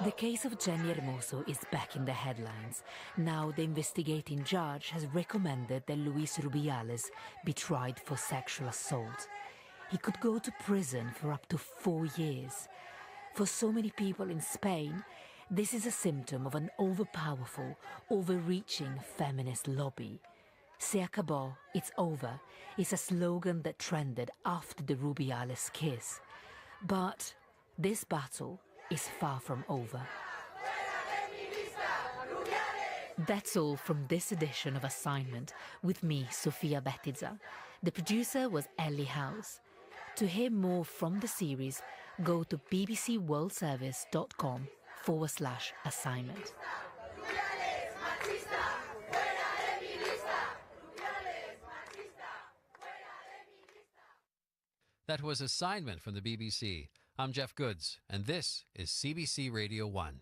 The case of Jenny Hermoso is back in the headlines. Now the investigating judge has recommended that Luis Rubiales be tried for sexual assault. He could go to prison for up to 4 years. For so many people in Spain, this is a symptom of an overpowerful, overreaching feminist lobby. Se acabó, it's over, is a slogan that trended after the Rubiales kiss. But this battle is far from over. That's all from this edition of Assignment with me, Sofia Bettiza. The producer was Ellie House. To hear more from the series, go to bbcworldservice.com/assignment. That was Assignment from the BBC. I'm Jeff Goods, and this is CBC Radio 1.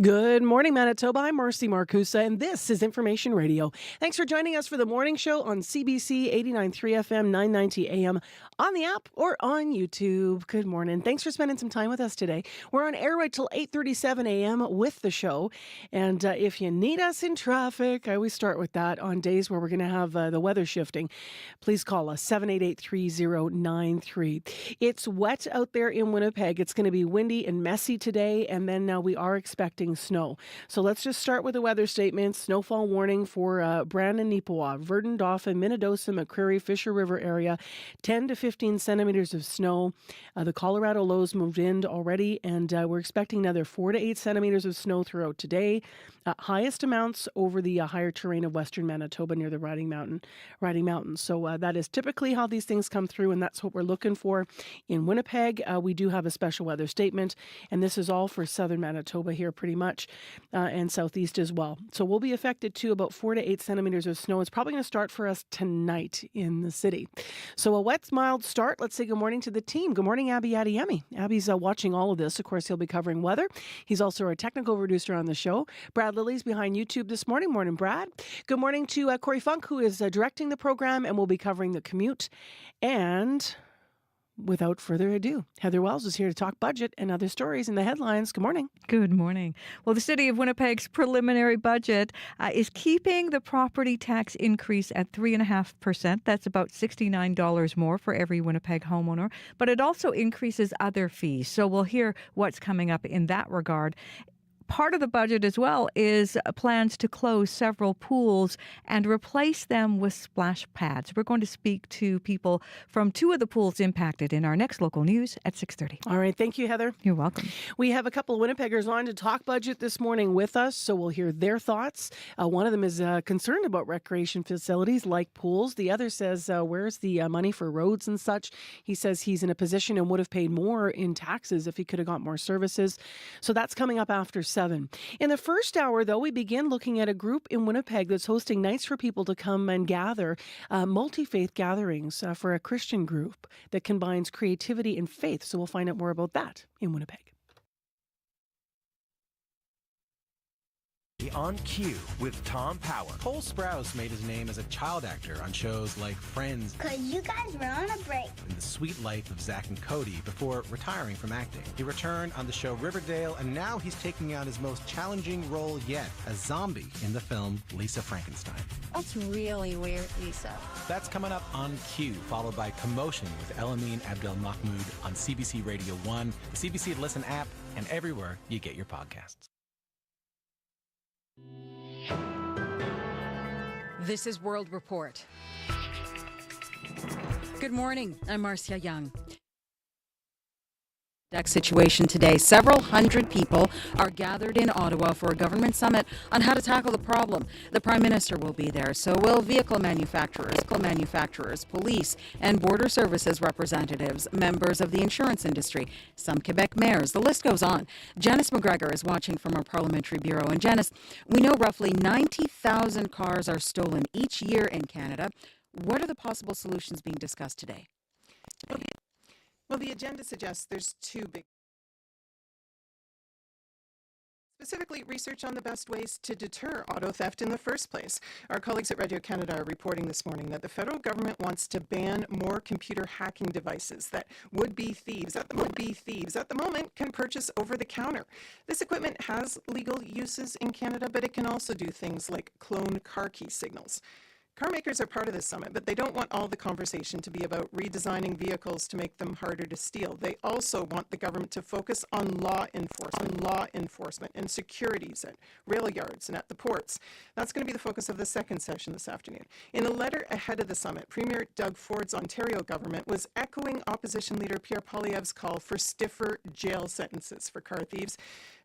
Good morning, Manitoba. I'm Marcy Marcusa, and this is Information Radio. Thanks for joining us for the morning show on CBC 89.3 FM, 990 AM, on the app or on YouTube. Good morning. Thanks for spending some time with us today. We're on air right till 8:37 AM with the show. And if you need us in traffic, I always start with that on days where we're going to have the weather shifting. Please call us 788-3093. It's wet out there in Winnipeg. It's going to be windy and messy today, and then we are expecting snow. So let's just start with the weather statements. Snowfall warning for Brandon, Neepawa, Verdun, Dauphin, Minnedosa, McCreary, Fisher River area. 10 to 15 centimeters of snow. The Colorado lows moved in already, and we're expecting another 4 to 8 centimeters of snow throughout today. Highest amounts over the higher terrain of western Manitoba near the Riding Mountains. So that is typically how these things come through, and that's what we're looking for. In Winnipeg, we do have a special weather statement, and this is all for southern Manitoba here pretty much, and southeast as well. So we'll be affected to about 4 to 8 centimeters of snow. It's probably going to start for us tonight in the city. So a wet, mild start. Let's say good morning to the team. Good morning, Abby Adiyemi. Abby's watching all of this. Of course, he'll be covering weather. He's also our technical producer on the show. Brad Lilly's behind YouTube this morning. Morning, Brad. Good morning to Corey Funk, who is directing the program and will be covering the commute. And without further ado, Heather Wells is here to talk budget and other stories in the headlines. Good morning. Good morning. Well, the City of Winnipeg's preliminary budget is keeping the property tax increase at 3.5%. That's about $69 more for every Winnipeg homeowner. But it also increases other fees. So we'll hear what's coming up in that regard. Part of the budget as well is plans to close several pools and replace them with splash pads. We're going to speak to people from two of the pools impacted in our next local news at 6:30. All right. Thank you, Heather. You're welcome. We have a couple of Winnipeggers on to talk budget this morning with us, so we'll hear their thoughts. One of them is concerned about recreation facilities like pools. The other says, where's the money for roads and such? He says he's in a position and would have paid more in taxes if he could have got more services. So that's coming up after 7. In the first hour, though, we begin looking at a group in Winnipeg that's hosting nights for people to come and gather, multi-faith gatherings for a Christian group that combines creativity and faith. So we'll find out more about that in Winnipeg. On Cue with Tom Power. Cole Sprouse made his name as a child actor on shows like Friends 'Cause you guys were on a break. and The Sweet Life of Zack and Cody before retiring from acting. He returned on the show Riverdale, and now he's taking on his most challenging role yet, a zombie in the film Lisa Frankenstein. That's really weird, Lisa. That's coming up on Cue, followed by Commotion with Elamine Abdel Mahmoud on CBC Radio 1, the CBC Listen app, and everywhere you get your podcasts. This is World Report. Good morning. I'm Marcia Young. Situation today. Several hundred people are gathered in Ottawa for a government summit on how to tackle the problem. The Prime Minister will be there, so will vehicle manufacturers, police, and border services representatives, members of the insurance industry, some Quebec mayors. The list goes on. Janice McGregor is watching from our parliamentary bureau. And Janice, we know roughly 90,000 cars are stolen each year in Canada. What are the possible solutions being discussed today? Well, the agenda suggests there's two big Specifically, research on the best ways to deter auto theft in the first place. Our colleagues at Radio Canada are reporting this morning that the federal government wants to ban more computer hacking devices that would-be thieves at the moment can purchase over the counter. This equipment has legal uses in Canada, but it can also do things like clone car key signals. Car makers are part of this summit, but they don't want all the conversation to be about redesigning vehicles to make them harder to steal. They also want the government to focus on law enforcement and securities at rail yards and at the ports. That's going to be the focus of the second session this afternoon. In a letter ahead of the summit, Premier Doug Ford's Ontario government was echoing opposition leader Pierre Poilievre's call for stiffer jail sentences for car thieves.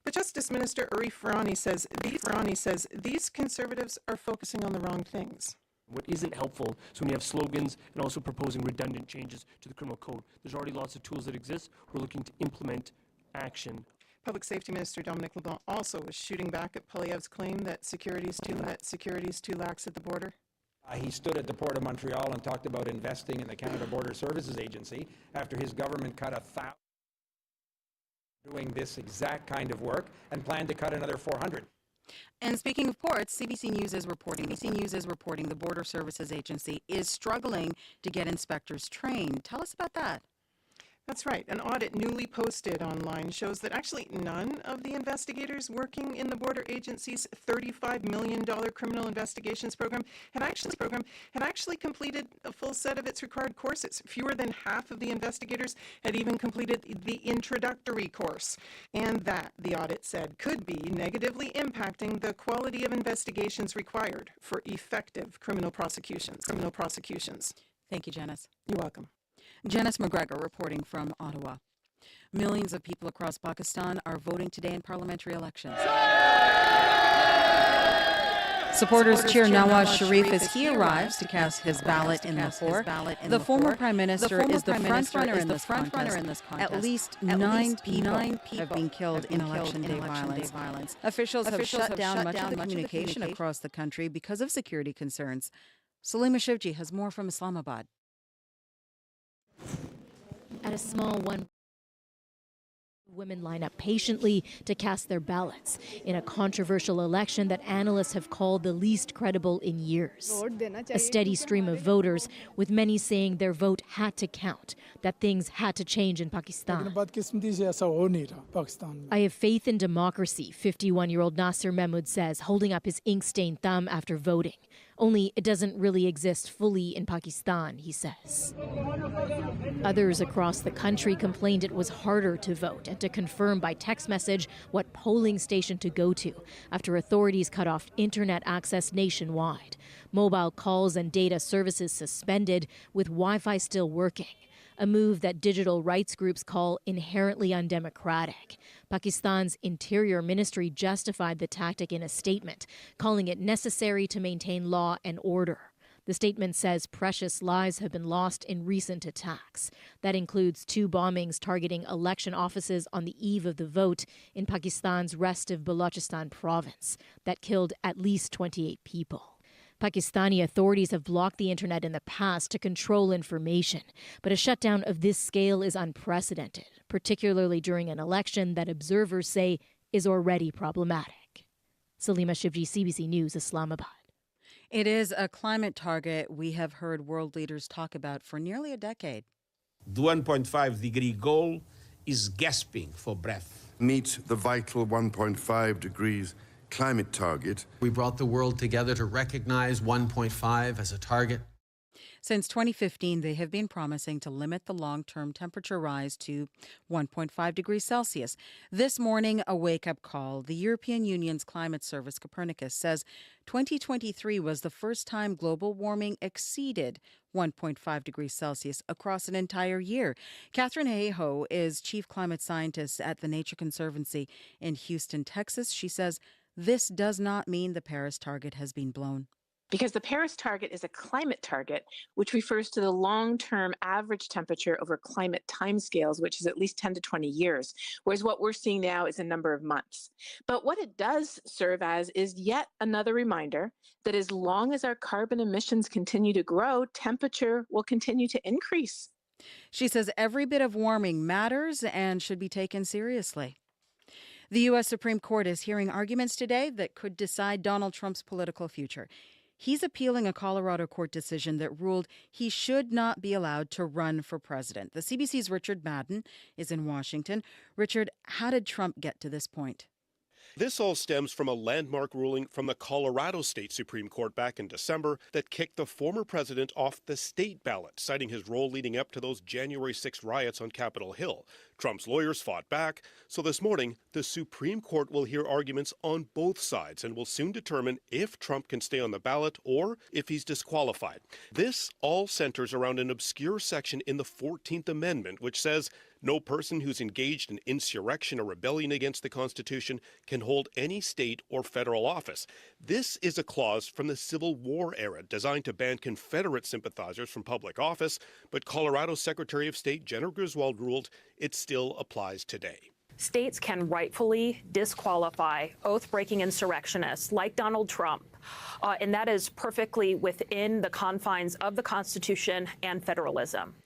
But Justice Minister Uri Farani says these conservatives are focusing on the wrong things. What isn't helpful is when you have slogans and also proposing redundant changes to the criminal code. There's already lots of tools that exist. We're looking to implement action. Public Safety Minister Dominic LeBlanc also was shooting back at Poilievre's claim that security is too lax at the border. He stood at the Port of Montreal and talked about investing in the Canada Border Services Agency after his government cut 1,000 doing this exact kind of work and planned to cut another 400. And speaking of ports, CBC News is reporting the Border Services Agency is struggling to get inspectors trained. Tell us about that. That's right. An audit newly posted online shows that actually none of the investigators working in the border agency's $35 million criminal investigations program had actually completed a full set of its required courses. Fewer than half of the investigators had even completed the introductory course. And that, the audit said, could be negatively impacting the quality of investigations required for effective criminal prosecutions. Thank you, Janice. You're welcome. Janice McGregor reporting from Ottawa. Millions of people across Pakistan are voting today in parliamentary elections. Supporters cheer Nawaz Sharif as he arrives to cast his ballot in Lahore. The former prime minister is the front runner in this contest. At least nine people have been killed in election day violence. Officials have shut down much of the communication across the country because of security concerns. Salima Shivji has more from Islamabad. At a small one, women line up patiently to cast their ballots in a controversial election that analysts have called the least credible in years. A steady stream of voters, with many saying their vote had to count, that things had to change in Pakistan. I have faith in democracy, 51-year-old Nasir Mahmood says, holding up his ink-stained thumb after voting. Only it doesn't really exist fully in Pakistan, he says. Others across the country complained it was harder to vote and to confirm by text message what polling station to go to after authorities cut off internet access nationwide. Mobile calls and data services suspended, with Wi-Fi still working. A move that digital rights groups call inherently undemocratic. Pakistan's Interior Ministry justified the tactic in a statement, calling it necessary to maintain law and order. The statement says precious lives have been lost in recent attacks. That includes 2 bombings targeting election offices on the eve of the vote in Pakistan's restive Balochistan province that killed at least 28 people. Pakistani authorities have blocked the internet in the past to control information, but a shutdown of this scale is unprecedented, particularly during an election that observers say is already problematic. Salima Shivji, CBC News, Islamabad. It is a climate target we have heard world leaders talk about for nearly a decade. The 1.5-degree goal is gasping for breath. Meet the vital 1.5 degrees climate target. We brought the world together to recognize 1.5 as a target. Since 2015, they have been promising to limit the long-term temperature rise to 1.5 degrees Celsius. This morning, a wake-up call. The European Union's climate service, Copernicus, says 2023 was the first time global warming exceeded 1.5 degrees Celsius across an entire year. Catherine Hayhoe is chief climate scientist at the Nature Conservancy in Houston, Texas. She says this does not mean the Paris target has been blown. Because the Paris target is a climate target, which refers to the long-term average temperature over climate timescales, which is at least 10 to 20 years, whereas what we're seeing now is a number of months. But what it does serve as is yet another reminder that as long as our carbon emissions continue to grow, temperature will continue to increase. She says every bit of warming matters and should be taken seriously. The U.S. Supreme Court is hearing arguments today that could decide Donald Trump's political future. He's appealing a Colorado court decision that ruled he should not be allowed to run for president. The CBC's Richard Madden is in Washington. Richard, how did Trump get to this point? This all stems from a landmark ruling from the Colorado State Supreme Court back in December that kicked the former president off the state ballot, citing his role leading up to those January 6 riots on Capitol Hill. Trump's lawyers fought back, so this morning, the Supreme Court will hear arguments on both sides and will soon determine if Trump can stay on the ballot or if he's disqualified. This all centers around an obscure section in the 14th Amendment, which says no person who's engaged in insurrection or rebellion against the Constitution can hold any state or federal office. This is a clause from the Civil War era designed to ban Confederate sympathizers from public office, but Colorado Secretary of State Jennifer Griswold ruled it still applies today. States can rightfully disqualify oath-breaking insurrectionists like Donald Trump, and that is perfectly within the confines of the Constitution and federalism.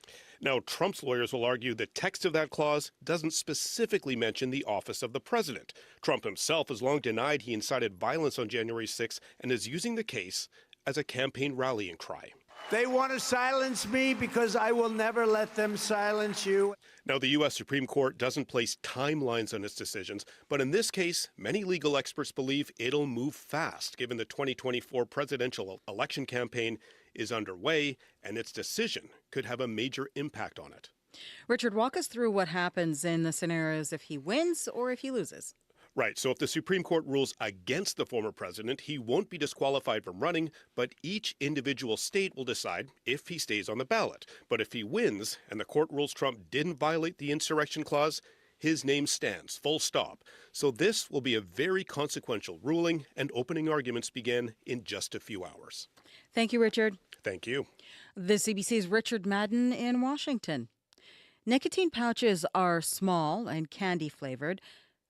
Now, Trump's lawyers will argue the text of that clause doesn't specifically mention the office of the president. Trump himself has long denied he incited violence on January 6 and is using the case as a campaign rallying cry. They want to silence me because I will never let them silence you. Now, the U.S. Supreme Court doesn't place timelines on its decisions, but in this case, many legal experts believe it'll move fast, given the 2024 presidential election campaign is underway, and its decision could have a major impact on it. Richard, walk us through what happens in the scenarios if he wins or if he loses. Right. So if the Supreme Court rules against the former president, he won't be disqualified from running, but each individual state will decide if he stays on the ballot. But if he wins and the court rules Trump didn't violate the insurrection clause, his name stands, full stop. So this will be a very consequential ruling, and opening arguments begin in just a few hours. Thank you, Richard. Thank you. The CBC's Richard Madden in Washington. Nicotine pouches are small and candy flavored.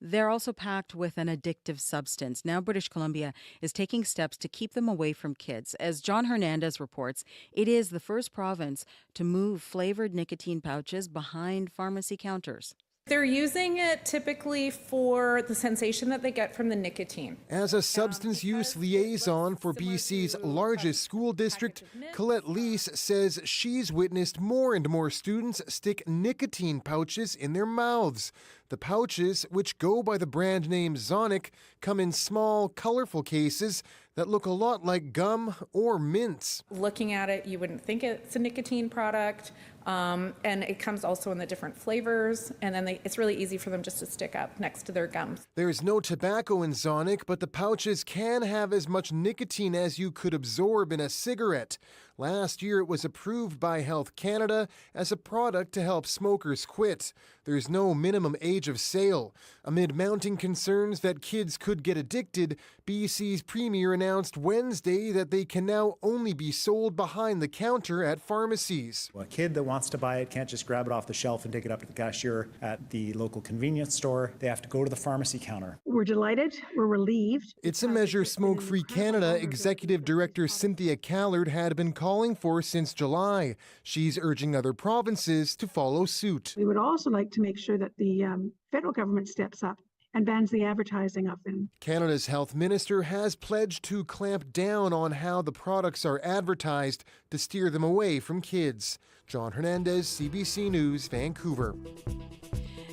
They're also packed with an addictive substance. Now British Columbia is taking steps to keep them away from kids. As John Hernandez reports, it is the first province to move flavored nicotine pouches behind pharmacy counters. They're using it typically for the sensation that they get from the nicotine. As a substance use liaison for BC's largest school district, Colette Lease says she's witnessed more and more students stick nicotine pouches in their mouths. The pouches, which go by the brand name Zonic, come in small, colorful cases that look a lot like gum or mints. Looking at it, you wouldn't think it's a nicotine product, and it comes also in the different flavors, and then it's really easy for them just to stick up next to their gums. There's no tobacco in Zonic, but the pouches can have as much nicotine as you could absorb in a cigarette. Last year, it was approved by Health Canada as a product to help smokers quit. There's no minimum age of sale. Amid mounting concerns that kids could get addicted, BC's Premier announced Wednesday that they can now only be sold behind the counter at pharmacies. A kid that wants to buy it can't just grab it off the shelf and take it up to the cashier at the local convenience store. They have to go to the pharmacy counter. We're delighted. We're relieved. It's a measure Smoke-Free Canada Executive Director Cynthia Callard had been calling for since July. She's urging other provinces to follow suit. We would also like to make sure that the federal government steps up and bans the advertising of them. Canada's health minister has pledged to clamp down on how the products are advertised to steer them away from kids. John Hernandez, CBC News, Vancouver.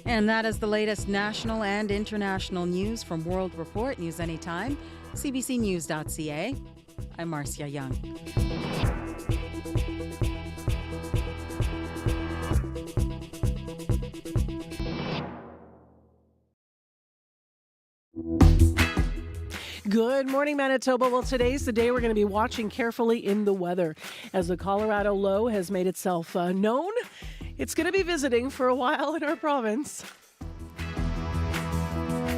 And that is the latest national and international news from World Report News Anytime, cbcnews.ca. I'm Marcia Young. Good morning, Manitoba. Well, today's the day we're going to be watching carefully in the weather. As the Colorado low has made itself known, it's going to be visiting for a while in our province.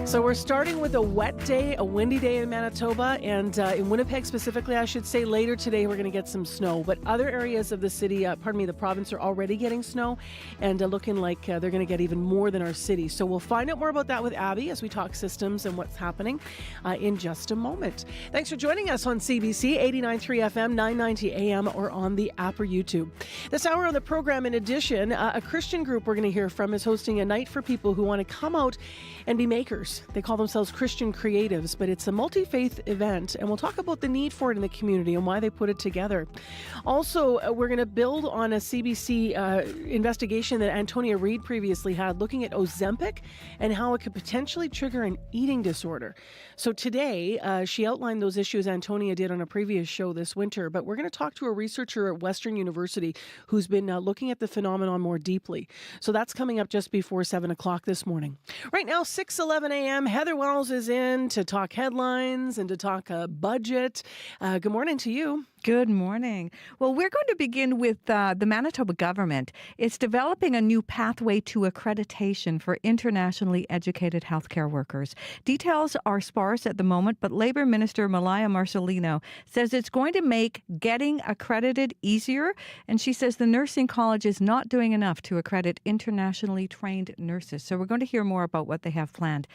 So we're starting with a wet day, a windy day in Manitoba, and in Winnipeg specifically, I should say, later today we're going to get some snow. But other areas of the city, the province are already getting snow and looking like they're going to get even more than our city. So we'll find out more about that with Abby as we talk systems and what's happening in just a moment. Thanks for joining us on CBC 89.3 FM, 990 AM, or on the app or YouTube. This hour on the program, in addition, a Christian group we're going to hear from is hosting a night for people who want to come out and be makers. event. They call themselves Christian Creatives, but it's a multi-faith event, and we'll talk about the need for it in the community and why they put it together. Also, we're going to build on a CBC investigation that Antonia Reid previously had, looking at Ozempic and how it could potentially trigger an eating disorder. So today, she outlined those issues Antonia did on a previous show this winter, but we're going to talk to a researcher at Western University who's been looking at the phenomenon more deeply. So that's coming up just before 7 o'clock this morning. Right now, 6:11 a.m., Heather Wells is in to talk headlines and to talk budget. Good morning to you. Good morning. Well, we're going to begin with the Manitoba government. It's developing a new pathway to accreditation for internationally educated healthcare workers. Details are sparse at the moment, but Labour Minister Malaya Marcelino says it's going to make getting accredited easier. And she says the nursing college is not doing enough to accredit internationally trained nurses. So we're going to hear more about what they have planned.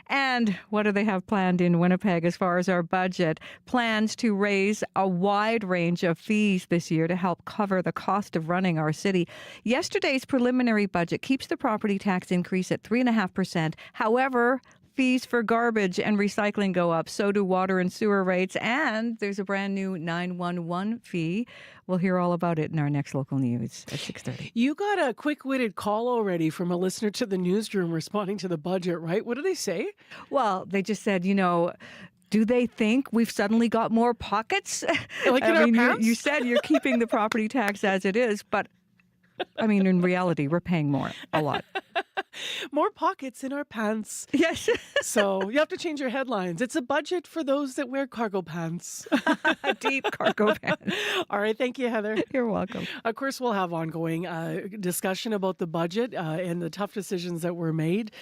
And what do they have planned in Winnipeg as far as our budget? Plans to raise a wide range of fees this year to help cover the cost of running our city. Yesterday's preliminary budget keeps the property tax increase at 3.5%. However, fees for garbage and recycling go up. So do water and sewer rates. And there's a brand new 911 fee. We'll hear all about it in our next local news at 6:30. You got a quick-witted call already from a listener to the newsroom responding to the budget, right? What do they say? Well, they just said, do they think we've suddenly got more pockets? Like in our pants? You said you're keeping the property tax as it is, but in reality, we're paying more, a lot. More pockets in our pants. Yes. So you have to change your headlines. It's a budget for those that wear cargo pants. Deep cargo pants. All right. Thank you, Heather. You're welcome. Of course, we'll have ongoing discussion about the budget and the tough decisions that were made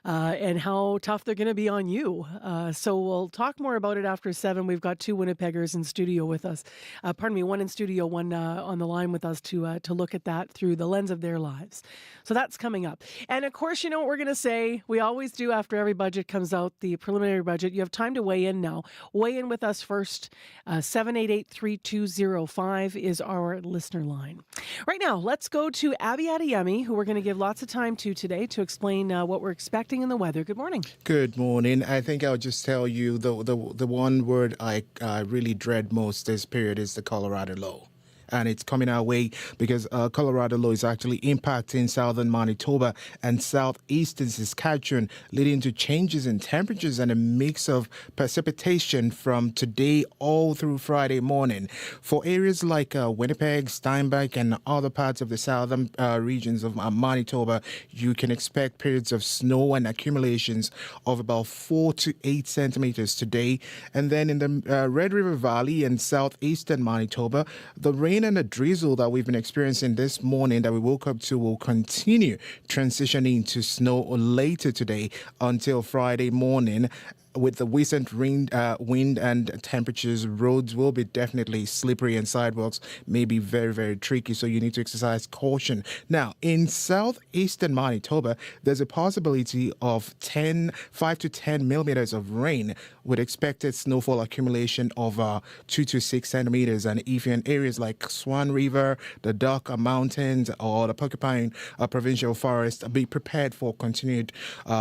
and how tough they're going to be on you. So we'll talk more about it after 7. We've got 2 Winnipeggers in studio with us. One in studio, one on the line with us to look at that through the lens of their lives. So that's coming up. And of course, you know what we're going to say. We always do after every budget comes out, the preliminary budget. You have time to weigh in now. Weigh in with us first. 788-3205 is our listener line. Right now, let's go to Abby Adeyemi, who we're going to give lots of time to today to explain what we're expecting in the weather. Good morning. Good morning. I think I'll just tell you the one word I really dread most this period is the Colorado low. And it's coming our way because Colorado low is actually impacting southern Manitoba and southeastern Saskatchewan, leading to changes in temperatures and a mix of precipitation from today all through Friday morning. For areas like Winnipeg, Steinbach, and other parts of the southern regions of Manitoba, you can expect periods of snow and accumulations of about 4 to 8 centimeters today. And then in the Red River Valley and southeastern Manitoba, the rain and the drizzle that we've been experiencing this morning that we woke up to will continue transitioning to snow later today until Friday morning. With the recent wind and temperatures, roads will be definitely slippery and sidewalks may be very, very tricky, so you need to exercise caution. Now, in southeastern Manitoba, there's a possibility of 5 to 10 millimeters of rain with expected snowfall accumulation of 2 to 6 centimeters. And if you're in areas like Swan River, the Duck Mountains, or the Porcupine Provincial Forest, be prepared for continued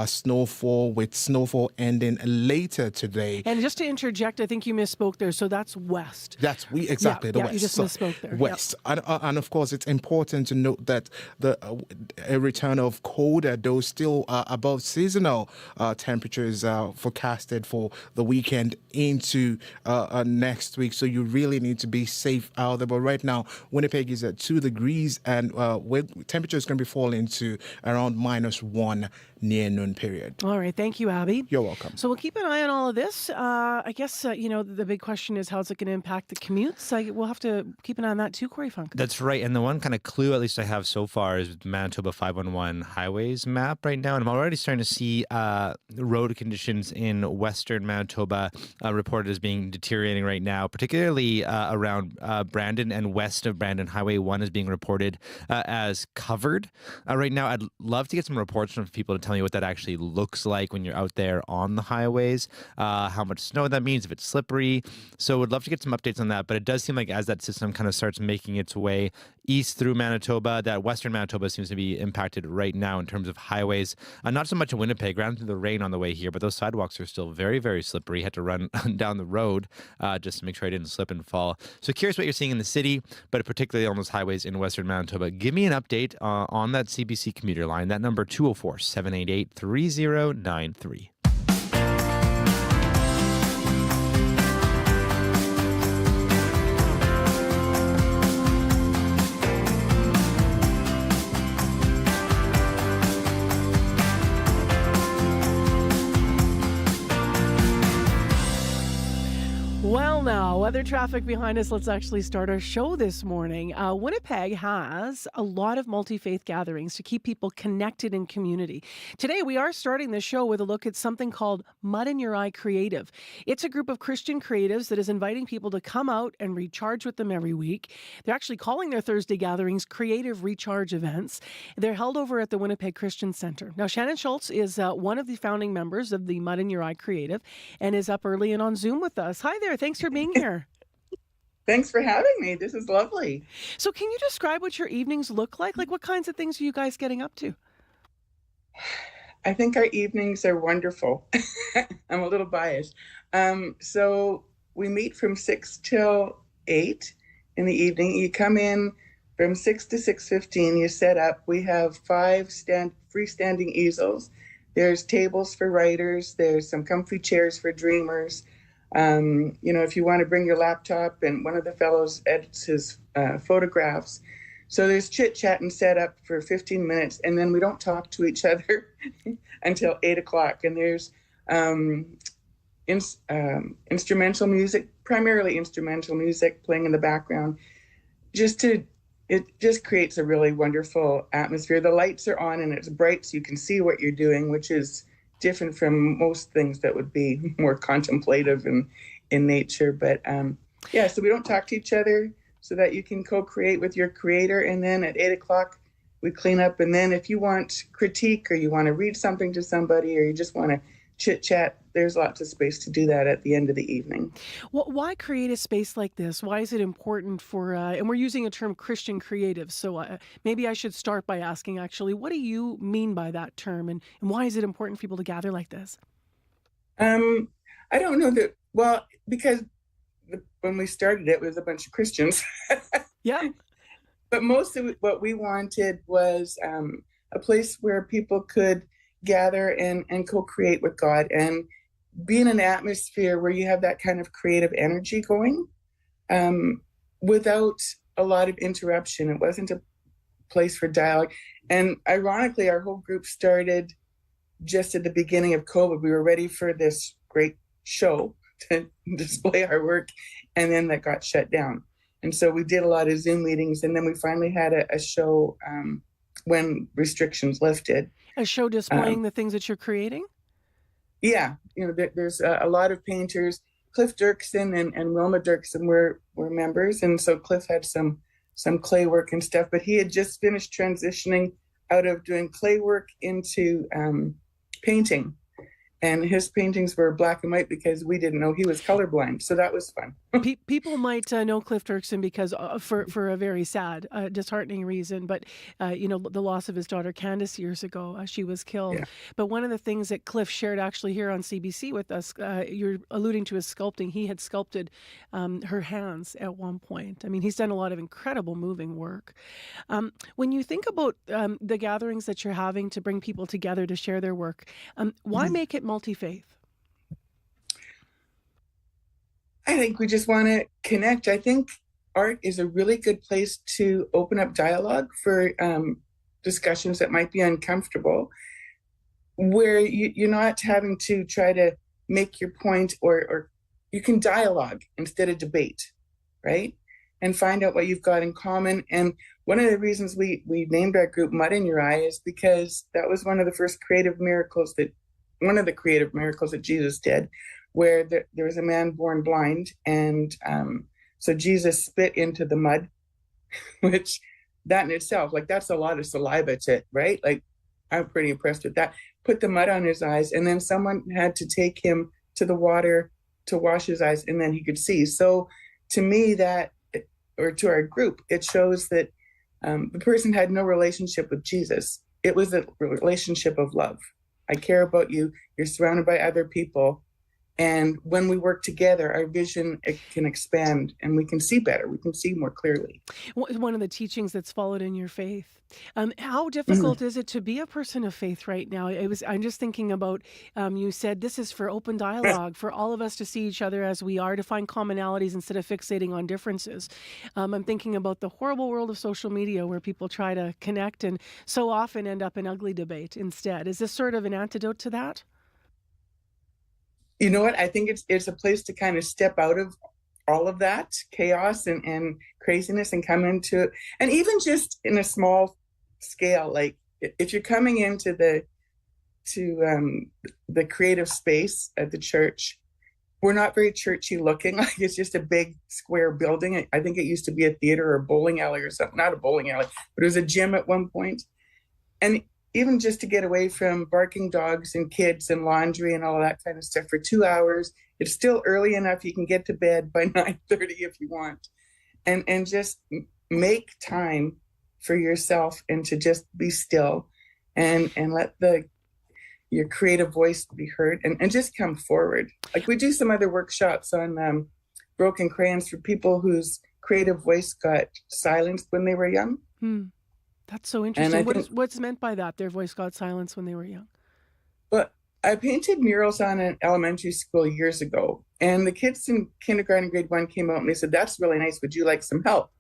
snowfall, with snowfall ending later today. And just to interject, I think you misspoke there. So that's west. The west. You just misspoke there. West. Yep. And of course, it's important to note that a return of colder, though still above seasonal temperatures forecasted for the weekend into next week. So you really need to be safe out there. But right now, Winnipeg is at 2 degrees and temperature is going to be falling to around -1 near noon period. All right. Thank you, Abby. You're welcome. So we'll keep an eye on all of this. I guess, the big question is how's it going to impact the commutes? We'll have to keep an eye on that too, Corey Funk. That's right. And the one kind of clue, at least I have so far, is Manitoba 511 highways map right now. And I'm already starting to see road conditions in western Manitoba reported as being deteriorating right now, particularly around Brandon and west of Brandon. Highway 1 is being reported as covered right now. I'd love to get some reports from people to tell me what that actually looks like when you're out there on the highway. highways, how much snow that means, if it's slippery. So would love to get some updates on that. But it does seem like as that system kind of starts making its way east through Manitoba, that western Manitoba seems to be impacted right now in terms of highways. Not so much in Winnipeg, ran through the rain on the way here, but those sidewalks are still very, very slippery. Had to run down the road just to make sure I didn't slip and fall. So curious what you're seeing in the city, but particularly on those highways in western Manitoba. Give me an update on that CBC commuter line, that number 204-788-3093. Well, now, weather traffic behind us. Let's actually start our show this morning. Winnipeg has a lot of multi-faith gatherings to keep people connected in community. Today, we are starting the show with a look at something called Mud in Your Eye Creative. It's a group of Christian creatives that is inviting people to come out and recharge with them every week. They're actually calling their Thursday gatherings Creative Recharge Events. They're held over at the Winnipeg Christian Centre. Now, Shannon Schultz is one of the founding members of the Mud in Your Eye Creative and is up early and on Zoom with us. Hi there. Thanks for being here. Thanks for having me. This is lovely. So can you describe what your evenings look like? Like, what kinds of things are you guys getting up to? I think our evenings are wonderful. I'm a little biased. So we meet from 6 till 8 in the evening. You come in from 6 to 6:15. You set up. We have 5 freestanding easels. There's tables for writers. There's some comfy chairs for dreamers. If you want to bring your laptop, and one of the fellows edits his photographs. So there's chit chat and set up for 15 minutes, and then we don't talk to each other until 8 o'clock. And there's instrumental music, primarily instrumental music playing in the background. It just creates a really wonderful atmosphere. The lights are on and it's bright so you can see what you're doing, which is different from most things that would be more contemplative in nature. But so we don't talk to each other so that you can co-create with your creator. And then at 8 o'clock, we clean up. And then if you want critique or you want to read something to somebody or you just want to chit chat, there's lots of space to do that at the end of the evening. Well, why create a space like this? Why is it important for, and we're using a term Christian creative, so maybe I should start by asking actually, what do you mean by that term, and why is it important for people to gather like this? I don't know that, well, because when we started it was a bunch of Christians. Yeah. But most of what we wanted was a place where people could gather and co-create with God and be in an atmosphere where you have that kind of creative energy going without a lot of interruption. It wasn't a place for dialogue. And ironically, our whole group started just at the beginning of COVID. We were ready for this great show to display our work, and then that got shut down. And so we did a lot of Zoom meetings, and then we finally had a show when restrictions lifted. A show displaying the things that you're creating? Yeah, there's a lot of painters. Cliff Dirksen and Wilma Dirksen were members, and so Cliff had some clay work and stuff, but he had just finished transitioning out of doing clay work into painting. And his paintings were black and white because we didn't know he was colorblind. So that was fun. People might know Cliff Dirksen because for a very sad, disheartening reason. But, the loss of his daughter Candace years ago, she was killed. Yeah. But one of the things that Cliff shared actually here on CBC with us, you're alluding to his sculpting. He had sculpted her hands at one point. I mean, he's done a lot of incredible moving work. When you think about the gatherings that you're having to bring people together to share their work, why make it multi-faith? I think we just want to connect. I think art is a really good place to open up dialogue for discussions that might be uncomfortable, where you're not having to try to make your point, or you can dialogue instead of debate, right? And find out what you've got in common. And one of the reasons we named our group Mud in Your Eye is because that was one of the creative miracles that Jesus did, where there was a man born blind, and so Jesus spit into the mud, which that in itself, that's a lot of saliva right? I'm pretty impressed with that. Put the mud on his eyes, and then someone had to take him to the water to wash his eyes, and then he could see. So to me, or to our group, it shows that the person had no relationship with Jesus. It was a relationship of love. I care about you. You're surrounded by other people. And when we work together, our vision can expand and we can see better. We can see more clearly. One of the teachings that's followed in your faith. How difficult is it to be a person of faith right now? I'm just thinking about, you said this is for open dialogue, for all of us to see each other as we are, to find commonalities instead of fixating on differences. I'm thinking about the horrible world of social media where people try to connect and so often end up in ugly debate instead. Is this sort of an antidote to that? You know what? I think it's a place to kind of step out of all of that chaos and craziness and come into it. And even just in a small scale, like if you're coming into the creative space at the church, we're not very churchy looking. Like it's just a big square building. I think it used to be a theater or a bowling alley or something. Not a bowling alley, but it was a gym at one point. And even just to get away from barking dogs and kids and laundry and all that kind of stuff for 2 hours, it's still early enough. You can get to bed by 9:30 if you want, and just make time for yourself and to just be still and let your creative voice be heard and just come forward. Like we do some other workshops on broken crayons for people whose creative voice got silenced when they were young. That's so interesting. What's meant by that? Their voice got silenced when they were young. But I painted murals on an elementary school years ago, and the kids in kindergarten, grade 1 came out and they said, "That's really nice. Would you like some help?"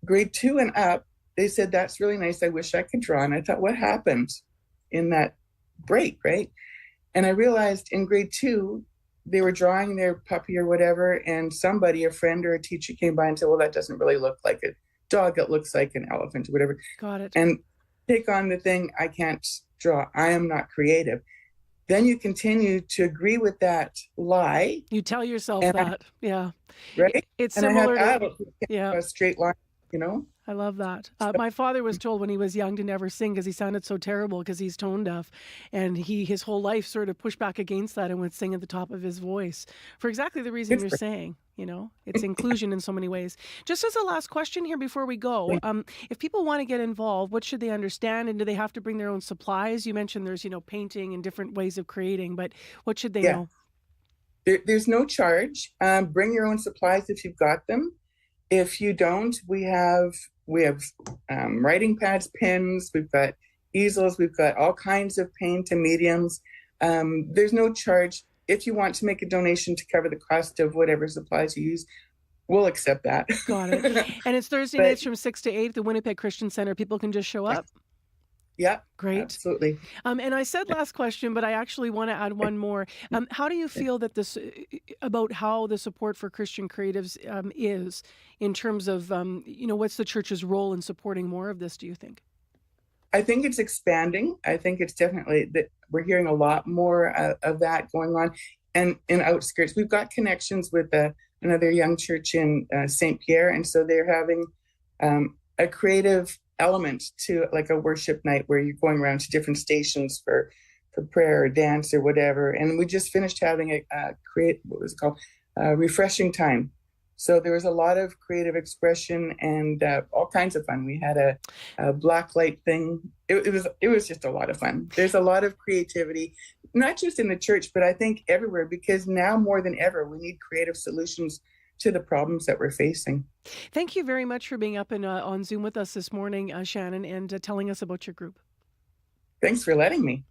Grade 2 and up, they said, "That's really nice. I wish I could draw." And I thought, what happened in that break, right? And I realized in grade 2, they were drawing their puppy or whatever, and somebody, a friend or a teacher, came by and said, "Well, that doesn't really look like a dog. It looks like an elephant," or whatever. Got it. And take on the thing, "I can't draw. I am not creative." Then you continue to agree with that lie. You tell yourself that. Yeah. Right? It's and similar I have to a straight line, you know? I love that. My father was told when he was young to never sing because he sounded so terrible because he's tone deaf. And his whole life sort of pushed back against that and would sing at the top of his voice for exactly the reason you're saying. You know, it's inclusion in so many ways. Just as a last question here before we go, if people want to get involved, what should they understand? And do they have to bring their own supplies? You mentioned there's, painting and different ways of creating, but what should they know? There's no charge. Bring your own supplies if you've got them. If you don't, we have writing pads, pens, we've got easels, we've got all kinds of paint and mediums. There's no charge. If you want to make a donation to cover the cost of whatever supplies you use, we'll accept that. Got it. And it's Thursday nights from 6 to 8 at the Winnipeg Christian Center. People can just show up. Yeah. Great. Absolutely. And I said last question, but I actually want to add one more. How do you feel that about how the support for Christian creatives is in terms of, what's the church's role in supporting more of this, do you think? I think it's expanding. I think it's definitely that we're hearing a lot more of that going on. And in outskirts, we've got connections with another young church in St. Pierre. And so they're having a creative element to like a worship night where you're going around to different stations for prayer or dance or whatever. And we just finished having a refreshing time. So there was a lot of creative expression and all kinds of fun. We had a black light thing. It was just a lot of fun. There's a lot of creativity, not just in the church, but I think everywhere, because now more than ever, we need creative solutions to the problems that we're facing. Thank you very much for being up and on Zoom with us this morning, Shannon, and telling us about your group. Thanks for letting me.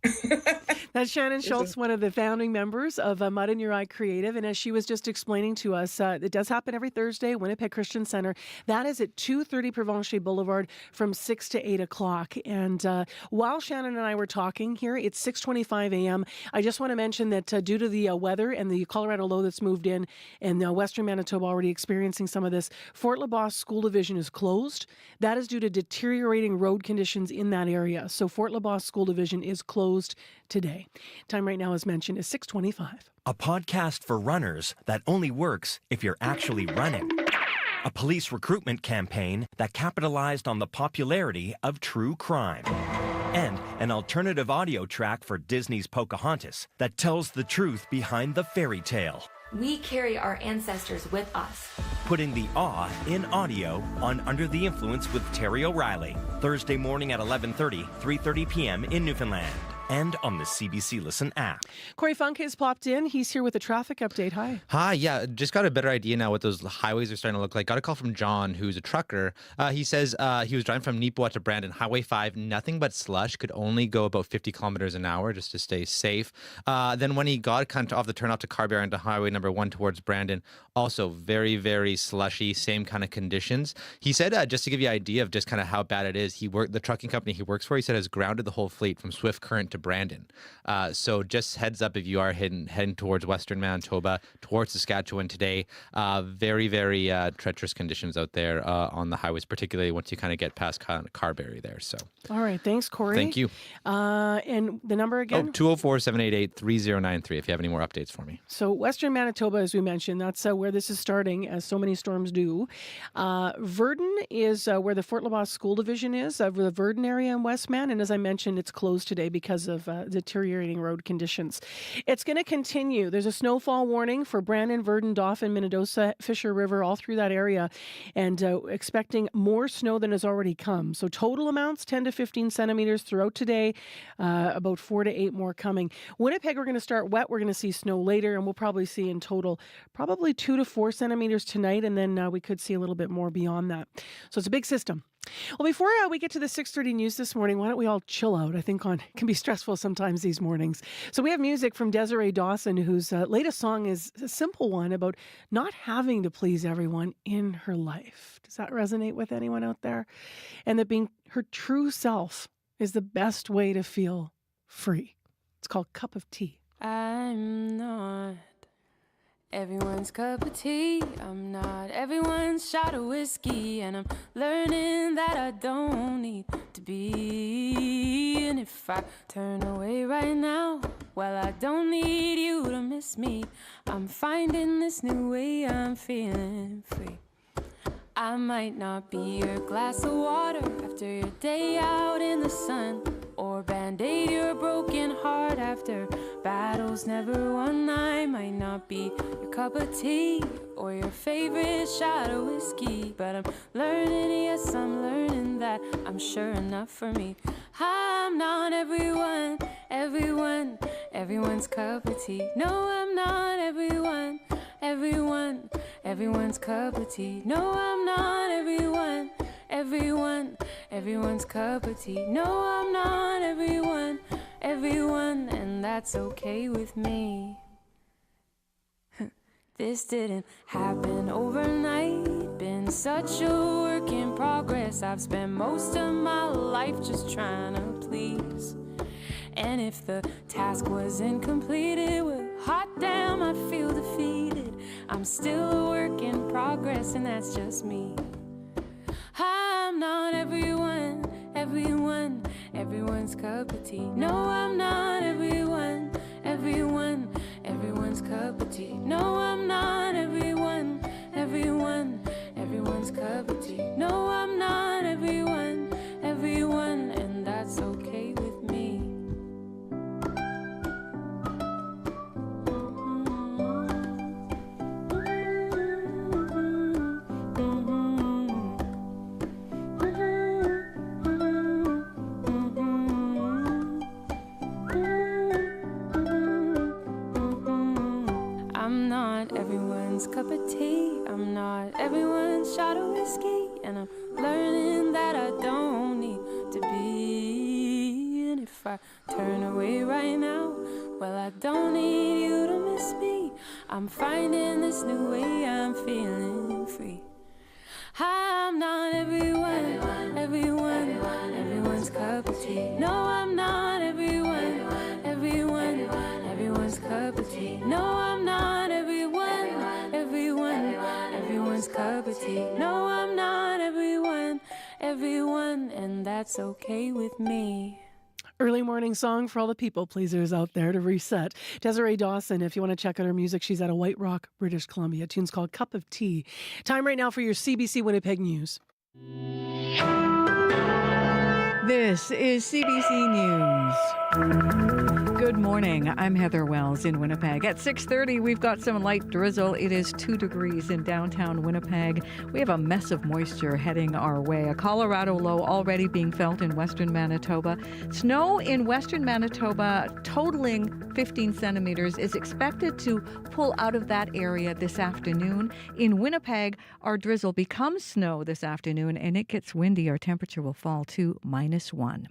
That's Shannon Schultz, one of the founding members of Mud in Your Eye Creative. And as she was just explaining to us, it does happen every Thursday, Winnipeg Christian Center. That is at 230 Provencher Boulevard from 6 to 8 o'clock. And while Shannon and I were talking here, it's 6:25 a.m. I just want to mention that due to the weather and the Colorado low that's moved in, and Western Manitoba already experiencing some of this, Fort LaBosse School Division is closed. That is due to deteriorating road conditions in that area. So Fort LaBosse School Division is closed today. Time right now, as mentioned, is 6:25. A podcast for runners that only works if you're actually running. A police recruitment campaign that capitalized on the popularity of true crime. and an alternative audio track for Disney's Pocahontas that tells the truth behind the fairy tale. We carry our ancestors with us. Putting the awe in audio on Under the Influence with Terry O'Reilly. Thursday morning at 11:30, 3:30 p.m. in Newfoundland. And on the CBC Listen app. Corey Funk has popped in. He's here with a traffic update. Hi. Hi, yeah, just got a better idea now what those highways are starting to look like. Got a call from John, who's a trucker. He says he was driving from Nipoa to Brandon, Highway 5, nothing but slush, could only go about 50 kilometers an hour just to stay safe. Then when he got kind of off the turnoff to Carberry into Highway number 1 towards Brandon, also very, very slushy, same kind of conditions. He said, just to give you an idea of just kind of how bad it is, the trucking company he works for, he said, has grounded the whole fleet from Swift Current to Brandon. So just heads up if you are heading towards Western Manitoba, towards Saskatchewan today. Very, very treacherous conditions out there on the highways, particularly once you kind of get past Carberry there. So. All right. Thanks, Corey. Thank you. And the number again? 204-788-3093 if you have any more updates for me. So Western Manitoba, as we mentioned, that's where this is starting, as so many storms do. Virden is where the Fort LaBosse School Division is, the Virden area in Westman. And as I mentioned, it's closed today because of deteriorating road conditions. It's going to continue. There's a snowfall warning for Brandon, Virden, Dauphin, Minnedosa, Fisher River, all through that area, and expecting more snow than has already come. So total amounts, 10 to 15 centimeters throughout today, about 4 to 8 more coming. Winnipeg, we're going to start wet. We're going to see snow later, and we'll probably see in total probably 2 to 4 centimeters tonight, and then we could see a little bit more beyond that. So it's a big system. Well, before we get to the 6:30 news this morning, why don't we all chill out? I think it can be stressful sometimes these mornings. So we have music from Desiree Dawson, whose latest song is a simple one about not having to please everyone in her life. Does that resonate with anyone out there? And that being her true self is the best way to feel free. It's called Cup of Tea. I'm not everyone's cup of tea. I'm not everyone's shot of whiskey, and I'm learning that I don't need to be. And if I turn away right now, well, I don't need you to miss me. I'm finding this new way I'm feeling free. I might not be your glass of water after your day out in the sun, or band-aid your broken heart after battles never won. I might not be your cup of tea or your favorite shot of whiskey, but I'm learning, yes, I'm learning that I'm sure enough for me. I'm not everyone's cup of tea. No, I'm not everyone's cup of tea. No, I'm not everyone's cup of tea. No, I'm not everyone, and that's okay with me. This didn't happen overnight, been such a work in progress. I've spent most of my life just trying to please. And if the task was incompleted, well, hot damn, I feel defeated. I'm still a work in progress, and that's just me. I'm not everyone's cup of tea. No, I'm not everyone's cup of tea. No, I'm not everyone's cup of tea. No, I'm not everyone, and that's okay with me. I'm not everyone's cup of tea. I'm not everyone's shot of whiskey, and I'm learning that I don't need to be. And if I turn away right now, well, I don't need you to miss me. I'm finding this new way I'm feeling free. I'm not everyone's cup of tea. No, I'm not everyone's cup of tea. No, I'm not everyone's cup of tea. No, I'm not everyone, and that's okay with me. Early morning song for all the people pleasers out there to reset. Desiree Dawson, if you want to check out her music, she's out of White Rock, British Columbia. Tune's called Cup of Tea. Time right now for your CBC Winnipeg News. This is CBC News. Good morning. I'm Heather Wells in Winnipeg. At 6:30, we've got some light drizzle. It is 2 degrees in downtown Winnipeg. We have a mess of moisture heading our way. A Colorado low already being felt in western Manitoba. Snow in western Manitoba totaling 15 centimeters is expected to pull out of that area this afternoon. In Winnipeg, our drizzle becomes snow this afternoon and it gets windy. Our temperature will fall to -1.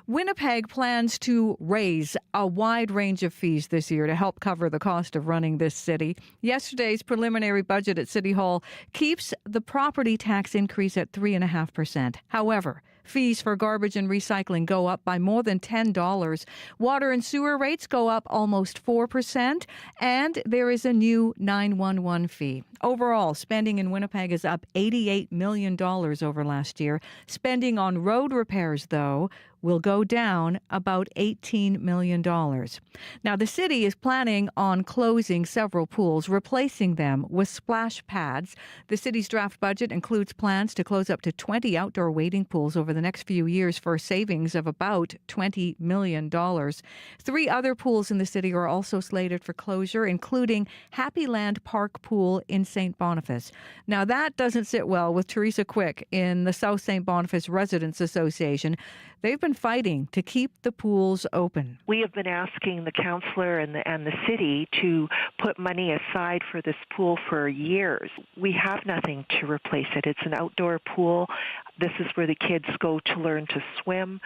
Winnipeg plans to raise a wide range of fees this year to help cover the cost of running this city. Yesterday's preliminary budget at City Hall keeps the property tax increase at 3.5%. However, fees for garbage and recycling go up by more than $10. Water and sewer rates go up almost 4%, and there is a new 911 fee. Overall, spending in Winnipeg is up $88 million over last year. Spending on road repairs, though, will go down about $18 million. Now, the city is planning on closing several pools, replacing them with splash pads. The city's draft budget includes plans to close up to 20 outdoor wading pools over the next few years for a savings of about $20 million. 3 other pools in the city are also slated for closure, including Happy Land Park Pool in St. Boniface. Now, that doesn't sit well with Teresa Quick in the South St. Boniface Residents Association. They've been fighting to keep the pools open. We have been asking the councillor and the city to put money aside for this pool for years. We have nothing to replace it. It's an outdoor pool. This is where the kids go to learn to swim.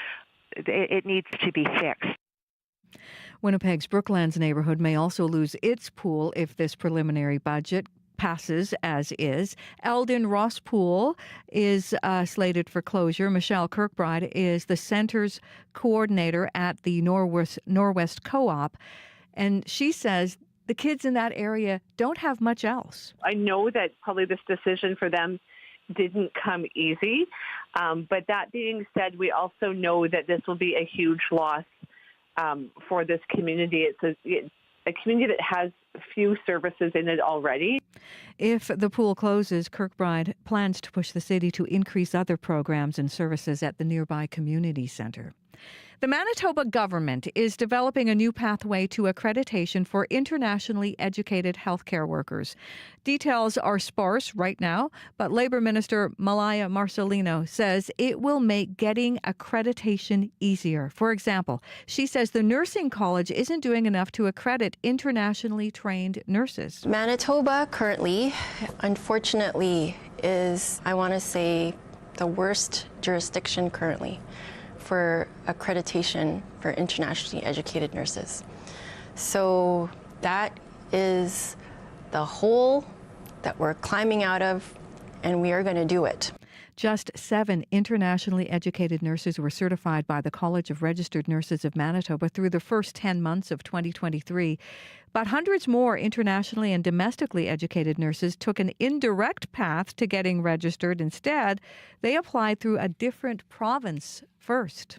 It needs to be fixed. Winnipeg's Brooklands neighborhood may also lose its pool if this preliminary budget passes as is. Eldon Ross Pool is slated for closure. Michelle Kirkbride is the center's coordinator at the Norwest Co-op, and she says the kids in that area don't have much else. I know that probably this decision for them didn't come easy, but that being said, we also know that this will be a huge loss for this community. It's a community that has few services in it already. If the pool closes, Kirkbride plans to push the city to increase other programs and services at the nearby community center. The Manitoba government is developing a new pathway to accreditation for internationally educated healthcare workers. Details are sparse right now, but Labour Minister Malaya Marcelino says it will make getting accreditation easier. For example, she says the nursing college isn't doing enough to accredit internationally trained nurses. Manitoba currently, unfortunately, is, I want to say, the worst jurisdiction currently for accreditation for internationally educated nurses. So that is the hole that we're climbing out of, and we are going to do it. Just 7 internationally educated nurses were certified by the College of Registered Nurses of Manitoba through the first 10 months of 2023. But hundreds more internationally and domestically educated nurses took an indirect path to getting registered. Instead, they applied through a different province first.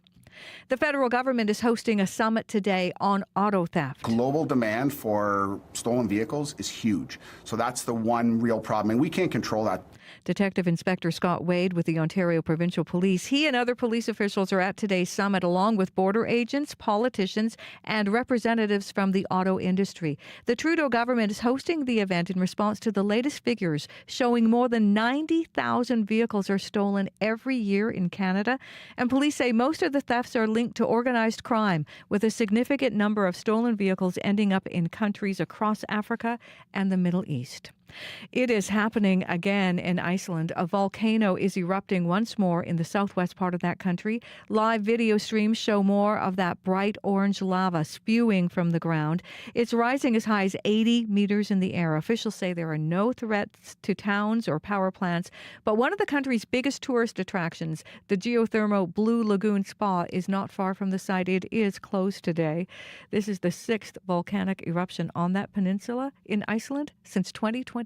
The federal government is hosting a summit today on auto theft. Global demand for stolen vehicles is huge. So that's the one real problem, and we can't control that. Detective Inspector Scott Wade with the Ontario Provincial Police. He and other police officials are at today's summit, along with border agents, politicians, and representatives from the auto industry. The Trudeau government is hosting the event in response to the latest figures showing more than 90,000 vehicles are stolen every year in Canada. And police say most of the thefts are linked to organized crime, with a significant number of stolen vehicles ending up in countries across Africa and the Middle East. It is happening again in Iceland. A volcano is erupting once more in the southwest part of that country. Live video streams show more of that bright orange lava spewing from the ground. It's rising as high as 80 meters in the air. Officials say there are no threats to towns or power plants, but one of the country's biggest tourist attractions, the geothermal Blue Lagoon Spa, is not far from the site. It is closed today. This is the 6th volcanic eruption on that peninsula in Iceland since 2021.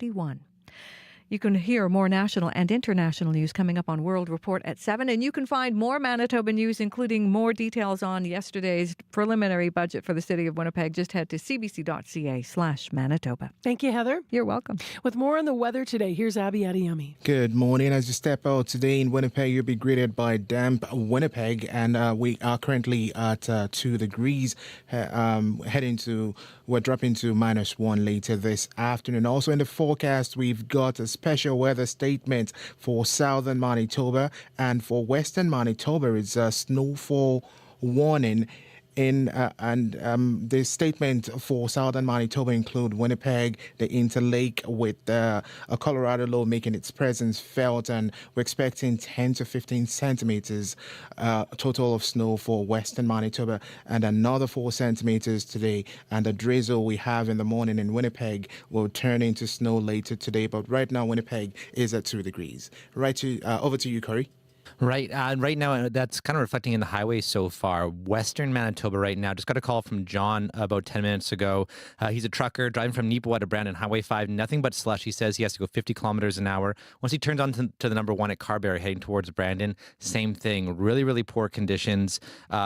You can hear more national and international news coming up on World Report at 7. And you can find more Manitoba news, including more details on yesterday's preliminary budget for the city of Winnipeg. Just head to cbc.ca/Manitoba. Thank you, Heather. You're welcome. With more on the weather today, here's Abby Adiyami. Good morning. As you step out today in Winnipeg, you'll be greeted by damp Winnipeg, and we are currently at 2 degrees, we're dropping to -1 later this afternoon. Also in the forecast, we've got a special weather statement for southern Manitoba, and for western Manitoba, it's a snowfall warning. The statement for southern Manitoba include Winnipeg, the Interlake, with a Colorado low making its presence felt, and we're expecting 10 to 15 centimeters total of snow for western Manitoba, and another 4 centimeters today. And the drizzle we have in the morning in Winnipeg will turn into snow later today. But right now, Winnipeg is at 2 degrees. Over to you, Corey. Right. Right now, that's kind of reflecting in the highway so far. Western Manitoba right now. Just got a call from John about 10 minutes ago. He's a trucker driving from Nicotine to Brandon, Highway 5. Nothing but slush. He says he has to go 50 kilometers an hour. Once he turns on to the number 1 at Carberry heading towards Brandon, same thing. Really, really poor conditions.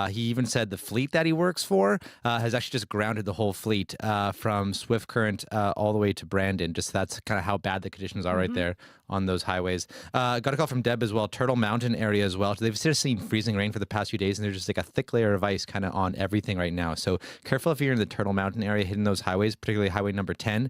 He even said the fleet that he works for has actually just grounded the whole fleet from Swift Current all the way to Brandon. Just that's kind of how bad the conditions are right there on those highways. Got a call from Deb as well. Turtle Mountain area as well. They've just seen freezing rain for the past few days, and there's just like a thick layer of ice kind of on everything right now. So careful if you're in the Turtle Mountain area hitting those highways, particularly highway number 10.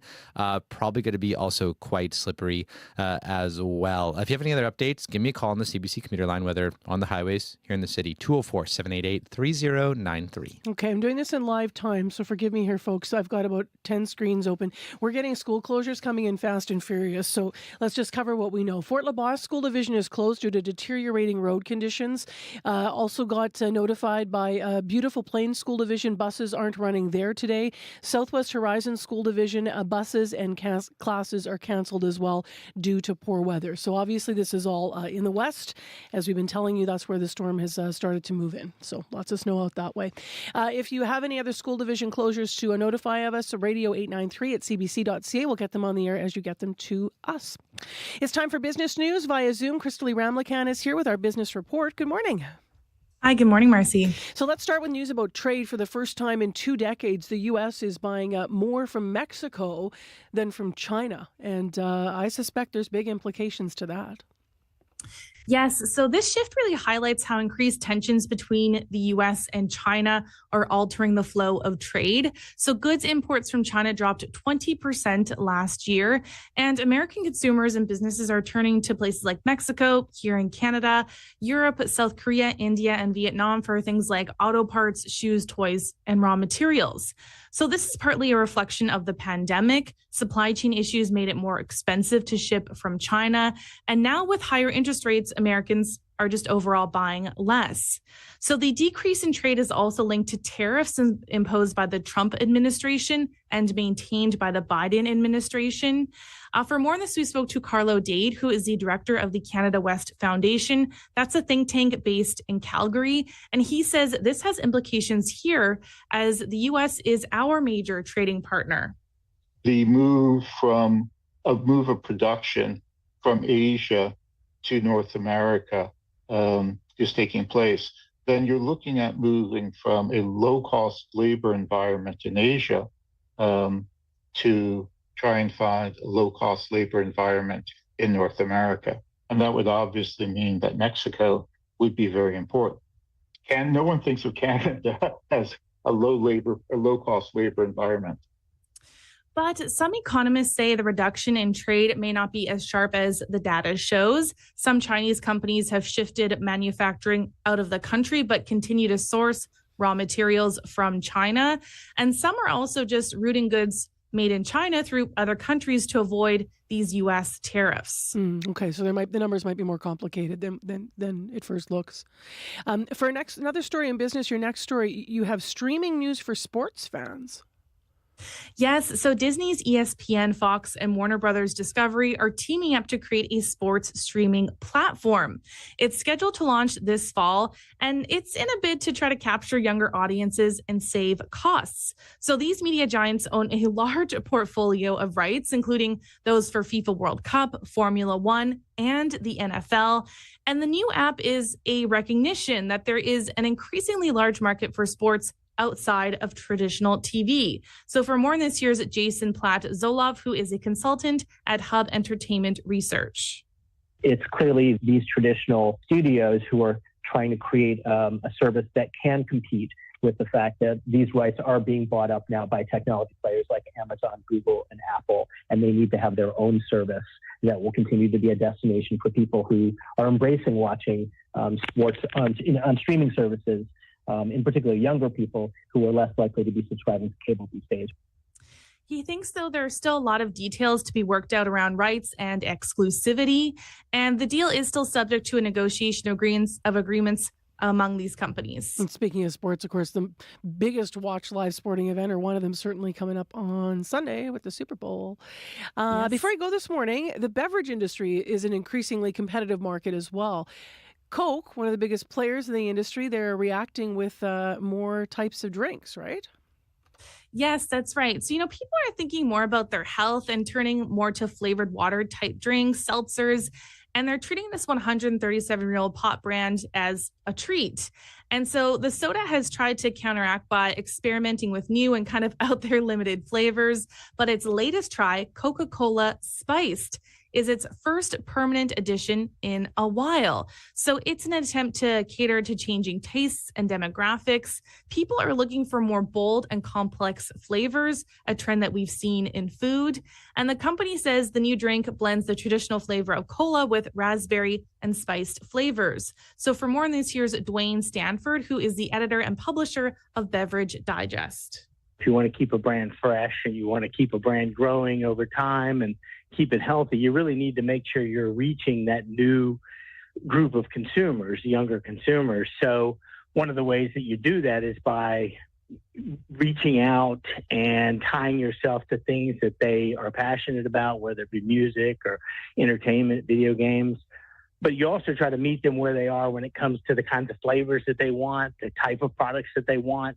Probably going to be also quite slippery as well. If you have any other updates, give me a call on the CBC commuter line, whether on the highways here in the city, 204-788-3093. Okay, I'm doing this in live time, so forgive me here, folks. I've got about 10 screens open. We're getting school closures coming in fast and furious, so let's just cover what we know. Fort LaBosse School Division is closed due to deteriorating road conditions. Also got notified by Beautiful Plains School Division buses aren't running there today. Southwest Horizon School Division buses and classes are canceled as well due to poor weather. So obviously this is all in the west. As we've been telling you, that's where the storm has started to move in. So lots of snow out that way. If you have any other school division closures to notify of us, radio 893 at cbc.ca. We'll get them on the air as you get them to us. It's time for business news via Zoom. Crystal Ramlakan is here with our business report. Good morning. Hi, good morning, Marcy. So let's start with news about trade. For the first time in 2 decades, the U.S. is buying more from Mexico than from China. And I suspect there's big implications to that. Yes, so this shift really highlights how increased tensions between the U.S. and China are altering the flow of trade. So goods imports from China dropped 20% last year, and American consumers and businesses are turning to places like Mexico, here in Canada, Europe, South Korea, India, and Vietnam for things like auto parts, shoes, toys, and raw materials. So this is partly a reflection of the pandemic. Supply chain issues made it more expensive to ship from China. And now with higher interest rates, Americans are just overall buying less. So the decrease in trade is also linked to tariffs imposed by the Trump administration and maintained by the Biden administration. For more on this, we spoke to Carlo Dade, who is the director of the Canada West Foundation. That's a think tank based in Calgary. And he says this has implications here as the U.S. is our major trading partner. The move of production from Asia to North America is taking place, then you're looking at moving from a low-cost labor environment in Asia to try and find a low-cost labor environment in North America. And that would obviously mean that Mexico would be very important. And no one thinks of Canada as a low-cost labor environment. But some economists say the reduction in trade may not be as sharp as the data shows. Some Chinese companies have shifted manufacturing out of the country, but continue to source raw materials from China. And some are also just routing goods made in China through other countries to avoid these U.S. tariffs. Okay, so the numbers might be more complicated than it first looks. For another story in business, your next story, you have streaming news for sports fans. Yes, so Disney's ESPN, Fox, and Warner Brothers Discovery are teaming up to create a sports streaming platform. It's scheduled to launch this fall, and it's in a bid to try to capture younger audiences and save costs. So these media giants own a large portfolio of rights, including those for FIFA World Cup, Formula One, and the NFL. And the new app is a recognition that there is an increasingly large market for sports outside of traditional TV. So for more on this, here's Jason Platt-Zolov, who is a consultant at Hub Entertainment Research. It's clearly these traditional studios who are trying to create a service that can compete with the fact that these rights are being bought up now by technology players like Amazon, Google, and Apple, and they need to have their own service that will continue to be a destination for people who are embracing watching sports on streaming services. In particular, younger people who are less likely to be subscribing to cable these days. He thinks, though, there are still a lot of details to be worked out around rights and exclusivity, and the deal is still subject to a negotiation of agreements among these companies. And speaking of sports, of course, the biggest watch live sporting event, or one of them certainly coming up on Sunday with the Super Bowl. Yes. Before I go this morning, the beverage industry is an increasingly competitive market as well. Coke, one of the biggest players in the industry, they're reacting with more types of drinks, right? Yes, that's right. So, people are thinking more about their health and turning more to flavored water type drinks, seltzers, and they're treating this 137-year-old pot brand as a treat. And so the soda has tried to counteract by experimenting with new and kind of out there limited flavors, but its latest try, Coca-Cola Spiced, is its first permanent addition in a while. So it's an attempt to cater to changing tastes and demographics. People are looking for more bold and complex flavors, a trend that we've seen in food. And the company says the new drink blends the traditional flavor of cola with raspberry and spiced flavors. So for more on this, here's Dwayne Stanford, who is the editor and publisher of Beverage Digest. If you want to keep a brand fresh and you want to keep a brand growing over time and keep it healthy, you really need to make sure you're reaching that new group of consumers, younger consumers. So one of the ways that you do that is by reaching out and tying yourself to things that they are passionate about, whether it be music or entertainment, video games. But you also try to meet them where they are when it comes to the kinds of flavors that they want, the type of products that they want.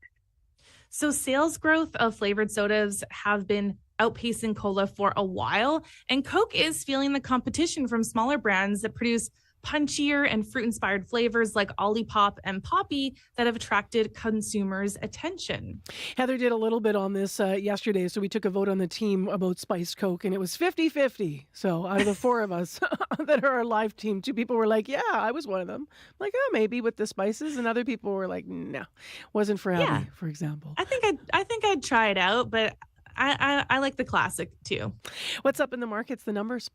So sales growth of flavored sodas have been outpacing cola for a while, and Coke is feeling the competition from smaller brands that produce punchier and fruit-inspired flavors like Olipop and Poppy that have attracted consumers' attention. Heather did a little bit on this yesterday, so we took a vote on the team about spiced Coke, and it was 50-50. So out of the four of us that are our live team, two people were like, yeah, I was one of them. I'm like, oh, maybe with the spices, and other people were like, no, wasn't for Abby, for example. I think I'd try it out, but I like the classic too. What's up in the markets, the numbers?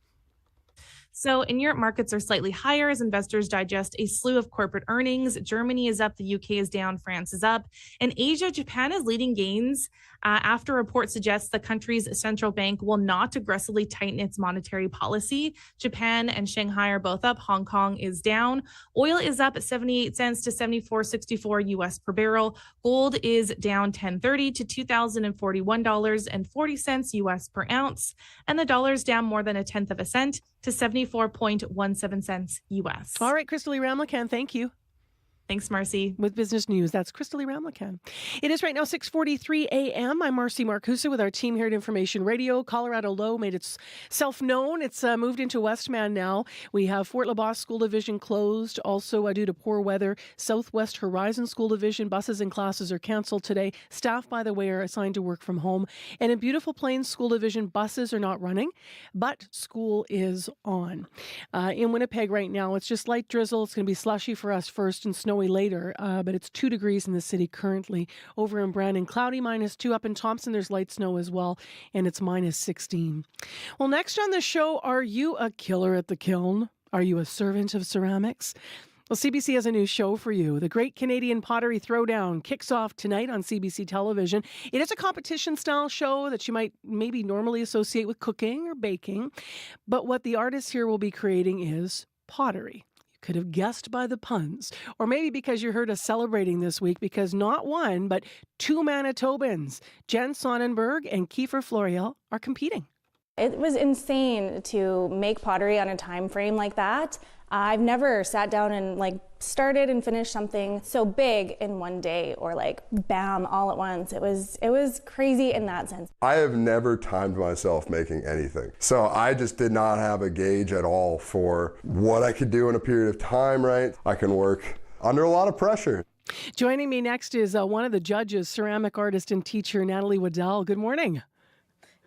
So in Europe, markets are slightly higher as investors digest a slew of corporate earnings. Germany is up, the UK is down, France is up. In Asia, Japan is leading gains after a report suggests the country's central bank will not aggressively tighten its monetary policy. Japan and Shanghai are both up. Hong Kong is down. Oil is up at 78 cents to 74.64 US per barrel. Gold is down 10.30 to $2,041.40 US per ounce. And the dollar is down more than a tenth of a cent to 74.17 cents US. All right, Crystal Lee Ramlakan, thank you. Thanks, Marcy. With Business News, that's Crystal Lee Ramlakan. It is right now 6:43 a.m. I'm Marcy Marcusa with our team here at Information Radio. Colorado Low made itself known. It's moved into Westman now. We have Fort LaBosse School Division closed. Also, due to poor weather, Southwest Horizon School Division buses and classes are canceled today. Staff, by the way, are assigned to work from home. And in Beautiful Plains School Division, buses are not running, but school is on. In Winnipeg right now, it's just light drizzle. It's going to be slushy for us first and snowy later, but it's 2 degrees in the city currently. Over in Brandon, cloudy -2. Up in Thompson, there's light snow as well, and it's -16. Well, next on the show, are you a killer at the kiln? Are you a servant of ceramics? Well, CBC has a new show for you. The Great Canadian Pottery Throwdown kicks off tonight on CBC television. It is a competition-style show that you might maybe normally associate with cooking or baking, but what the artists here will be creating is pottery. could have guessed by the puns, or maybe because you heard us celebrating this week because not one, but two Manitobans, Jen Sonnenberg and Kiefer Floriel, are competing. It was insane to make pottery on a time frame like that. I've never sat down and started and finished something so big in one day, or bam, all at once. It was crazy in that sense. I have never timed myself making anything. So I just did not have a gauge at all for what I could do in a period of time, right? I can work under a lot of pressure. Joining me next is one of the judges, ceramic artist and teacher Natalie Waddell. Good morning.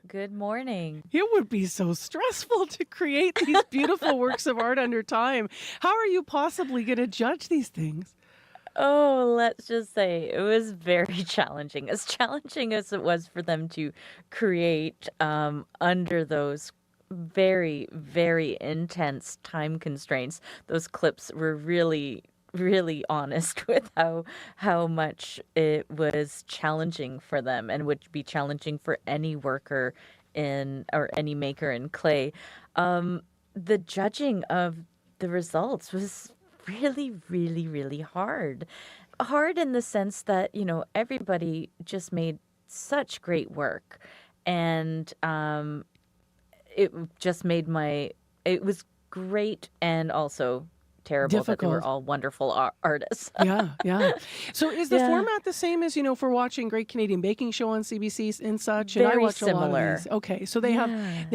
Good morning. It would be so stressful to create these beautiful works of art under time. How are you possibly going to judge these things? Oh, let's just say it was very challenging. As challenging as it was for them to create under those very, very intense time constraints. Those clips were really honest with how much it was challenging for them, and would be challenging for any worker or any maker in clay. The judging of the results was really hard in the sense that everybody just made such great work, and it just made it was great and also terrible that they were all wonderful artists. Yeah. So is the format the same as, for watching Great Canadian Baking Show on CBC and such? And I Very watch similar. a lot of these. Okay, so they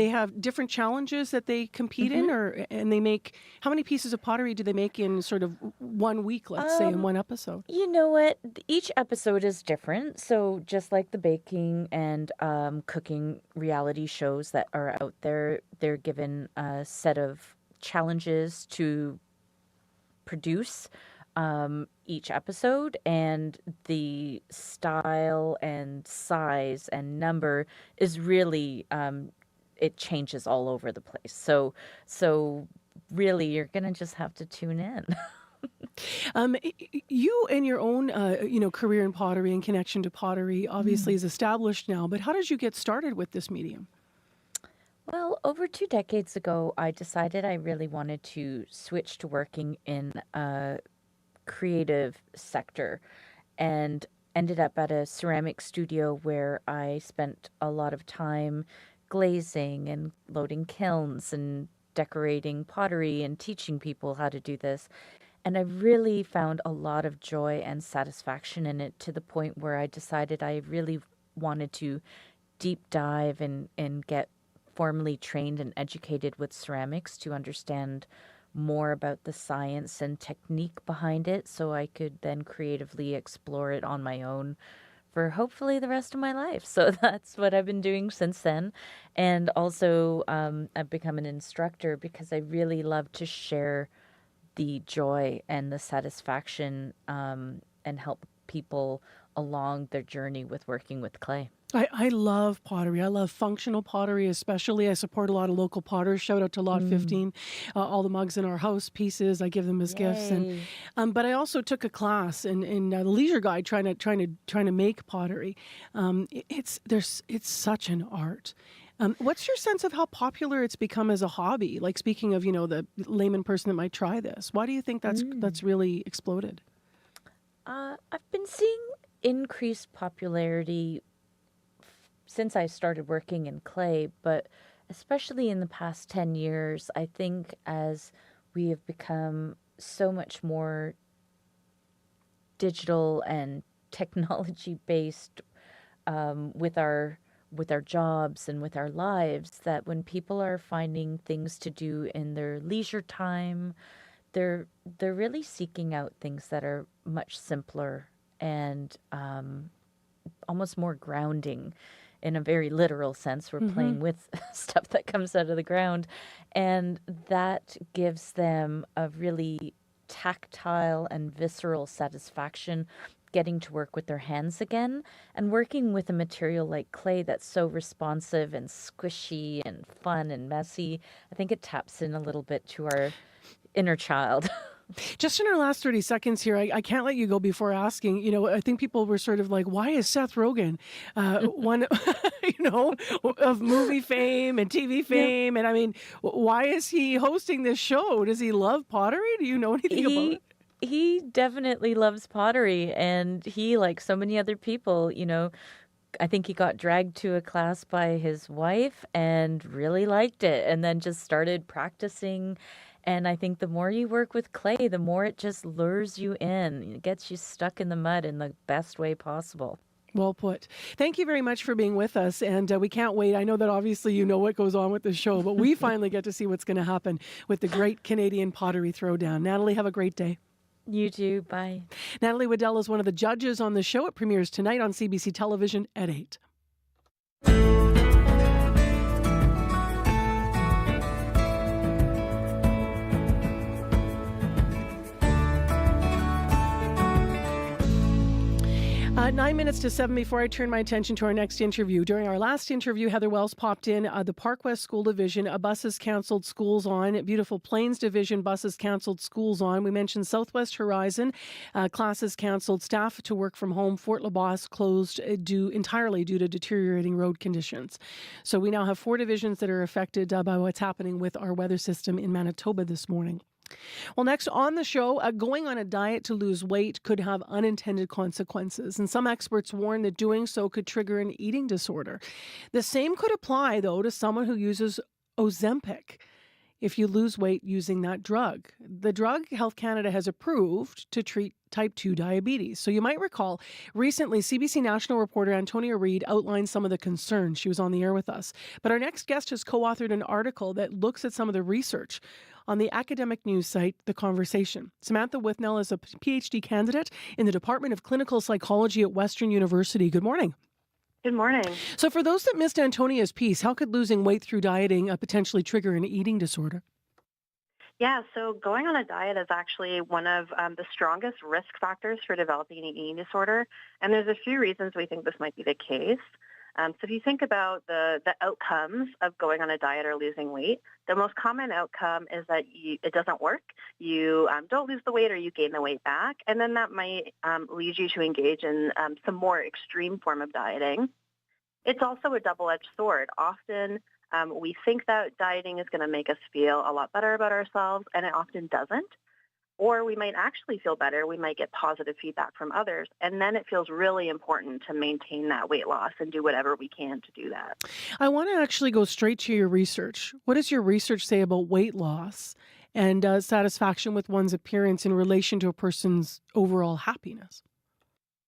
have different challenges that they compete in, and they make, how many pieces of pottery do they make in sort of 1 week, let's say, in one episode? You know what? Each episode is different. So just like the baking and cooking reality shows that are out there, they're given a set of challenges to produce each episode, and the style and size and number is really it changes all over the place. So really you're gonna just have to tune in. You and your own career in pottery and connection to pottery obviously is established now, but how did you get started with this medium? Well, over 2 decades ago, I decided I really wanted to switch to working in a creative sector, and ended up at a ceramic studio where I spent a lot of time glazing and loading kilns and decorating pottery and teaching people how to do this. And I really found a lot of joy and satisfaction in it, to the point where I decided I really wanted to deep dive and get formally trained and educated with ceramics to understand more about the science and technique behind it, so I could then creatively explore it on my own for hopefully the rest of my life. So that's what I've been doing since then. And also I've become an instructor because I really love to share the joy and the satisfaction and help people along their journey with working with clay. I love pottery. I love functional pottery, especially. I support a lot of local potters. Shout out to Lot 15. All the mugs in our house, pieces, I give them as gifts. And but I also took a class in the Leisure Guide trying to make pottery. It's such an art. What's your sense of how popular it's become as a hobby? Like, speaking of the layman person that might try this, why do you think that's really exploded? I've been seeing increased popularity since I started working in clay, but especially in the past 10 years, I think as we have become so much more digital and technology based with our jobs and with our lives, that when people are finding things to do in their leisure time, they're really seeking out things that are much simpler and almost more grounding. In a very literal sense, we're playing with stuff that comes out of the ground, and that gives them a really tactile and visceral satisfaction getting to work with their hands again, and working with a material like clay that's so responsive and squishy and fun and messy. I think it taps in a little bit to our inner child. Just in our last 30 seconds here, I can't let you go before asking, I think people were sort of like, why is Seth Rogen one, of movie fame and TV fame? And I mean, why is he hosting this show? Does he love pottery? Do you know anything about it? He definitely loves pottery, and he, like so many other people, I think he got dragged to a class by his wife and really liked it, and then just started practicing. And I think the more you work with clay, the more it just lures you in. It gets you stuck in the mud in the best way possible. Well put. Thank you very much for being with us. And we can't wait. I know that obviously you know what goes on with the show, but we finally get to see what's going to happen with the Great Canadian Pottery Throwdown. Natalie, have a great day. You too. Bye. Natalie Waddell is one of the judges on the show. It premieres tonight on CBC television at 8. 9 minutes to 7 before I turn my attention to our next interview. During our last interview, Heather Wells popped in. The Park West School Division, buses canceled, schools on. Beautiful Plains Division, buses canceled, schools on. We mentioned Southwest Horizon, classes canceled, staff to work from home. Fort LaBosse closed entirely due to deteriorating road conditions. So we now have 4 divisions that are affected by what's happening with our weather system in Manitoba this morning. Well, next on the show, going on a diet to lose weight could have unintended consequences, and some experts warn that doing so could trigger an eating disorder. The same could apply, though, to someone who uses Ozempic if you lose weight using that drug. The drug Health Canada has approved to treat type 2 diabetes. So you might recall recently CBC national reporter Antonia Reid outlined some of the concerns. She was on the air with us. But our next guest has co-authored an article that looks at some of the research on the academic news site, The Conversation. Samantha Withnell is a PhD candidate in the Department of Clinical Psychology at Western University. Good morning. Good morning. So for those that missed Antonia's piece, how could losing weight through dieting potentially trigger an eating disorder? Yeah, so going on a diet is actually one of the strongest risk factors for developing an eating disorder. And there's a few reasons we think this might be the case. So if you think about the outcomes of going on a diet or losing weight, the most common outcome is that it doesn't work. You don't lose the weight or you gain the weight back. And then that might lead you to engage in some more extreme form of dieting. It's also a double-edged sword. Often we think that dieting is going to make us feel a lot better about ourselves, and it often doesn't. Or we might actually feel better. We might get positive feedback from others. And then it feels really important to maintain that weight loss and do whatever we can to do that. I want to actually go straight to your research. What does your research say about weight loss and satisfaction with one's appearance in relation to a person's overall happiness?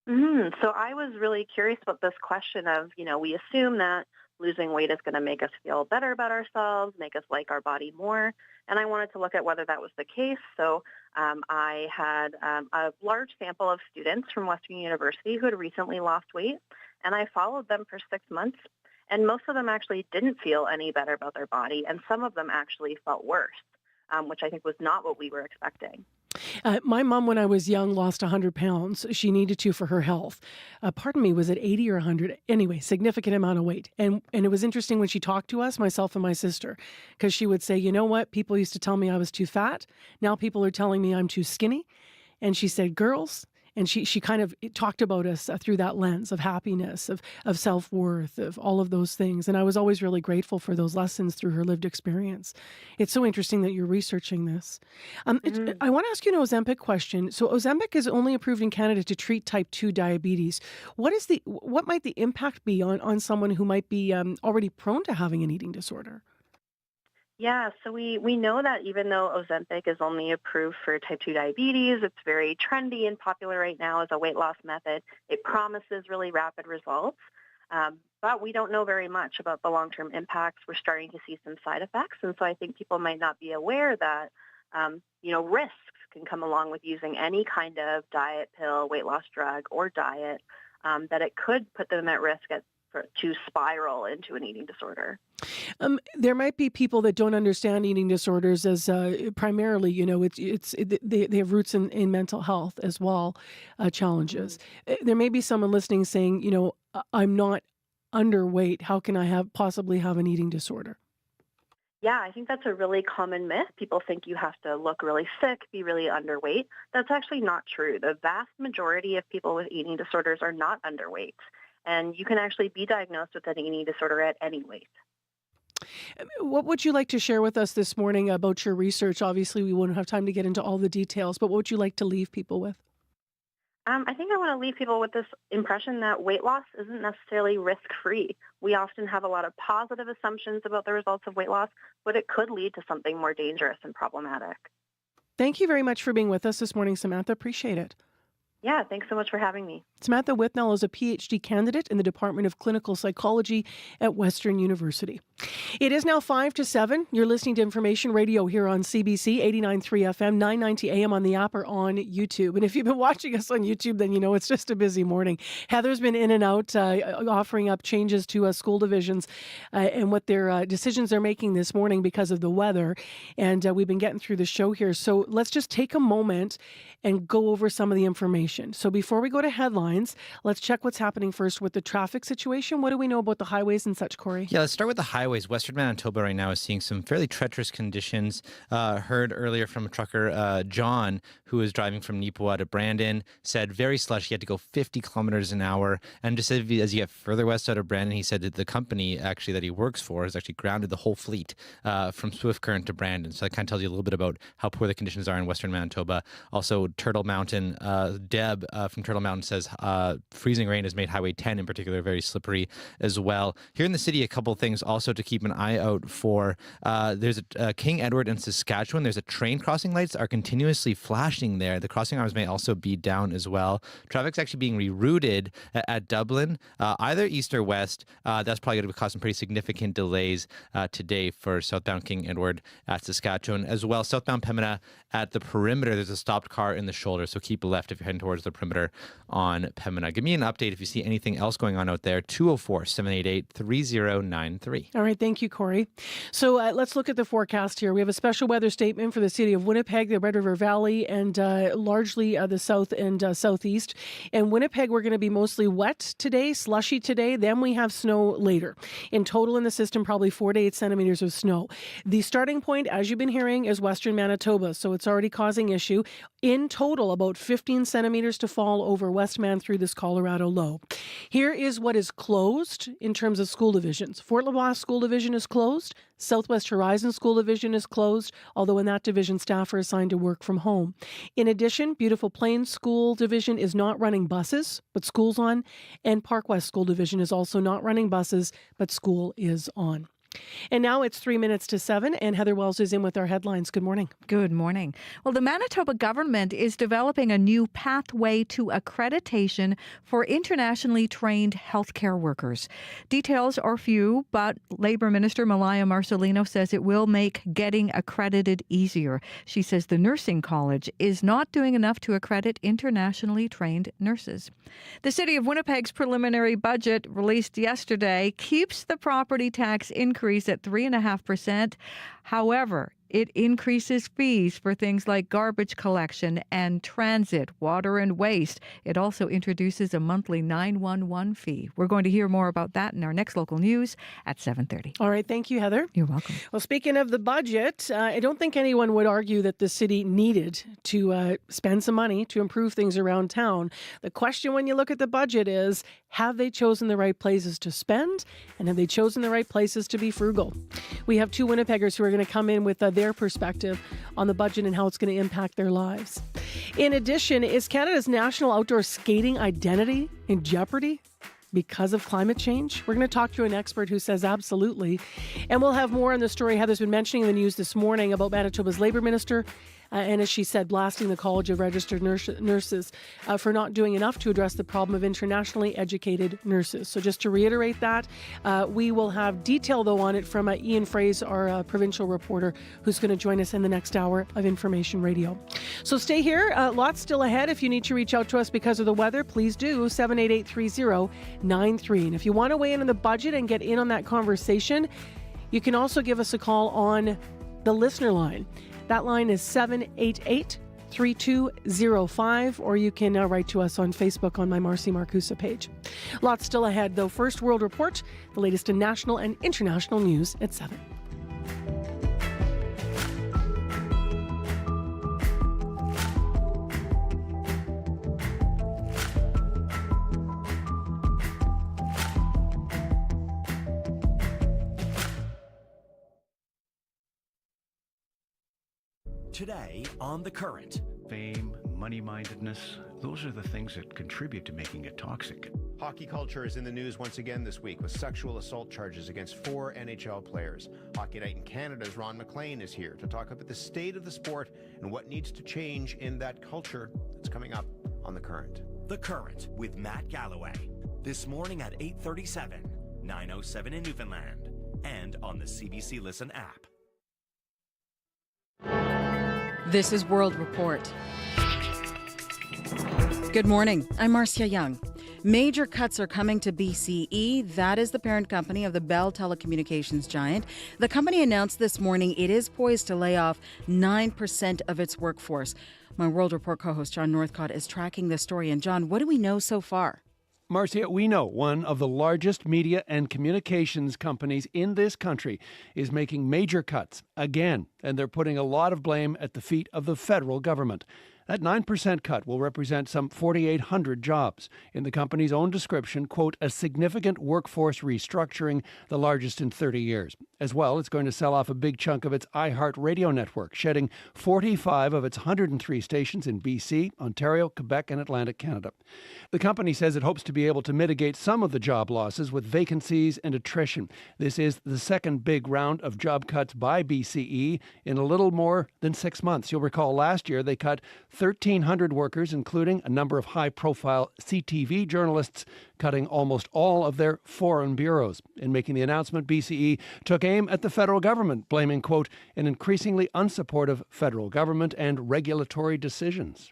So I was really curious about this question of, we assume that losing weight is going to make us feel better about ourselves, make us like our body more. And I wanted to look at whether that was the case. So I had a large sample of students from Western University who had recently lost weight, and I followed them for 6 months. And most of them actually didn't feel any better about their body, and some of them actually felt worse, which I think was not what we were expecting. My mom, when I was young, lost 100 pounds. She needed to for her health. Was it 80 or 100? Anyway, significant amount of weight. And it was interesting when she talked to us, myself and my sister, because she would say, you know what? People used to tell me I was too fat. Now people are telling me I'm too skinny. And she said, girls, and she kind of talked about us through that lens of happiness, of self-worth, of all of those things. And I was always really grateful for those lessons through her lived experience. It's so interesting that you're researching this. I want to ask you an Ozempic question. So Ozempic is only approved in Canada to treat type 2 diabetes. What might the impact be on someone who might be already prone to having an eating disorder? Yeah, so we know that even though Ozempic is only approved for type 2 diabetes, it's very trendy and popular right now as a weight loss method. It promises really rapid results, but we don't know very much about the long-term impacts. We're starting to see some side effects, and so I think people might not be aware that, risks can come along with using any kind of diet, pill, weight loss drug, or diet, that it could put them at risk to spiral into an eating disorder. There might be people that don't understand eating disorders as primarily, they have roots in mental health as well, challenges. There may be someone listening saying, I'm not underweight. How can I possibly have an eating disorder? Yeah, I think that's a really common myth. People think you have to look really sick, be really underweight. That's actually not true. The vast majority of people with eating disorders are not underweight. And you can actually be diagnosed with an eating disorder at any weight. What would you like to share with us this morning about your research? Obviously, we won't have time to get into all the details, but what would you like to leave people with? I think I want to leave people with this impression that weight loss isn't necessarily risk-free. We often have a lot of positive assumptions about the results of weight loss, but it could lead to something more dangerous and problematic. Thank you very much for being with us this morning, Samantha. Appreciate it. Yeah, thanks so much for having me. Samantha Whitnell is a PhD candidate in the Department of Clinical Psychology at Western University. It is now 5 to 7. You're listening to Information Radio here on CBC 89.3 FM, 990 AM on the app or on YouTube. And if you've been watching us on YouTube, then you know it's just a busy morning. Heather's been in and out offering up changes to school divisions and what their decisions they're making this morning because of the weather. And we've been getting through the show here. So let's just take a moment and go over some of the information. So before we go to headlines, let's check what's happening first with the traffic situation. What do we know about the highways and such, Corey? Yeah, let's start with the highways. Western Manitoba right now is seeing some fairly treacherous conditions. Heard earlier from a trucker, John, who was driving from Nicotine to Brandon, said very slushy. He had to go 50 kilometers an hour. And just as you get further west out of Brandon, he said that the company actually that he works for has actually grounded the whole fleet from Swift Current to Brandon. So that kind of tells you a little bit about how poor the conditions are in Western Manitoba. Also, Turtle Mountain, Deb from Turtle Mountain says freezing rain has made Highway 10 in particular very slippery as well. Here in the city, a couple things also to keep an eye out for. There's a King Edward in Saskatchewan. There's a train crossing lights are continuously flashing there. The crossing arms may also be down as well. Traffic's actually being rerouted at Dublin, either east or west. That's probably going to cause some pretty significant delays today for southbound King Edward at Saskatchewan as well. Southbound Pembina at the perimeter, there's a stopped car in the shoulder, so keep left if you're heading towards the perimeter on Pembina. Give me an update if you see anything else going on out there. 204-788-3093. All right, thank you, Corey. So let's look at the forecast here. We have a special weather statement for the city of Winnipeg, the Red River Valley, and largely the south and southeast. In Winnipeg, we're going to be mostly wet today, slushy today. Then we have snow later. In total in the system, probably 4 to 8 centimeters of snow. The starting point, as you've been hearing, is Western Manitoba, so it's already causing issue. In total, about 15 centimeters to fall over Westman through this Colorado low. Here is what is closed in terms of school divisions. Fort LeBlanc School Division is closed. Southwest Horizon School Division is closed, although in that division, staff are assigned to work from home. In addition, Beautiful Plains School Division is not running buses, but school's on. And Park West School Division is also not running buses, but school is on. And now it's 3 minutes to 7, and Heather Wells is in with our headlines. Good morning. Good morning. Well, the Manitoba government is developing a new pathway to accreditation for internationally trained healthcare workers. Details are few, but Labour Minister Malaya Marcelino says it will make getting accredited easier. She says the nursing college is not doing enough to accredit internationally trained nurses. The City of Winnipeg's preliminary budget released yesterday keeps the property tax increase at 3.5%. However, it increases fees for things like garbage collection and transit, water and waste. It also introduces a monthly 911 fee. We're going to hear more about that in our next local news at 7:30. All right. Thank you, Heather. You're welcome. Well, speaking of the budget, I don't think anyone would argue that the city needed to spend some money to improve things around town. The question when you look at the budget is, have they chosen the right places to spend? And have they chosen the right places to be frugal? We have two Winnipeggers who are going to come in with their perspective on the budget and how it's going to impact their lives. In addition, is Canada's national outdoor skating identity in jeopardy because of climate change? We're going to talk to an expert who says absolutely. And we'll have more on the story Heather's been mentioning in the news this morning about Manitoba's Labour Minister. And as she said, blasting the College of Registered Nurses for not doing enough to address the problem of internationally educated nurses. So just to reiterate that, we will have detail, though, on it from Ian Fraze, our provincial reporter, who's going to join us in the next hour of Information Radio. So stay here. Lots still ahead. If you need to reach out to us because of the weather, please do. 788-3093. And if you want to weigh in on the budget and get in on that conversation, you can also give us a call on the listener line. That line is 788-3205, or you can write to us on Facebook on my Marcy Marcusa page. Lots still ahead, though. First, World Report, the latest in national and international news at 7. Today on The Current. Fame, money-mindedness, those are the things that contribute to making it toxic. Hockey culture is in the news once again this week with sexual assault charges against 4 NHL players. Hockey Night in Canada's Ron McLean is here to talk about the state of the sport and what needs to change in that culture. That's coming up on The Current. The Current with Matt Galloway. This morning at 8:37, 9:07 in Newfoundland, and on the CBC Listen app. This is World Report. Good morning. I'm Marcia Young. Major cuts are coming to BCE. That is the parent company of the Bell telecommunications giant. The company announced this morning it is poised to lay off 9% of its workforce. My World Report co-host John Northcott is tracking this story. And John, what do we know so far? Marcia, we know one of the largest media and communications companies in this country is making major cuts again, and they're putting a lot of blame at the feet of the federal government. That 9% cut will represent some 4,800 jobs. In the company's own description, quote, a significant workforce restructuring, the largest in 30 years. As well, it's going to sell off a big chunk of its iHeartRadio network, shedding 45 of its 103 stations in BC, Ontario, Quebec, and Atlantic Canada. The company says it hopes to be able to mitigate some of the job losses with vacancies and attrition. This is the second big round of job cuts by BCE in a little more than 6 months. You'll recall last year they cut 1,300 workers, including a number of high-profile CTV journalists, cutting almost all of their foreign bureaus. In making the announcement, BCE took aim at the federal government, blaming, quote, an increasingly unsupportive federal government and regulatory decisions.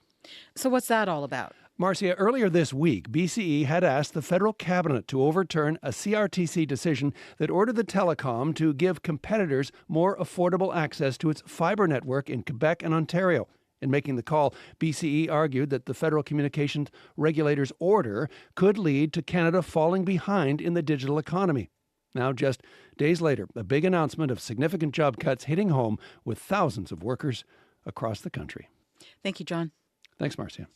So what's that all about? Marcia, earlier this week, BCE had asked the federal cabinet to overturn a CRTC decision that ordered the telecom to give competitors more affordable access to its fibre network in Quebec and Ontario. In making the call, BCE argued that the federal communications regulator's order could lead to Canada falling behind in the digital economy. Now, just days later, a big announcement of significant job cuts hitting home with thousands of workers across the country. Thank you, John. Thanks, Marcia.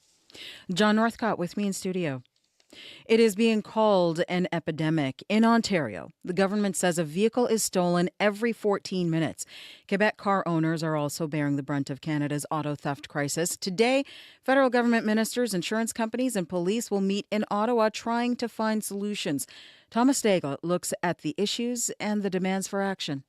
John Northcott with me in studio. It is being called an epidemic. In Ontario, the government says a vehicle is stolen every 14 minutes. Quebec car owners are also bearing the brunt of Canada's auto theft crisis. Today, federal government ministers, insurance companies, and police will meet in Ottawa trying to find solutions. Thomas Daigle looks at the issues and the demands for action.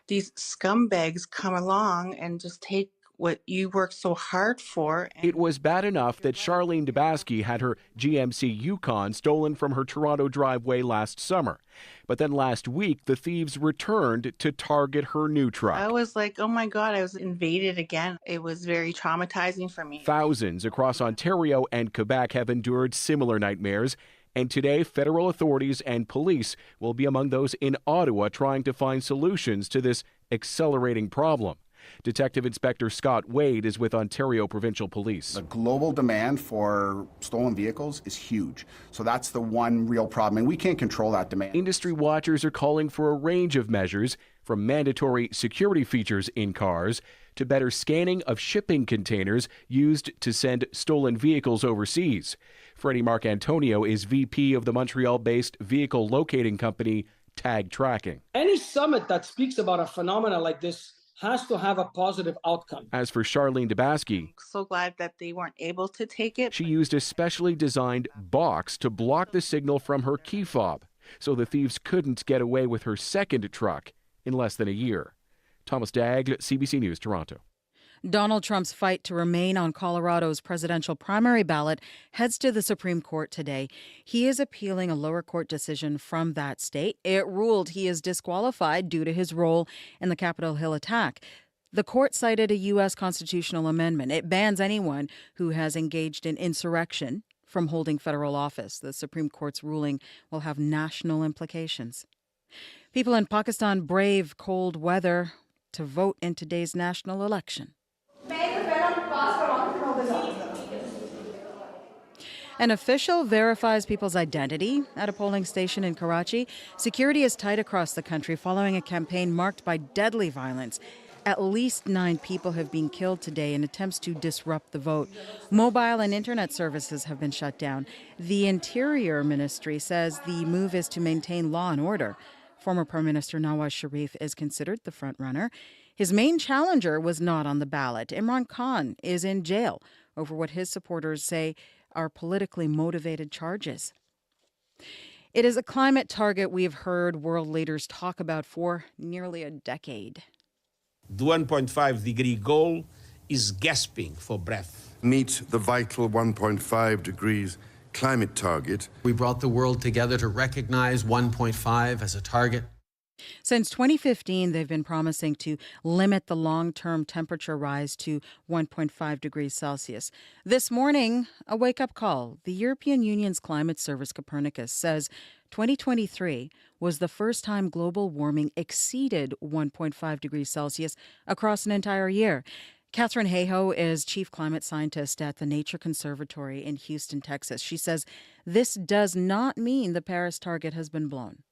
These scumbags come along and just take what you worked so hard for. It was bad enough that Charlene DeBaski had her GMC Yukon stolen from her Toronto driveway last summer. But then last week, the thieves returned to target her new truck. I was like, oh my God, I was invaded again. It was very traumatizing for me. Thousands across Ontario and Quebec have endured similar nightmares. And today, federal authorities and police will be among those in Ottawa trying to find solutions to this accelerating problem. Detective Inspector Scott Wade is with Ontario Provincial Police. The global demand for stolen vehicles is huge. So that's the one real problem, and we can't control that demand. Industry watchers are calling for a range of measures, from mandatory security features in cars to better scanning of shipping containers used to send stolen vehicles overseas. Freddie Marcantonio is VP of the Montreal-based vehicle locating company Tag Tracking. Any summit that speaks about a phenomena like this has to have a positive outcome. As for Charlene DeBaski, so glad that they weren't able to take it. She used a specially designed box to block the signal from her key fob, so the thieves couldn't get away with her second truck in less than a year. Thomas Daigle, CBC News, Toronto. Donald Trump's fight to remain on Colorado's presidential primary ballot heads to the Supreme Court today. He is appealing a lower court decision from that state. It ruled he is disqualified due to his role in the Capitol Hill attack. The court cited a U.S. constitutional amendment. It bans anyone who has engaged in insurrection from holding federal office. The Supreme Court's ruling will have national implications. People in Pakistan brave cold weather to vote in today's national election. An official verifies people's identity at a polling station in Karachi. Security is tight across the country following a campaign marked by deadly violence. At least 9 people have been killed today in attempts to disrupt the vote. Mobile and internet services have been shut down. The Interior Ministry says the move is to maintain law and order. Former Prime Minister Nawaz Sharif is considered the frontrunner. His main challenger was not on the ballot. Imran Khan is in jail over what his supporters say are politically motivated charges. It is a climate target we've heard world leaders talk about for nearly a decade. The 1.5 degree goal is gasping for breath. Meet the vital 1.5 degrees climate target. We brought the world together to recognize 1.5 as a target. Since 2015, they've been promising to limit the long-term temperature rise to 1.5 degrees Celsius. This morning, a wake-up call. The European Union's climate service, Copernicus, says 2023 was the first time global warming exceeded 1.5 degrees Celsius across an entire year. Catherine Hayhoe is chief climate scientist at the Nature Conservatory in Houston, Texas. She says this does not mean the Paris target has been blown.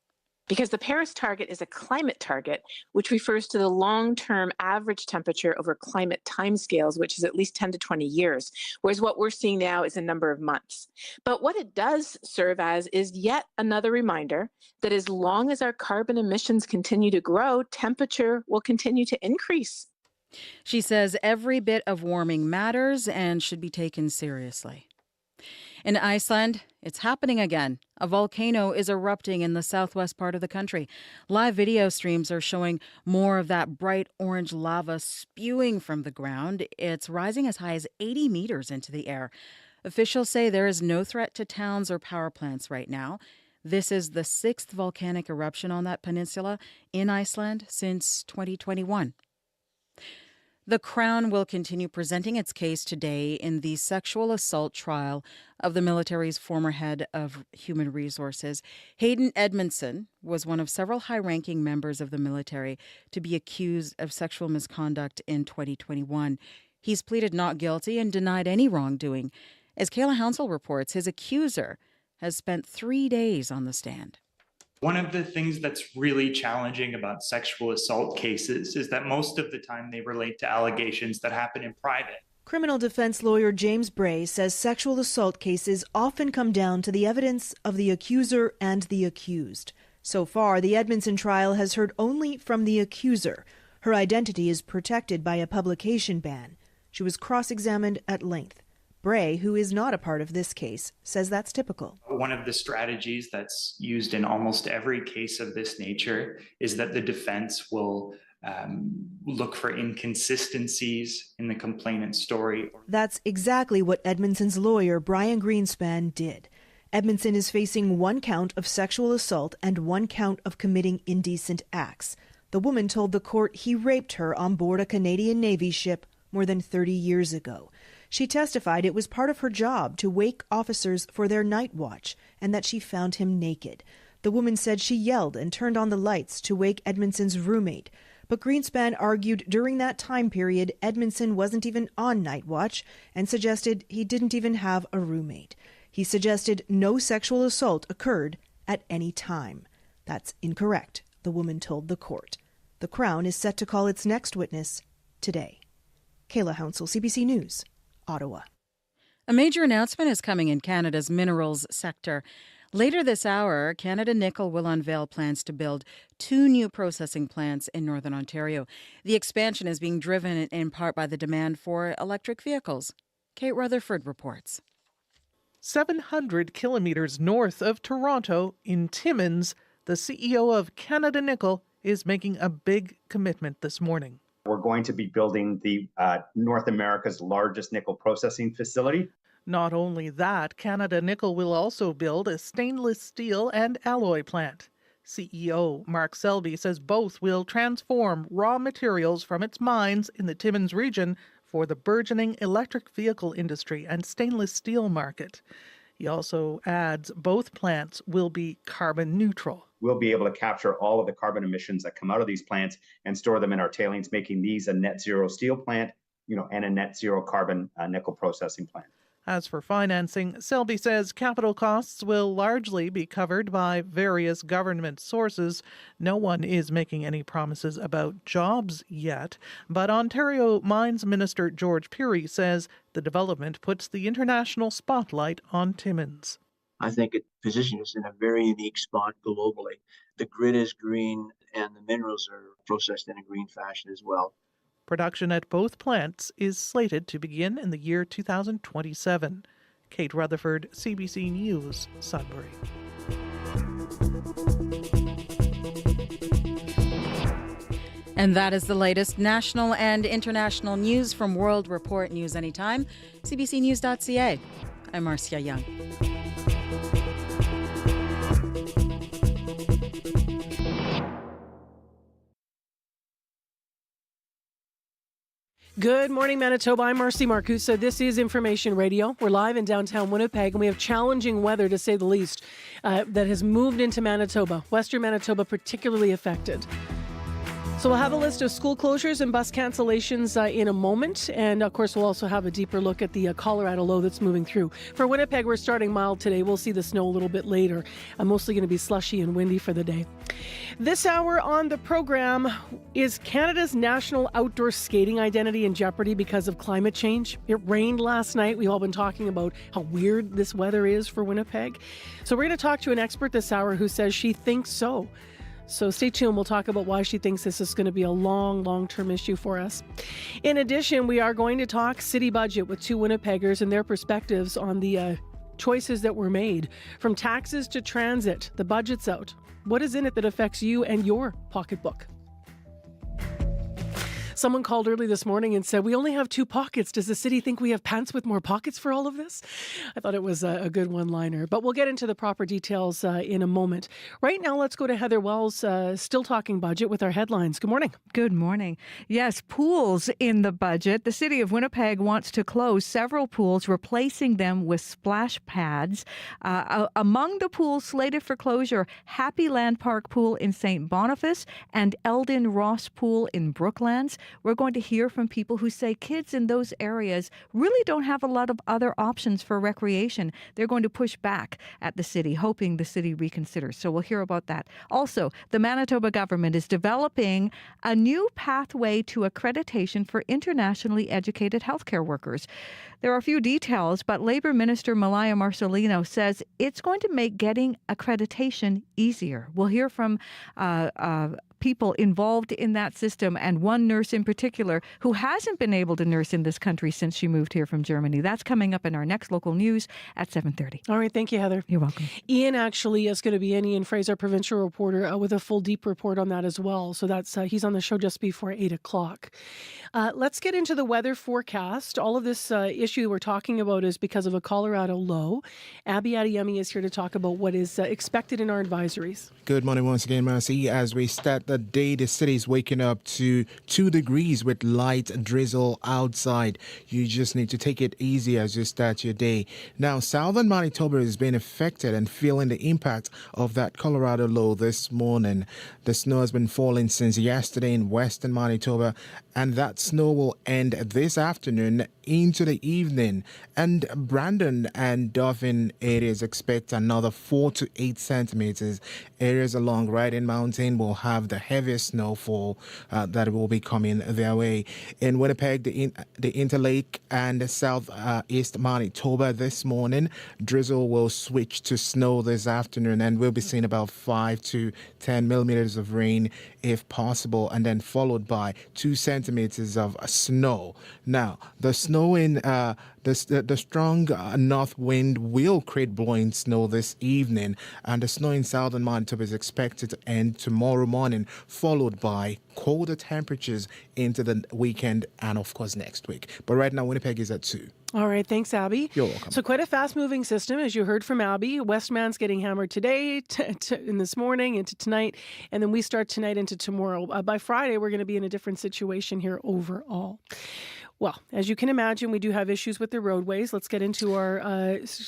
Because the Paris target is a climate target, which refers to the long-term average temperature over climate timescales, which is at least 10 to 20 years, whereas what we're seeing now is a number of months. But what it does serve as is yet another reminder that as long as our carbon emissions continue to grow, temperature will continue to increase. She says every bit of warming matters and should be taken seriously. In Iceland, it's happening again. A volcano is erupting in the southwest part of the country. Live video streams are showing more of that bright orange lava spewing from the ground. It's rising as high as 80 meters into the air. Officials say there is no threat to towns or power plants right now. This is the sixth volcanic eruption on that peninsula in Iceland since 2021. The Crown will continue presenting its case today in the sexual assault trial of the military's former head of human resources. Hayden Edmondson was one of several high-ranking members of the military to be accused of sexual misconduct in 2021. He's pleaded not guilty and denied any wrongdoing. As Kayla Hounsell reports, his accuser has spent 3 days on the stand. One of the things that's really challenging about sexual assault cases is that most of the time they relate to allegations that happen in private. Criminal defense lawyer James Bray says sexual assault cases often come down to the evidence of the accuser and the accused. So far, the Edmondson trial has heard only from the accuser. Her identity is protected by a publication ban. She was cross-examined at length. Bray, who is not a part of this case, says that's typical. One of the strategies that's used in almost every case of this nature is that the defense will look for inconsistencies in the complainant's story. That's exactly what Edmondson's lawyer, Brian Greenspan, did. Edmondson is facing 1 count of sexual assault and 1 count of committing indecent acts. The woman told the court he raped her on board a Canadian Navy ship more than 30 years ago. She testified it was part of her job to wake officers for their night watch and that she found him naked. The woman said she yelled and turned on the lights to wake Edmondson's roommate. But Greenspan argued during that time period, Edmondson wasn't even on night watch and suggested he didn't even have a roommate. He suggested no sexual assault occurred at any time. That's incorrect, the woman told the court. The Crown is set to call its next witness today. Kayla Hounsell, CBC News, Ottawa. A major announcement is coming in Canada's minerals sector. Later this hour, Canada Nickel will unveil plans to build 2 new processing plants in Northern Ontario. The expansion is being driven in part by the demand for electric vehicles. Kate Rutherford reports. 700 kilometers north of Toronto, in Timmins, the CEO of Canada Nickel is making a big commitment this morning. We're going to be building the North America's largest nickel processing facility. Not only that, Canada Nickel will also build a stainless steel and alloy plant. CEO Mark Selby says both will transform raw materials from its mines in the Timmins region for the burgeoning electric vehicle industry and stainless steel market. He also adds both plants will be carbon neutral. We'll be able to capture all of the carbon emissions that come out of these plants and store them in our tailings, making these a net zero steel plant, and a net zero carbon nickel processing plant. As for financing, Selby says capital costs will largely be covered by various government sources. No one is making any promises about jobs yet, but Ontario Mines Minister George Pirie says the development puts the international spotlight on Timmins. I think it positions us in a very unique spot globally. The grid is green and the minerals are processed in a green fashion as well. Production at both plants is slated to begin in the year 2027. Kate Rutherford, CBC News, Sudbury. And that is the latest national and international news from World Report News Anytime, cbcnews.ca. I'm Marcia Young. Good morning, Manitoba. I'm Marcy Marcusa. This is Information Radio. We're live in downtown Winnipeg, and we have challenging weather, to say the least, that has moved into Manitoba. Western Manitoba particularly affected. So we'll have a list of school closures and bus cancellations in a moment. And, of course, we'll also have a deeper look at the Colorado low that's moving through. For Winnipeg, we're starting mild today. We'll see the snow a little bit later. Mostly going to be slushy and windy for the day. This hour on the program, is Canada's national outdoor skating identity in jeopardy because of climate change? It rained last night. We've all been talking about how weird this weather is for Winnipeg. So we're going to talk to an expert this hour who says she thinks so. So stay tuned. We'll talk about why she thinks this is going to be a long-term issue for us. In addition, we are going to talk city budget with two Winnipeggers and their perspectives on the choices that were made. From taxes to transit, the budget's out. What is in it that affects you and your pocketbook? Someone called early this morning and said, we only have 2 pockets. Does the city think we have pants with more pockets for all of this? I thought it was a good one-liner, but we'll get into the proper details in a moment. Right now, let's go to Heather Wells, still talking budget with our headlines. Good morning. Good morning. Yes, pools in the budget. The city of Winnipeg wants to close several pools, replacing them with splash pads. Among the pools slated for closure, Happy Land Park Pool in St. Boniface and Eldon Ross Pool in Brooklands. We're going to hear from people who say kids in those areas really don't have a lot of other options for recreation. They're going to push back at the city, hoping the city reconsiders. So we'll hear about that. Also, the Manitoba government is developing a new pathway to accreditation for internationally educated healthcare workers. There are a few details, but Labour Minister Malaya Marcelino says it's going to make getting accreditation easier. We'll hear from people involved in that system, and one nurse in particular who hasn't been able to nurse in this country since she moved here from Germany. That's coming up in our next local news at 7:30. All right. Thank you, Heather. You're welcome. Ian actually is going to be in, Ian Fraser, provincial reporter, with a full deep report on that as well. So that's he's on the show just before 8 o'clock. Let's get into the weather forecast. All of this issue we're talking about is because of a Colorado low. Abby Adeyemi is here to talk about what is expected in our advisories. Good morning once again, Marcy. As we start the day, the city is waking up to 2 degrees with light drizzle outside. You just need to take it easy as you start your day. Now, southern Manitoba has been affected and feeling the impact of that Colorado low this morning. The snow has been falling since yesterday in western Manitoba, and that snow will end this afternoon into the evening. And Brandon and Dauphin areas expect another 4 to 8 centimeters. Areas along Riding Mountain will have the heaviest snowfall that will be coming their way. In Winnipeg, the Interlake and southeast Manitoba this morning, drizzle will switch to snow this afternoon, and we'll be seeing about 5 to 10 millimeters of rain if possible, and then followed by 2 centimeters of snow. Now, the snow in the strong north wind will create blowing snow this evening, and the snow in southern Manitoba is expected to end tomorrow morning, followed by colder temperatures into the weekend and, of course, next week. But right now, Winnipeg is at 2. All right. Thanks, Abby. You're welcome. So quite a fast-moving system, as you heard from Abby. Westman's getting hammered today, in this morning, into tonight, and then we start tonight into tomorrow. By Friday, we're going to be in a different situation here overall. Well, as you can imagine, we do have issues with the roadways. Let's get into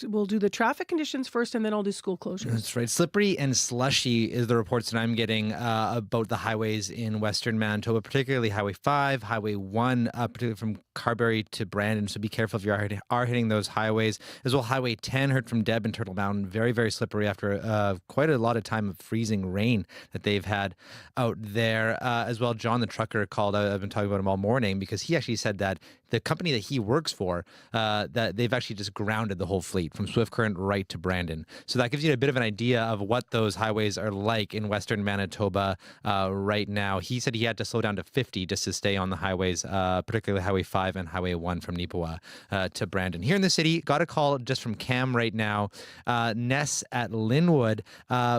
we'll do the traffic conditions first, and then I'll do school closures. That's right. Slippery and slushy is the reports that I'm getting about the highways in western Manitoba, particularly Highway 5, Highway 1, particularly from Carberry to Brandon. So be careful if you are hitting those highways. As well, Highway 10, heard from Deb and Turtle Mountain, very, very slippery after quite a lot of time of freezing rain that they've had out there. As well, John the trucker called. I've been talking about him all morning because he actually said that that the company that he works for, that they've actually just grounded the whole fleet from Swift Current right to Brandon. So that gives you a bit of an idea of what those highways are like in Western Manitoba right now. He said he had to slow down to 50 just to stay on the highways, particularly Highway 5 and Highway 1 from Nipowa to Brandon. Here in the city, got a call just from Cam right now. Ness at Linwood,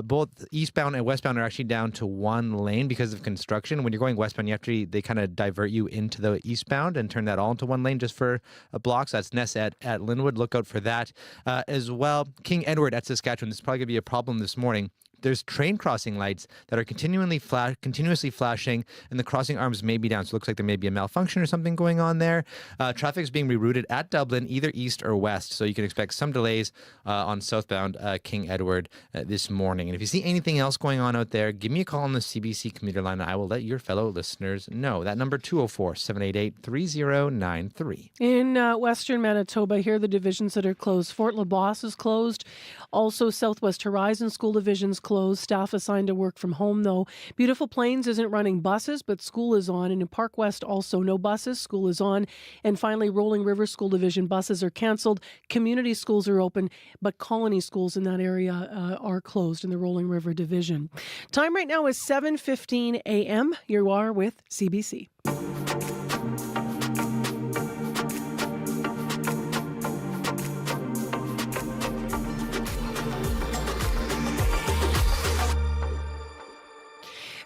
both eastbound and westbound are actually down to one lane because of construction. When you're going westbound, they kind of divert you into the eastbound and turn that all into one lane just for a block. So that's Ness at Linwood. Look out for that as well. King Edward at Saskatchewan. This is probably going to be a problem this morning. There's train crossing lights that are continuously flashing, and the crossing arms may be down. So it looks like there may be a malfunction or something going on there. Traffic is being rerouted at Dublin, either east or west. So you can expect some delays on southbound King Edward this morning. And if you see anything else going on out there, give me a call on the CBC commuter line, and I will let your fellow listeners know. That number 204-788-3093. In Western Manitoba, here are the divisions that are closed. Fort LaBosse is closed. Also, Southwest Horizon School Division's closed. Staff assigned to work from home, though. Beautiful Plains isn't running buses, but school is on. And in Park West, also no buses. School is on. And finally, Rolling River School Division buses are canceled. Community schools are open, but colony schools in that area are closed in the Rolling River Division. Time right now is 7:15 a.m. You are with CBC.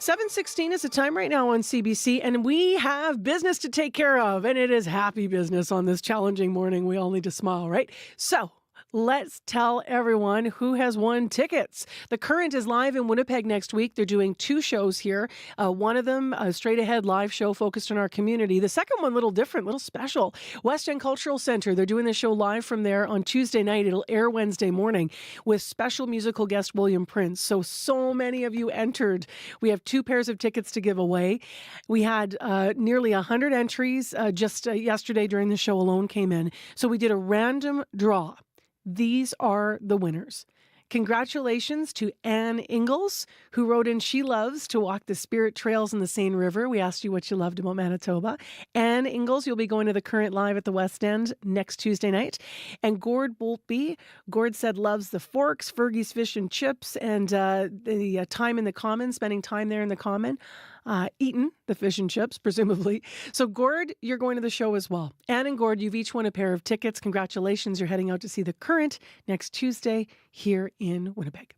$7:16 is the time right now on CBC, and we have business to take care of, and it is happy business on this challenging morning. We all need to smile, right? So let's tell everyone who has won tickets. The Current is live in Winnipeg next week. They're doing 2 shows here. One of them, a straight ahead live show focused on our community. The second one, a little different, a little special. West End Cultural Center. They're doing the show live from there on Tuesday night. It'll air Wednesday morning with special musical guest William Prince. So many of you entered. We have 2 pairs of tickets to give away. We had nearly 100 entries just yesterday during the show alone came in. So we did a random draw. These are the winners. Congratulations to Anne Ingalls, who wrote in she loves to walk the spirit trails in the Seine River. We asked you what you loved about Manitoba. Anne Ingalls, you'll be going to the Current live at the West End next Tuesday night. And Gord Boltby, Gord said loves the Forks, Fergie's Fish and Chips, and the time in the Common, spending time there in the Common. Eaten the fish and chips, presumably. So, Gord, you're going to the show as well. Anne and Gord, you've each won a pair of tickets. Congratulations. You're heading out to see the Current next Tuesday here in Winnipeg.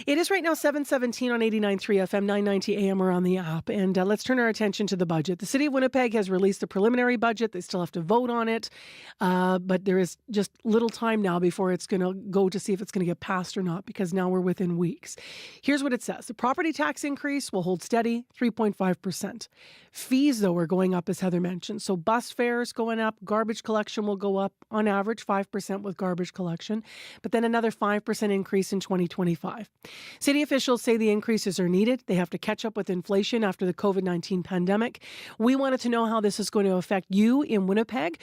It is right now 7:17 on 89.3 FM, 990 AM or on the app. And let's turn our attention to the budget. The City of Winnipeg has released a preliminary budget. They still have to vote on it. But there is just little time now before it's going to go to see if it's going to get passed or not, because now we're within weeks. Here's what it says. The property tax increase will hold steady, 3.5%. Fees, though, are going up, as Heather mentioned. So bus fares going up. Garbage collection will go up on average 5% with garbage collection, but then another 5% increase in 2025. City officials say the increases are needed. They have to catch up with inflation after the COVID-19 pandemic. We wanted to know how this is going to affect you in Winnipeg.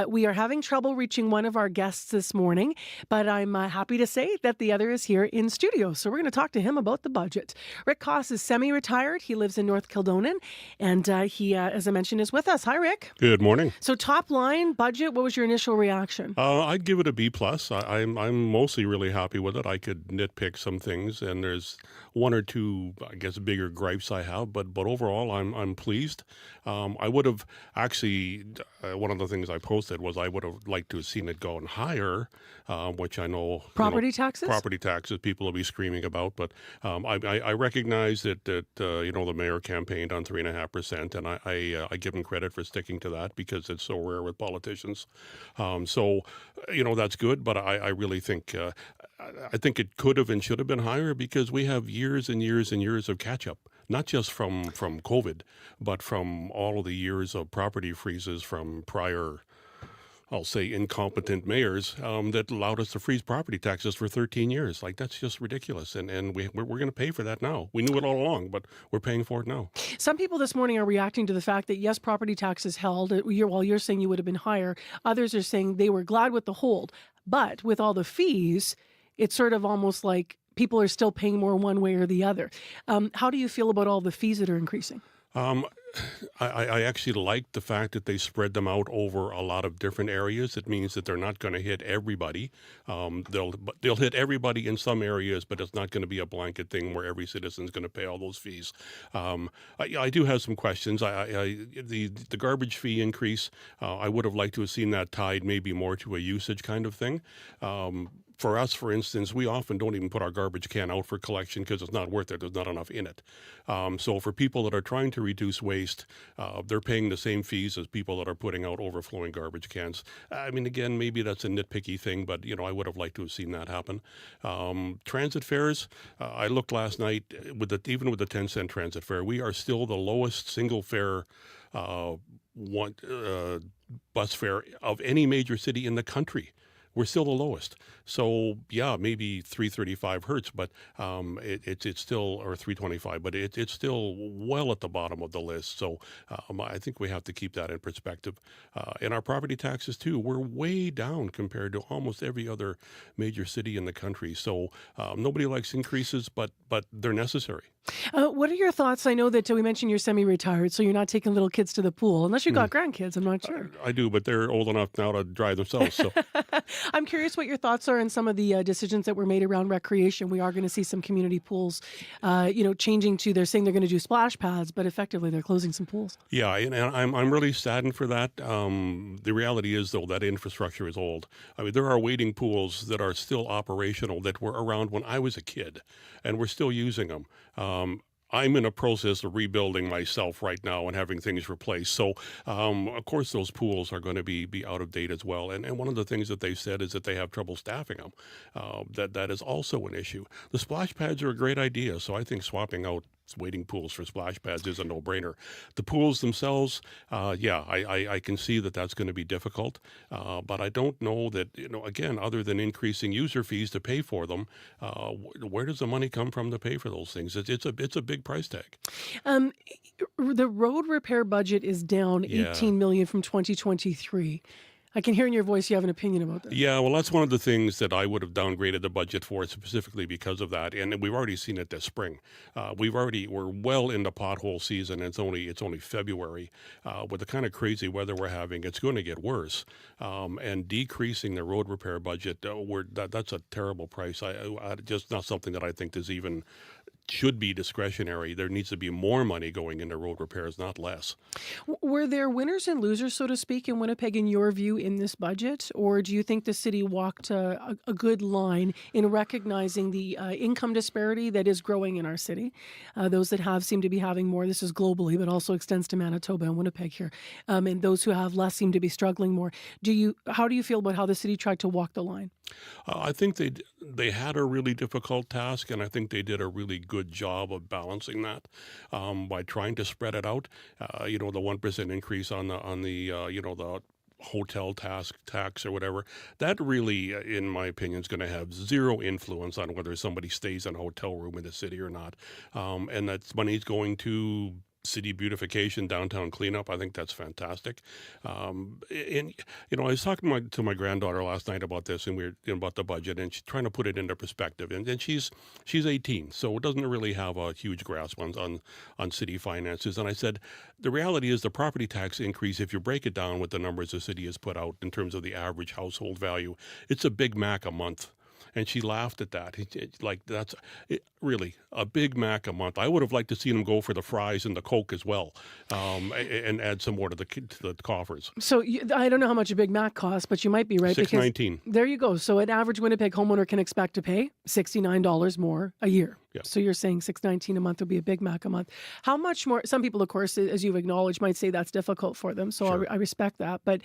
We are having trouble reaching one of our guests this morning, but I'm happy to say that the other is here in studio. So we're going to talk to him about the budget. Rick Koss is semi-retired. He lives in North Kildonan, and he, as I mentioned, is with us. Hi, Rick. Good morning. So top line budget, what was your initial reaction? I'd give it a B+. I'm mostly really happy with it. I could nitpick some things, and there's 1 or 2, I guess, bigger gripes I have, but overall I'm pleased. I would have actually, one of the things I posted was I would have liked to have seen it going higher, which I know property taxes people will be screaming about, but I recognize that the mayor campaigned on 3.5%, and I give him credit for sticking to that because it's so rare with politicians. So that's good, but I really think I think it could have and should have been higher because we have years and years and years of catch-up, not just from COVID, but from all of the years of property freezes from prior, I'll say, incompetent mayors that allowed us to freeze property taxes for 13 years. Like, that's just ridiculous. And we're going to pay for that now. We knew it all along, but we're paying for it now. Some people this morning are reacting to the fact that, yes, property taxes held, while you're saying you would have been higher. Others are saying they were glad with the hold. But with all the fees, it's sort of almost like people are still paying more one way or the other. How do you feel about all the fees that are increasing? I actually like the fact that they spread them out over a lot of different areas. It means that they're not going to hit everybody. They'll hit everybody in some areas, but it's not going to be a blanket thing where every citizen's going to pay all those fees. I do have some questions. The garbage fee increase, I would have liked to have seen that tied maybe more to a usage kind of thing. For us, for instance, we often don't even put our garbage can out for collection because it's not worth it. There's not enough in it. So for people that are trying to reduce waste, they're paying the same fees as people that are putting out overflowing garbage cans. I mean, again, maybe that's a nitpicky thing, but I would have liked to have seen that happen. Transit fares, I looked last night even with the 10-cent transit fare, we are still the lowest single fare bus fare of any major city in the country. We're still the lowest. So yeah, maybe $3.35 hurts, but it's still, or $3.25, but it's still well at the bottom of the list. So I think we have to keep that in perspective. And our property taxes too, we're way down compared to almost every other major city in the country. So nobody likes increases, but they're necessary. What are your thoughts? I know that we mentioned you're semi-retired, so you're not taking little kids to the pool, unless you got grandkids. I'm not sure. I do, but they're old enough now to drive themselves. So I'm curious what your thoughts are on some of the decisions that were made around recreation. We are going to see some community pools, changing to, they're saying they're going to do splash pads, but effectively they're closing some pools. Yeah, and I'm really saddened for that. The reality is, though, that infrastructure is old. I mean, there are wading pools that are still operational that were around when I was a kid, and we're still using them. I'm in a process of rebuilding myself right now and having things replaced. So, of course, those pools are going to be out of date as well. And one of the things that they've said is that they have trouble staffing them. That is also an issue. The splash pads are a great idea. So I think swapping out wading pools for splash pads is a no-brainer. The pools themselves, I can see that that's going to be difficult. But I don't know that, again, other than increasing user fees to pay for them, where does the money come from to pay for those things? It's a big price tag. The road repair budget is down $18 million from 2023. I can hear in your voice you have an opinion about that. Yeah, well, that's one of the things that I would have downgraded the budget for, specifically because of that. And we've already seen it this spring. We're well into pothole season. And it's only February. With the kind of crazy weather we're having, it's going to get worse. And decreasing the road repair budget, that's a terrible price. Just not something that I think is even should be discretionary. There needs to be more money going into road repairs, not less. Were there winners and losers, so to speak, in Winnipeg, in your view, in this budget? Or do you think the city walked a good line in recognizing the income disparity that is growing in our city? Those that seem to be having more. This is globally, but also extends to Manitoba and Winnipeg here. And those who have less seem to be struggling more. How do you feel about how the city tried to walk the line? I think they had a really difficult task, and I think they did a really good job of balancing that by trying to spread it out. The 1% increase on the hotel tax or whatever, that really, in my opinion, is going to have zero influence on whether somebody stays in a hotel room in the city or not. And that money's going to city beautification, downtown cleanup. I think that's fantastic. And I was talking to my granddaughter last night about this, and we were about the budget, and she's trying to put it into perspective. And she's 18, so doesn't really have a huge grasp on city finances. And I said, the reality is the property tax increase, if you break it down with the numbers the city has put out in terms of the average household value, it's a Big Mac a month. And she laughed at that. That's really a Big Mac a month. I would have liked to see them go for the fries and the Coke as well, and add some more to the coffers. So I don't know how much a Big Mac costs, but you might be right. $6.19. There you go. So an average Winnipeg homeowner can expect to pay $69 more a year. Yeah. So you're saying $6.19 a month would be a Big Mac a month. How much more? Some people, of course, as you've acknowledged, might say that's difficult for them. So sure. I respect that. But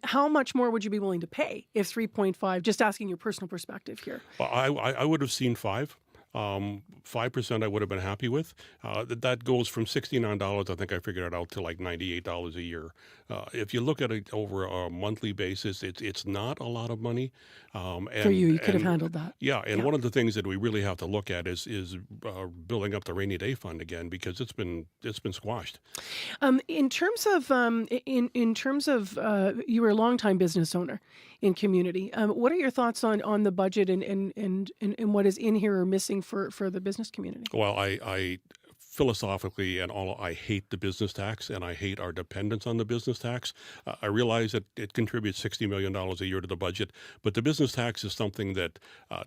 how much more would you be willing to pay if 3.5? Just asking your personal perspective here. Well, I would have seen 5. 5% I would have been happy with. That goes from $69, I think I figured it out, to like $98 a year. If you look at it over a monthly basis, it's not a lot of money. For you could have handled that. Yeah, and one of the things that we really have to look at is building up the rainy day fund again, because it's been squashed. In terms of you were a longtime business owner in community. What are your thoughts on the budget and what is in here or missing for the business community? Well, I philosophically and all, I hate the business tax, and I hate our dependence on the business tax. I realize that it contributes $60 million a year to the budget, but the business tax is something that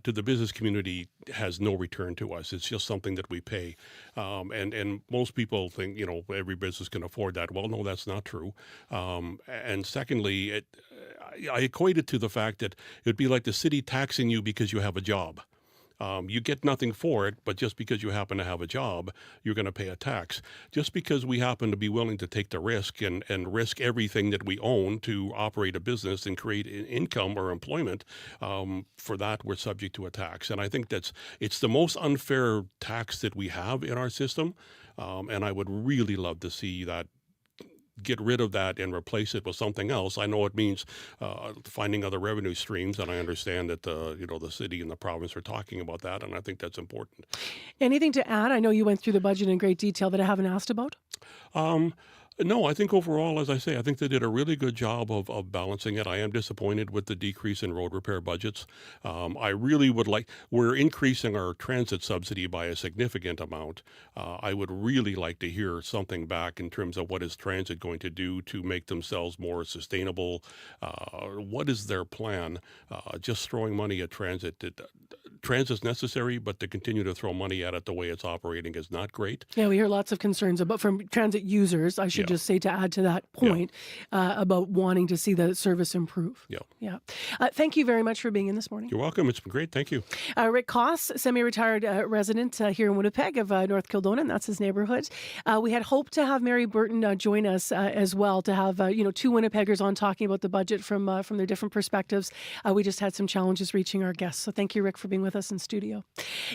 to the business community has no return to us. It's just something that we pay. And most people think, every business can afford that. Well, no, that's not true. And secondly, I equate it to the fact that it'd be like the city taxing you because you have a job. You get nothing for it, but just because you happen to have a job, you're going to pay a tax. Just because we happen to be willing to take the risk and risk everything that we own to operate a business and create income or employment, for that we're subject to a tax. And I think it's the most unfair tax that we have in our system. And I would really love to see that get rid of that and replace it with something else. I know it means finding other revenue streams, and I understand that the city and the province are talking about that, and I think that's important. Anything to add? I know you went through the budget in great detail that I haven't asked about. No, I think overall, as I say, I think they did a really good job of balancing it. I am disappointed with the decrease in road repair budgets. I really would we're increasing our transit subsidy by a significant amount. I would really like to hear something back in terms of what is transit going to do to make themselves more sustainable. What is their plan? Just throwing money at transit. Transit's necessary, but to continue to throw money at it the way it's operating is not great. Yeah, we hear lots of concerns from transit users. I should just say, to add to that point, about wanting to see the service improve. Yeah. Thank you very much for being in this morning. You're welcome. It's been great. Thank you. Rick Koss, semi-retired resident here in Winnipeg of North Kildonan. That's his neighborhood. We had hoped to have Mary Burton join us as well, to have two Winnipeggers on talking about the budget from their different perspectives. We just had some challenges reaching our guests. So thank you, Rick, for being with us in studio.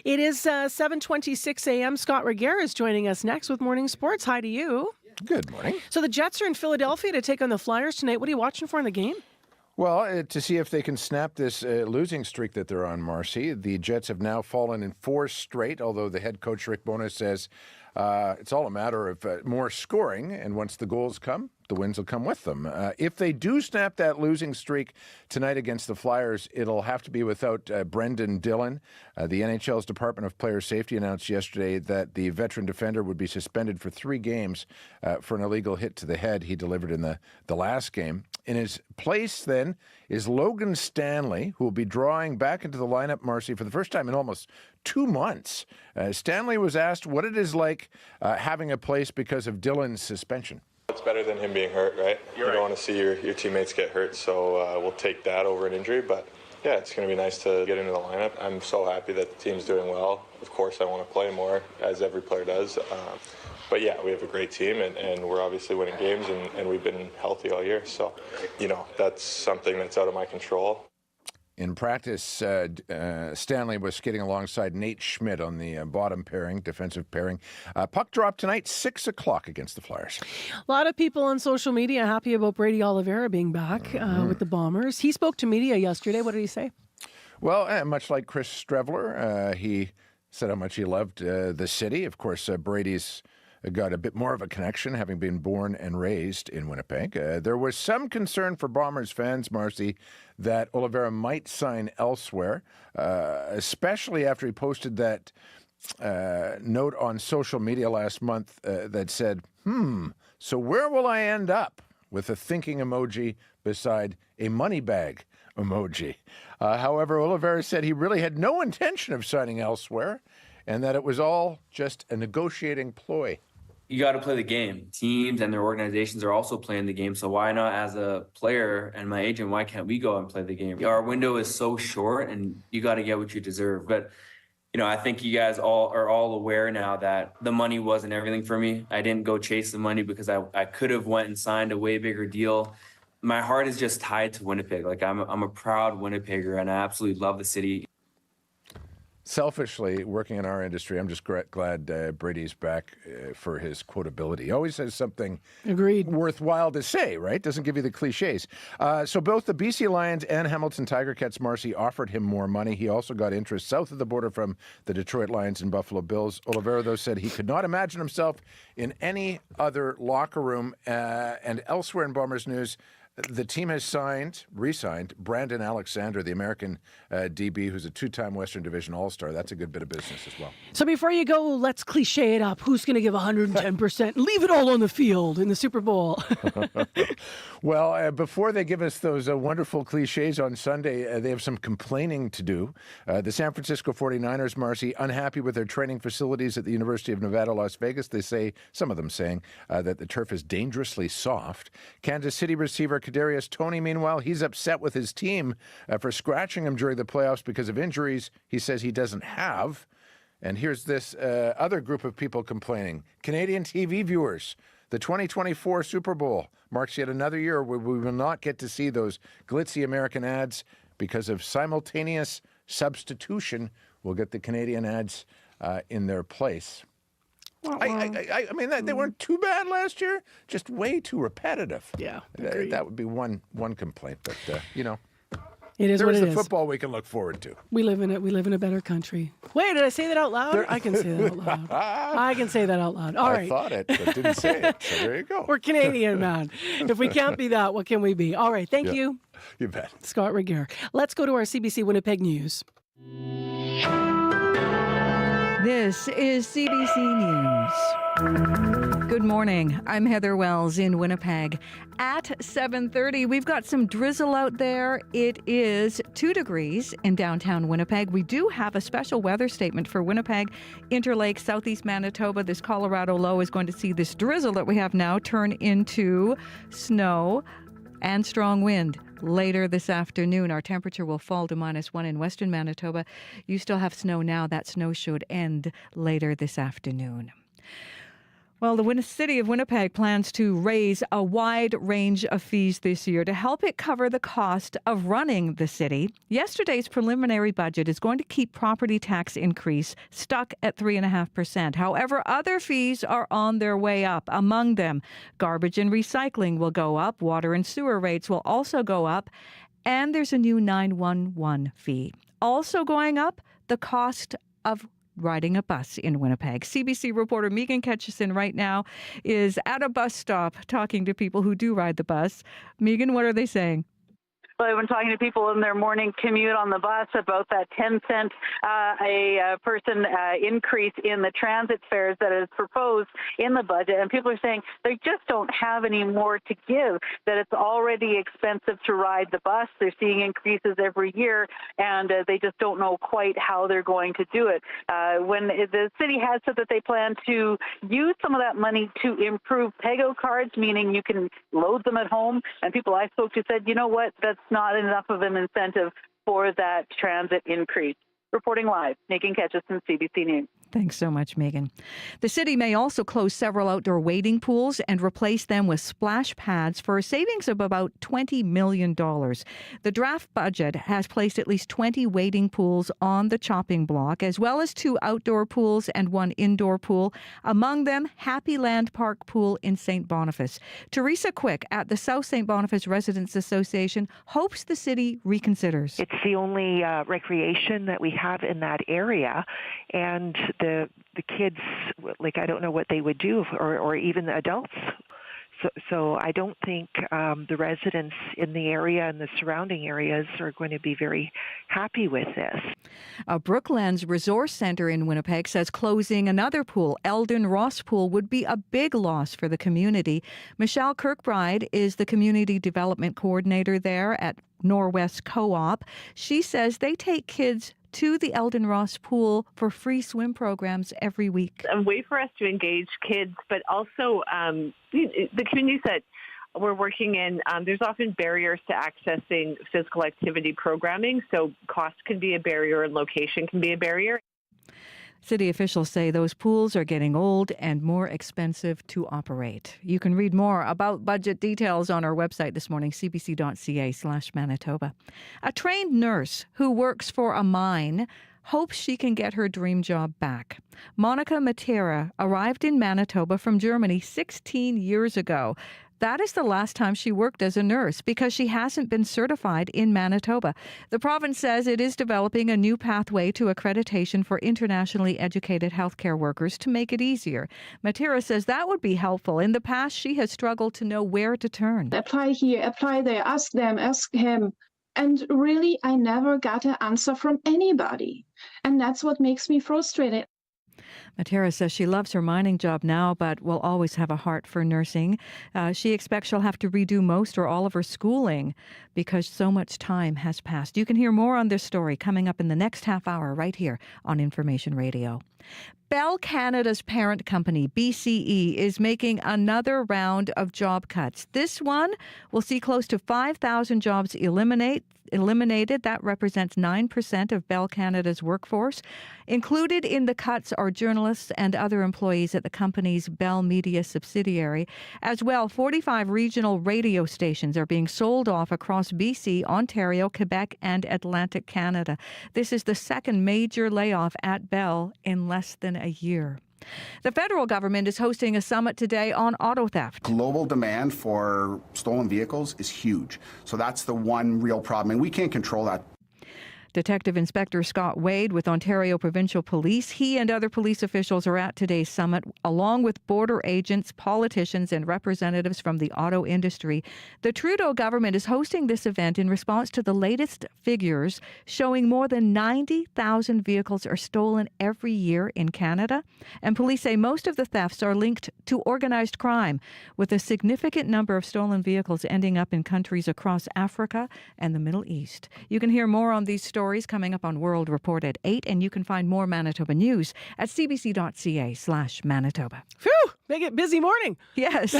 It is 7:26 a.m. Scott Reguer is joining us next with Morning Sports. Hi to you. Good morning. So the Jets are in Philadelphia to take on the Flyers tonight. What are you watching for in the game? Well, to see if they can snap this losing streak that they're on, Marcy. The Jets have now fallen in 4 straight, although the head coach, Rick Bowness, says it's all a matter of more scoring, and once the goals come, the wins will come with them. If they do snap that losing streak tonight against the Flyers, it'll have to be without Brendan Dillon. The NHL's Department of Player Safety announced yesterday that the veteran defender would be suspended for 3 games for an illegal hit to the head he delivered in the last game. In his place, then, is Logan Stanley, who will be drawing back into the lineup, Marcy, for the first time in almost 2 months. Stanley was asked what it is like having a place because of Dillon's suspension. It's better than him being hurt, right? You don't want to see your teammates get hurt, so we'll take that over an injury. But yeah, it's going to be nice to get into the lineup. I'm so happy that the team's doing well. Of course, I want to play more, as every player does. But yeah, we have a great team, and we're obviously winning games, and we've been healthy all year. So, that's something that's out of my control. In practice, Stanley was skating alongside Nate Schmidt on the bottom pairing, defensive pairing. Puck drop tonight, 6 o'clock against the Flyers. A lot of people on social media happy about Brady Oliveira being back with the Bombers. He spoke to media yesterday. What did he say? Well, much like Chris Strevler, he said how much he loved the city. Of course, Brady's got a bit more of a connection, having been born and raised in Winnipeg. There was some concern for Bombers fans, Marcy, that Oliveira might sign elsewhere, especially after he posted that note on social media last month that said, so where will I end up? With a thinking emoji beside a money bag emoji. However, Oliveira said he really had no intention of signing elsewhere and that it was all just a negotiating ploy. You got to play the game. Teams and their organizations are also playing the game. So why not, as a player and my agent, why can't we go and play the game? Our window is so short, and you got to get what you deserve. But, I think you guys are all aware now that the money wasn't everything for me. I didn't go chase the money because I could have went and signed a way bigger deal. My heart is just tied to Winnipeg. Like, I'm a proud Winnipegger, and I absolutely love the city. Selfishly, working in our industry, I'm just glad Brady's back for his quotability. He always has something worthwhile to say, right? Doesn't give you the cliches. So both the BC Lions and Hamilton Tiger Cats, Marcy, offered him more money. He also got interest south of the border from the Detroit Lions and Buffalo Bills. Oliveira, though, said he could not imagine himself in any other locker room. And elsewhere in Bombers news, The team has re-signed Brandon Alexander, the American DB, who's a two-time Western Division All-Star. That's a good bit of business as well. So before you go, let's cliche it up. Who's going to give 110%? Leave it all on the field in the Super Bowl. Well, before they give us those wonderful cliches on Sunday, they have some complaining to do. The San Francisco 49ers, Marcy, unhappy with their training facilities at the University of Nevada, Las Vegas. They say, some of them saying, that the turf is dangerously soft. Kansas City receiver Kadarius Toney, meanwhile, he's upset with his team for scratching him during the playoffs because of injuries he says he doesn't have. And here's this other group of people complaining. Canadian TV viewers, the 2024 Super Bowl marks yet another year where we will not get to see those glitzy American ads because of simultaneous substitution. We'll get the Canadian ads in their place. I mean, they weren't too bad last year, just way too repetitive. Yeah, that would be one complaint. But, it is there what is it the is. Football we can look forward to. We live in a better country. Wait, did I say that out loud? I can say that out loud. I can say that out loud. All right. I thought it, but didn't say it. So there you go. We're Canadian, man. If we can't be that, what can we be? All right. Thank you. You bet. Scott Regier. Let's go to our CBC Winnipeg News. This is CBC News. Good morning. I'm Heather Wells in Winnipeg. At 7:30, we've got some drizzle out there. It is 2 degrees in downtown Winnipeg. We do have a special weather statement for Winnipeg, Interlake, southeast Manitoba. This Colorado low is going to see this drizzle that we have now turn into snow and strong wind. Later this afternoon, our temperature will fall to -1 in western Manitoba. You still have snow now. That snow should end later this afternoon. Well, the city of Winnipeg plans to raise a wide range of fees this year to help it cover the cost of running the city. Yesterday's preliminary budget is going to keep property tax increase stuck at 3.5%. However, other fees are on their way up. Among them, garbage and recycling will go up, water and sewer rates will also go up, and there's a new 911 fee. Also going up, the cost of riding a bus in Winnipeg. CBC reporter Megan Ketchison right now is at a bus stop talking to people who do ride the bus. Megan, what are they saying? Well, I've been talking to people in their morning commute on the bus about that 10-cent a person increase in the transit fares that is proposed in the budget. And people are saying they just don't have any more to give, that it's already expensive to ride the bus. They're seeing increases every year, and they just don't know quite how they're going to do it. When the city has said that they plan to use some of that money to improve PEGO cards, meaning you can load them at home, and people I spoke to said, you know what, that's not enough of an incentive for that transit increase. Reporting live, Megan Ketchison, CBC News. Thanks so much, Megan. The city may also close several outdoor wading pools and replace them with splash pads for a savings of about $20 million. The draft budget has placed at least 20 wading pools on the chopping block, as well as 2 outdoor pools and 1 indoor pool. Among them, Happy Land Park Pool in St. Boniface. Teresa Quick at the South St. Boniface Residents Association hopes the city reconsiders. It's the only recreation that we have in that area, and the kids, like, I don't know what they would do, or even the adults. So I don't think the residents in the area and the surrounding areas are going to be very happy with this. Brooklands Resource Centre in Winnipeg says closing another pool, Eldon Ross Pool, would be a big loss for the community. Michelle Kirkbride is the Community Development Coordinator there at Norwest Co-op. She says they take kids to the Eldon Ross Pool for free swim programs every week. A way for us to engage kids, but also the communities that we're working in, there's often barriers to accessing physical activity programming, so cost can be a barrier and location can be a barrier. City officials say those pools are getting old and more expensive to operate. You can read more about budget details on our website this morning, cbc.ca/Manitoba. A trained nurse who works for a mine hopes she can get her dream job back. Monica Matera arrived in Manitoba from Germany 16 years ago. That is the last time she worked as a nurse because she hasn't been certified in Manitoba. The province says it is developing a new pathway to accreditation for internationally educated healthcare workers to make it easier. Matira says that would be helpful. In the past, she has struggled to know where to turn. Apply here, apply there, ask them, ask him. And really, I never got an answer from anybody. And that's what makes me frustrated. Matera says she loves her mining job now, but will always have a heart for nursing. She expects she'll have to redo most or all of her schooling because so much time has passed. You can hear more on this story coming up in the next half hour right here on Information Radio. Bell Canada's parent company, BCE, is making another round of job cuts. This one will see close to 5,000 jobs eliminated. That represents 9% of Bell Canada's workforce. Included in the cuts are journalists and other employees at the company's Bell Media subsidiary. As well, 45 regional radio stations are being sold off across BC, Ontario, Quebec, and Atlantic Canada. This is the second major layoff at Bell in less than a year. The federal government is hosting a summit today on auto theft. Global demand for stolen vehicles is huge. So that's the one real problem, and we can't control that. Detective Inspector Scott Wade with Ontario Provincial Police. He and other police officials are at today's summit, along with border agents, politicians, and representatives from the auto industry. The Trudeau government is hosting this event in response to the latest figures showing more than 90,000 vehicles are stolen every year in Canada. And police say most of the thefts are linked to organized crime, with a significant number of stolen vehicles ending up in countries across Africa and the Middle East. You can hear more on these stories coming up on World Report at 8, and you can find more Manitoba news at cbc.ca/Manitoba. Phew! Make it busy morning. Yes.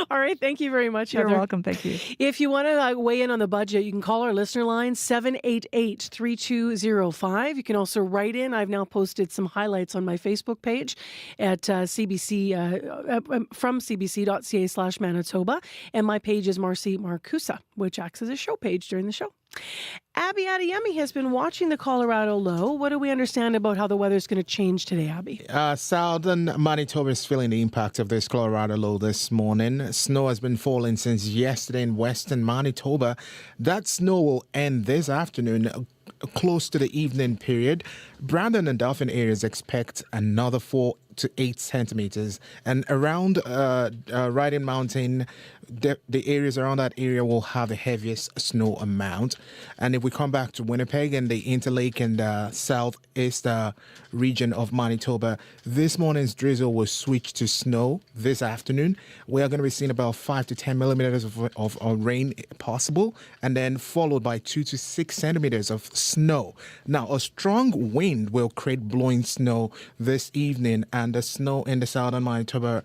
All right. Thank you very much, Heather. You're welcome. Thank you. If you want to weigh in on the budget, you can call our listener line, 788-3205. You can also write in. I've now posted some highlights on my Facebook page at CBC, from cbc.ca/Manitoba. And my page is Marcy Marcusa, which acts as a show page during the show. Abby Adeyemi has been watching the Colorado low. What do we understand about how the weather is going to change today, Abby? Southern Manitoba is feeling the impact of this Colorado low this morning. Snow has been falling since yesterday in western Manitoba. That snow will end this afternoon, close to the evening period. Brandon and Dauphin areas expect another 4 to 8 centimeters. And around Riding Mountain, the areas around that area will have the heaviest snow amount. And if we come back to Winnipeg and the Interlake and southeast region of Manitoba, this morning's drizzle will switch to snow this afternoon. We are going to be seeing about 5 to 10 millimeters of rain possible, and then followed by 2 to 6 centimeters of snow. Now, a strong wind will create blowing snow this evening, and the snow in the southern Manitoba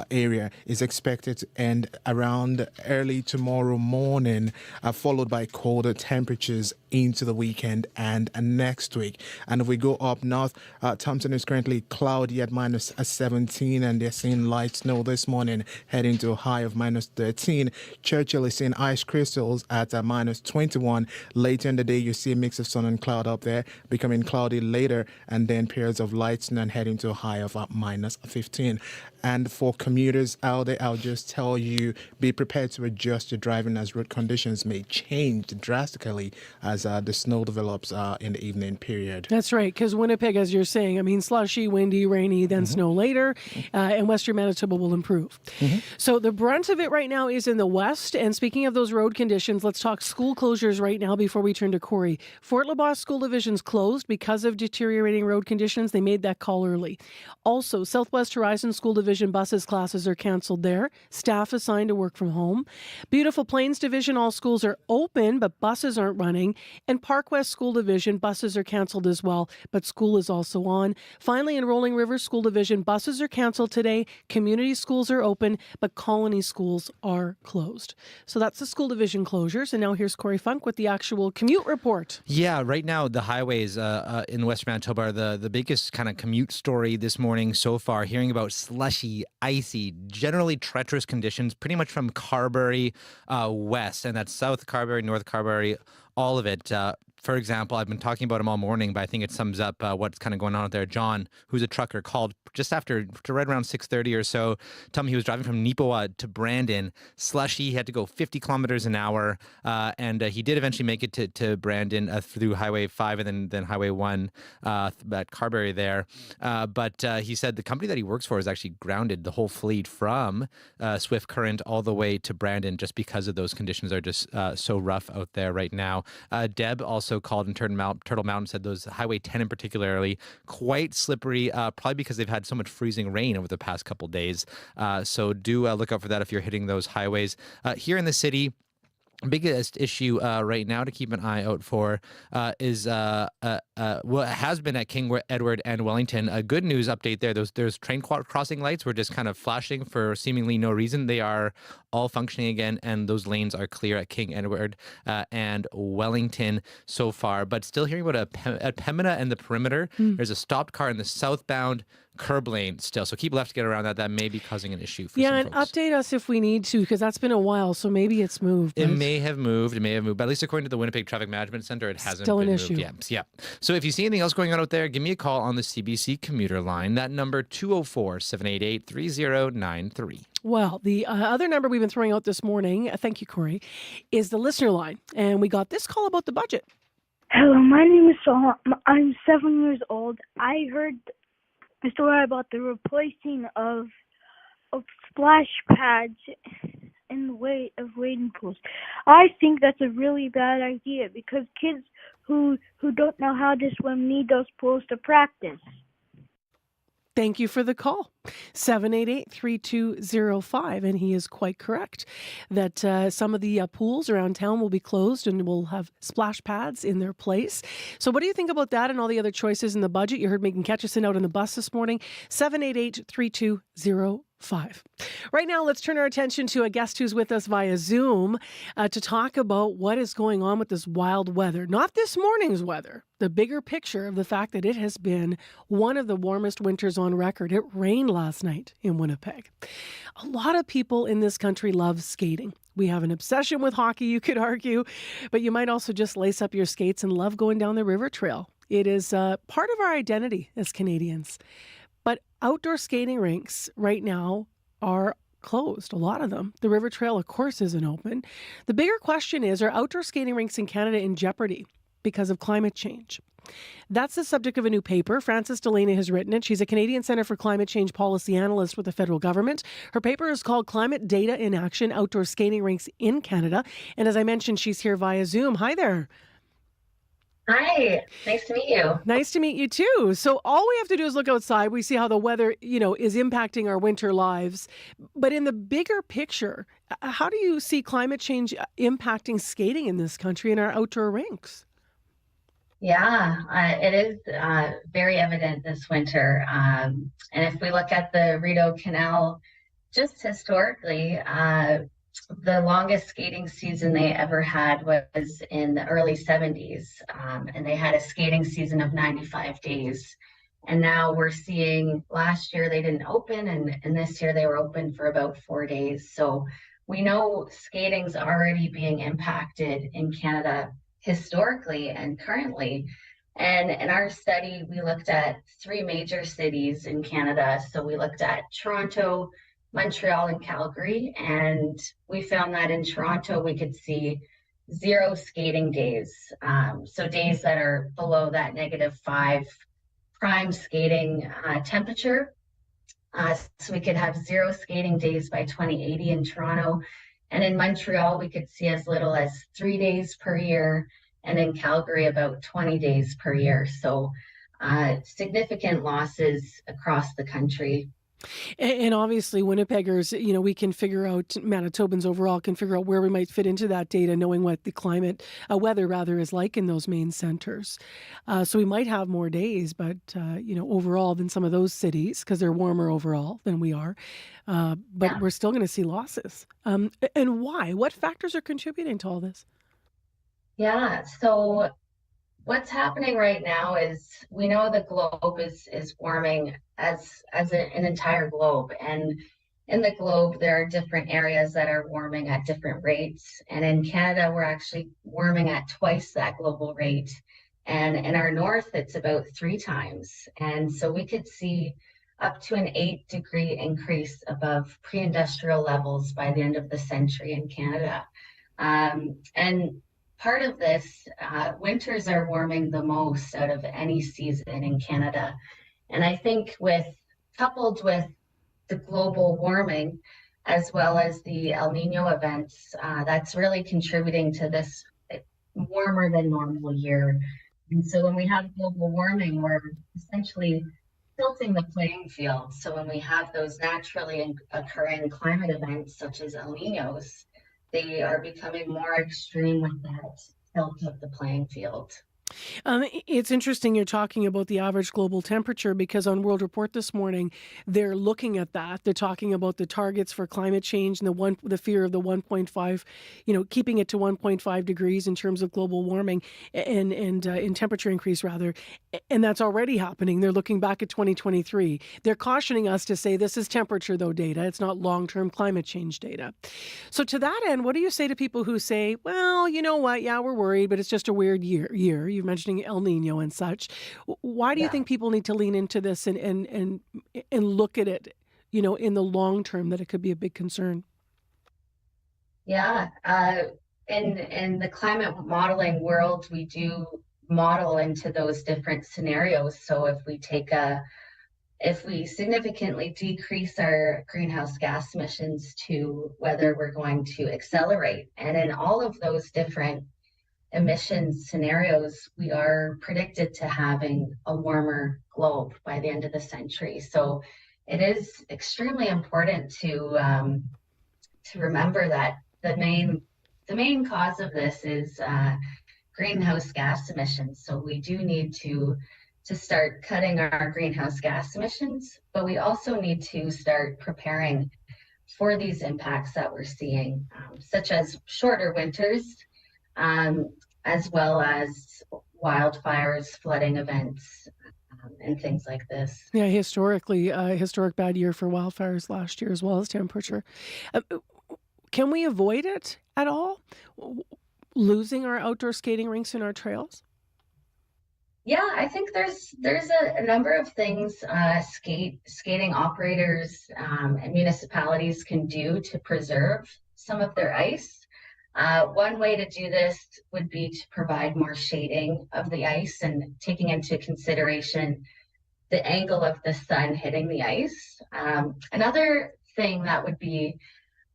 area is expected to end around early tomorrow morning, followed by colder temperatures into the weekend and next week. And if we go up north, Thompson is currently cloudy at minus 17, and they're seeing light snow this morning, heading to a high of minus 13. Churchill is seeing ice crystals at minus 21. Later in the day, you see a mix of sun and cloud up there, becoming cloudy later, and then periods of light snow and heading to a high of minus 15. And for commuters out there, I'll just tell you, be prepared to adjust your driving as road conditions may change drastically as the snow develops in the evening period. That's right, because Winnipeg, as you're saying, I mean, slushy, windy, rainy, then snow later, and western Manitoba will improve. So the brunt of it right now is in the west. And speaking of those road conditions, let's talk school closures right now before we turn to Corey. Fort LaBosse School Division's closed because of deteriorating road conditions. They made that call early. Also, Southwest Horizon School Division buses classes are canceled there. Staff assigned to work from home. Beautiful Plains Division, all schools are open, but buses aren't running. And Park West School Division, buses are canceled as well, but school is also on. Finally, in Rolling River School Division, buses are canceled today. Community schools are open, but colony schools are closed. So that's the school division closures. And now here's Corey Funk with the actual commute report. Yeah, right now the highways in Western Manitoba are the biggest kind of commute story this morning so far. Hearing about slushy, icy, generally treacherous conditions, pretty much from Carberry west, and that's South Carberry, North Carberry, all of it. For example, I've been talking about him all morning, but I think it sums up what's kind of going on out there. John, who's a trucker, called just after, right around 6:30 or so, told me he was driving from Nicotine to Brandon. Slushy, he had to go 50 kilometers an hour, and he did eventually make it to Brandon through Highway 5 and then Highway 1 at Carberry there. But he said the company that he works for has actually grounded the whole fleet from Swift Current all the way to Brandon just because of those conditions are just so rough out there right now. Deb also called in Turtle Mountain, said those Highway 10 in particularly quite slippery, probably because they've had so much freezing rain over the past couple days. So do look out for that if you're hitting those highways. Here in the city, biggest issue right now to keep an eye out for is well, it has been at King Edward and Wellington. A good news update there. Those train crossing lights were just kind of flashing for seemingly no reason. They are all functioning again, and those lanes are clear at King Edward and Wellington so far. But still hearing about at Pembina and the perimeter, there's a stopped car in the southbound curb lane still. So keep left to get around that. That may be causing an issue for some and folks. update us if we need to, because that's been a while, so maybe it's moved. It may have moved. But at least according to the Winnipeg Traffic Management Center, it hasn't Still been an moved issue. yet. Yeah. So if you see anything else going on out there, give me a call on the CBC commuter line. That number 204-788-3093. Well, the other number we've been throwing out this morning, thank you, Corey, is the listener line. And we got this call about the budget. Hello, my name is Saul. I'm 7 years old. I heard a story about the replacing of splash pads in the way of wading pools. I think that's a really bad idea because kids who don't know how to swim need those pools to practice. Thank you for the call. 788-3205. And he is quite correct that some of the pools around town will be closed and will have splash pads in their place. So what do you think about that and all the other choices in the budget? You heard Megan Ketchison out on the bus this morning. 788-3205. Right now, let's turn our attention to a guest who's with us via Zoom to talk about what is going on with this wild weather. Not this morning's weather, the bigger picture of the fact that it has been one of the warmest winters on record. It rained last night in Winnipeg. A lot of people in this country love skating. We have an obsession with hockey, you could argue, but you might also just lace up your skates and love going down the river trail. It is part of our identity as Canadians. But outdoor skating rinks right now are closed, a lot of them. The river trail, of course, isn't open. The bigger question is, are outdoor skating rinks in Canada in jeopardy because of climate change? That's the subject of a new paper. Frances Delaney has written it. She's a Canadian Centre for Climate Change policy analyst with the federal government. Her paper is called Climate Data in Action, Outdoor Skating Rinks in Canada. And as I mentioned, she's here via Zoom. Hi there. Hi, nice to meet you. Nice to meet you too. So all we have to do is look outside. We see how the weather, is impacting our winter lives. But in the bigger picture, how do you see climate change impacting skating in this country and our outdoor rinks? Yeah, it is very evident this winter. And if we look at the Rideau Canal, just historically, the longest skating season they ever had was in the early 70s. And they had a skating season of 95 days. And now we're seeing last year they didn't open, and this year they were open for about 4 days. So we know skating's already being impacted in Canada historically and currently. And in our study, we looked at 3 major cities in Canada. So we looked at Toronto, Montreal, and Calgary. And we found that in Toronto, we could see 0 skating days. So days that are below that -5 prime skating temperature. So we could have 0 skating days by 2080 in Toronto. And in Montreal, we could see as little as 3 days per year. And in Calgary, about 20 days per year. So significant losses across the country. And obviously, Winnipeggers, we can figure out, Manitobans overall can figure out where we might fit into that data, knowing what the weather is like in those main centers. So we might have more days, but, overall than some of those cities, because they're warmer overall than we are. But we're still going to see losses. And why? What factors are contributing to all this? Yeah, so what's happening right now is we know the globe is warming as an entire globe, and in the globe, there are different areas that are warming at different rates. And in Canada, we're actually warming at twice that global rate. And in our north, it's about 3 times. And so we could see up to an 8-degree increase above pre-industrial levels by the end of the century in Canada. And part of this, winters are warming the most out of any season in Canada. And I think coupled with the global warming, as well as the El Nino events, that's really contributing to this warmer than normal year. And so when we have global warming, we're essentially tilting the playing field. So when we have those naturally occurring climate events, such as El Ninos, they are becoming more extreme with that tilt of the playing field. It's interesting you're talking about the average global temperature, because on World Report this morning, they're looking at that. They're talking about the targets for climate change and the fear of the 1.5, keeping it to 1.5 degrees in terms of global warming and in temperature increase rather. And that's already happening. They're looking back at 2023. They're cautioning us to say this is temperature though data. It's not long-term climate change data. So to that end, what do you say to people who say, well, you know what? Yeah, we're worried, but it's just a weird year. You're mentioning El Nino and such. Why do you think people need to lean into this and look at it, in the long term, that it could be a big concern? Yeah. In the climate modeling world, we do model into those different scenarios. So if we significantly decrease our greenhouse gas emissions to whether we're going to accelerate. And in all of those different emissions scenarios, we are predicted to having a warmer globe by the end of the century. So it is extremely important to remember that the main cause of this is greenhouse gas emissions. So we do need to start cutting our greenhouse gas emissions, but we also need to start preparing for these impacts that we're seeing, such as shorter winters, as well as wildfires, flooding events, and things like this. Yeah, historic bad year for wildfires last year, as well as temperature. Can we avoid it at all? Losing our outdoor skating rinks and our trails? Yeah, I think there's a number of things skating operators and municipalities can do to preserve some of their ice. One way to do this would be to provide more shading of the ice and taking into consideration the angle of the sun hitting the ice. Another thing that would be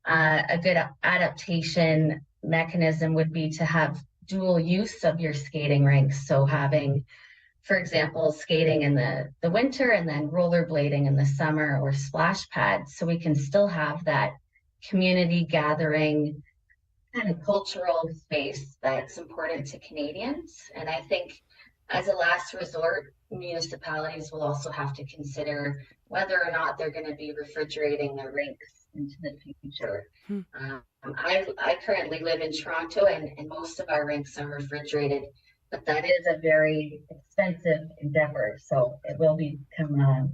a good adaptation mechanism would be to have dual use of your skating rinks. So having, for example, skating in the winter and then rollerblading in the summer, or splash pads, so we can still have that community gathering kind of cultural space that's important to Canadians. And I think as a last resort, municipalities will also have to consider whether or not they're going to be refrigerating their rinks into the future. I currently live in Toronto, and most of our rinks are refrigerated, but that is a very expensive endeavor. So it will become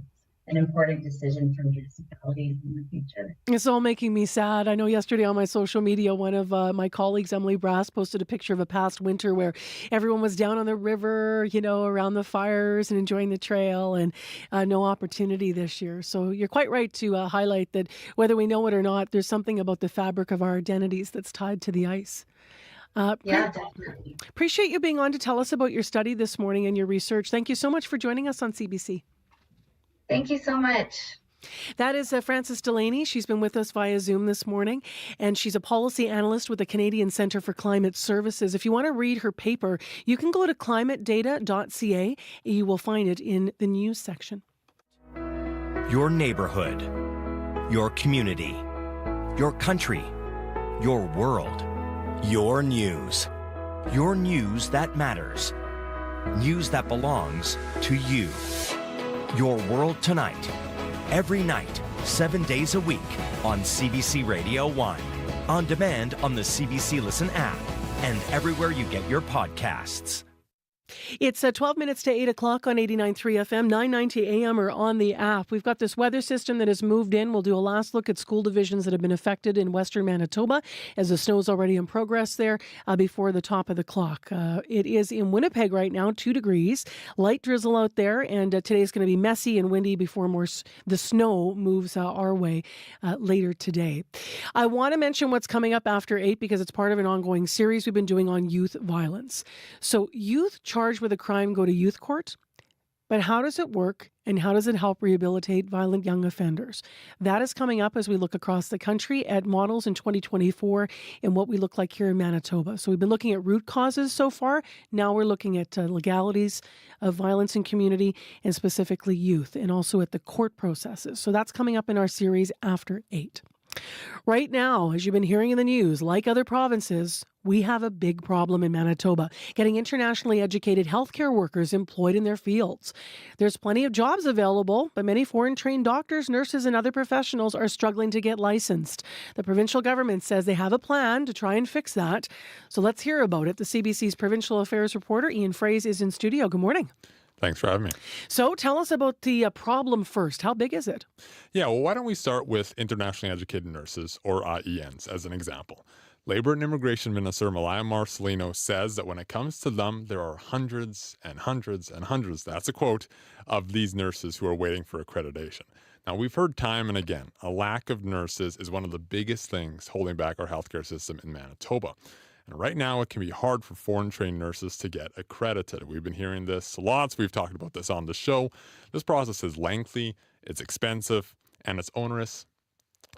an important decision for municipalities in the future. It's all making me sad. I know yesterday on my social media, one of my colleagues, Emily Brass, posted a picture of a past winter where everyone was down on the river, around the fires and enjoying the trail, and no opportunity this year. So you're quite right to highlight that whether we know it or not, there's something about the fabric of our identities that's tied to the ice. Yeah, definitely. Appreciate you being on to tell us about your study this morning and your research. Thank you so much for joining us on CBC. Thank you so much. That is Frances Delaney. She's been with us via Zoom this morning, and she's a policy analyst with the Canadian Centre for Climate Services. If you want to read her paper, you can go to climatedata.ca. You will find it in the news section. Your neighborhood, your community, your country, your world, your news that matters, news that belongs to you. Your World Tonight, every night, 7 days a week on CBC Radio 1, on demand on the CBC Listen app, and everywhere you get your podcasts. It's 12 minutes to 8 o'clock on 89.3 FM, 990 AM or on the app. We've got this weather system that has moved in. We'll do a last look at school divisions that have been affected in western Manitoba as the snow's already in progress there before the top of the clock. It is in Winnipeg right now, 2 degrees. Light drizzle out there, and today's going to be messy and windy before the snow moves our way later today. I want to mention what's coming up after 8 because it's part of an ongoing series we've been doing on youth violence. So youth charged with a crime go to youth court, but how does it work and how does it help rehabilitate violent young offenders? That is coming up as we look across the country at models in 2024 and what we look like here in Manitoba. So we've been looking at root causes so far. Now we're looking at legalities of violence in community and specifically youth, and also at the court processes. So that's coming up in our series after 8. Right now, as you've been hearing in the news, like other provinces, we have a big problem in Manitoba, getting internationally educated healthcare workers employed in their fields. There's plenty of jobs available, but many foreign-trained doctors, nurses, and other professionals are struggling to get licensed. The provincial government says they have a plan to try and fix that. So let's hear about it. The CBC's provincial affairs reporter, Ian Fraze, is in studio. Good morning. Thanks for having me. So tell us about the problem first. How big is it? Yeah, well, why don't we start with internationally educated nurses, or IENs, as an example. Labor and Immigration Minister Malaya Marcelino says that when it comes to them, there are hundreds and hundreds and hundreds, that's a quote, of these nurses who are waiting for accreditation. Now, we've heard time and again, a lack of nurses is one of the biggest things holding back our healthcare system in Manitoba. And right now, it can be hard for foreign-trained nurses to get accredited. We've been hearing this lots. We've talked about this on the show. This process is lengthy, it's expensive, and it's onerous.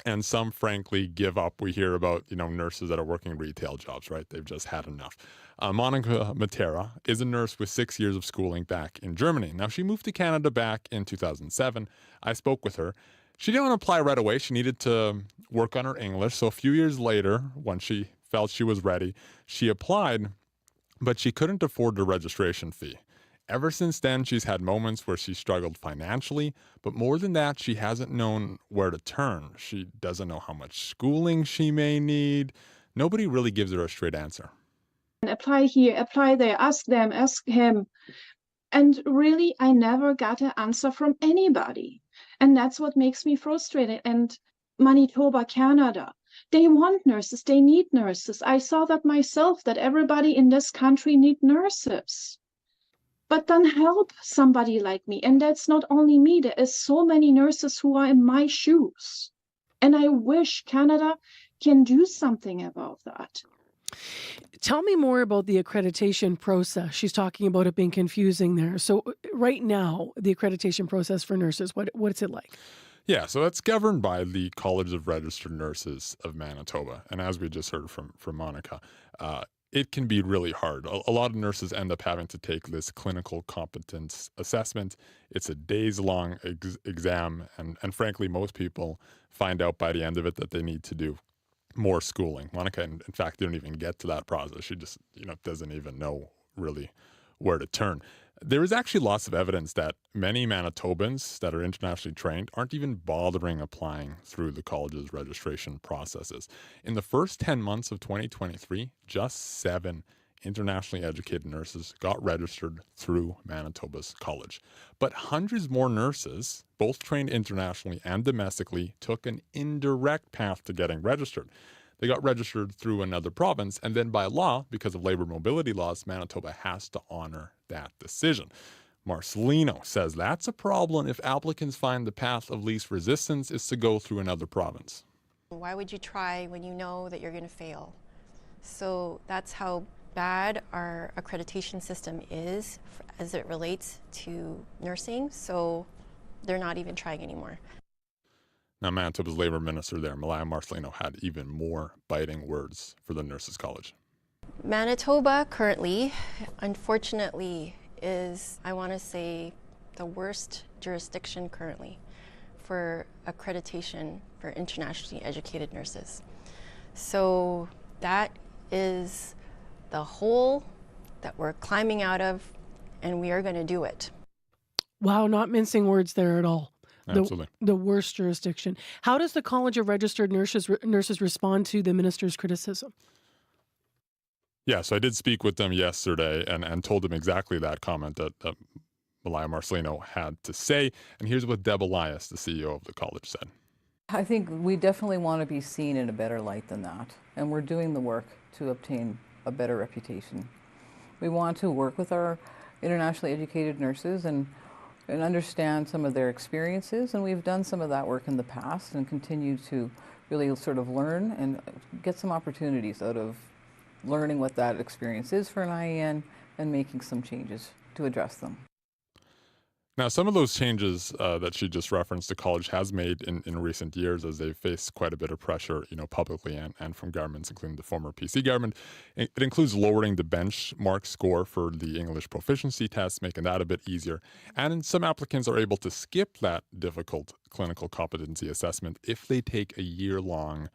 And some, frankly, give up. We hear about, nurses that are working retail jobs, right? They've just had enough. Monica Matera is a nurse with 6 years of schooling back in Germany. Now, she moved to Canada back in 2007. I spoke with her. She didn't want to apply right away. She needed to work on her English. So a few years later, when she felt she was ready, she applied, but she couldn't afford the registration fee. Ever since then, she's had moments where she struggled financially, but more than that, she hasn't known where to turn. She doesn't know how much schooling she may need. Nobody really gives her a straight answer. Apply here, apply there, ask them, ask him. And really, I never got an answer from anybody. And that's what makes me frustrated. And Manitoba, Canada, they want nurses, they need nurses. I saw that myself, that everybody in this country need nurses. But then help somebody like me. And that's not only me, there is so many nurses who are in my shoes. And I wish Canada can do something about that. Tell me more about the accreditation process. She's talking about it being confusing there. So right now, the accreditation process for nurses, what's it like? Yeah, so that's governed by the College of Registered Nurses of Manitoba. And as we just heard from Monica, it can be really hard. A lot of nurses end up having to take this clinical competence assessment. It's a days-long exam, and frankly, most people find out by the end of it that they need to do more schooling. Monica, in fact, didn't even get to that process. She just, doesn't even know really where to turn. There is actually lots of evidence that many Manitobans that are internationally trained aren't even bothering applying through the college's registration processes. In the first 10 months of 2023, just 7 internationally educated nurses got registered through Manitoba's college. But hundreds more nurses, both trained internationally and domestically, took an indirect path to getting registered. They got registered through another province, and then by law, because of labor mobility laws, Manitoba has to honor that decision. Marcelino says that's a problem if applicants find the path of least resistance is to go through another province. Why would you try when you know that you're going to fail? So that's how bad our accreditation system is as it relates to nursing. So they're not even trying anymore. Now, Manitoba's labor minister there, Malaya Marcelino, had even more biting words for the Nurses College. Manitoba currently, unfortunately, is, I want to say, the worst jurisdiction currently for accreditation for internationally educated nurses. So that is the hole that we're climbing out of, and we are going to do it. Wow, not mincing words there at all. Absolutely. The worst jurisdiction. How does the College of Registered Nurses respond to the minister's criticism? Yeah, so I did speak with them yesterday and told them exactly that comment that Malaya Marcelino had to say. And here's what Deb Elias, the CEO of the college, said. I think we definitely want to be seen in a better light than that. And we're doing the work to obtain a better reputation. We want to work with our internationally educated nurses and understand some of their experiences. And we've done some of that work in the past and continue to really sort of learn and get some opportunities out of learning what that experience is for an IEN and making some changes to address them. Now, some of those changes that she just referenced, the college has made in recent years as they've faced quite a bit of pressure, publicly and from governments, including the former PC government. It includes lowering the benchmark score for the English proficiency test, making that a bit easier. And some applicants are able to skip that difficult clinical competency assessment if they take a year-long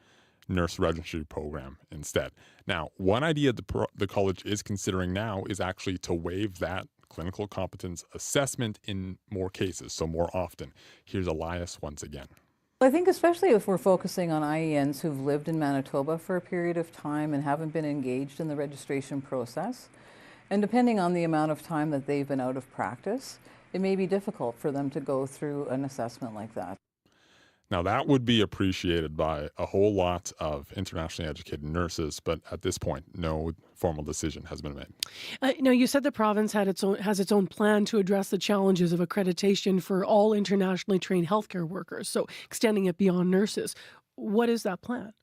nurse registry program instead. Now, one idea the college is considering now is actually to waive that clinical competence assessment in more cases, so more often. Here's Elias once again. I think especially if we're focusing on IENs who've lived in Manitoba for a period of time and haven't been engaged in the registration process, and depending on the amount of time that they've been out of practice, it may be difficult for them to go through an assessment like that. Now, that would be appreciated by a whole lot of internationally educated nurses, but at this point, no formal decision has been made. Now, you said the province has its own plan to address the challenges of accreditation for all internationally trained healthcare workers, so extending it beyond nurses. What is that plan?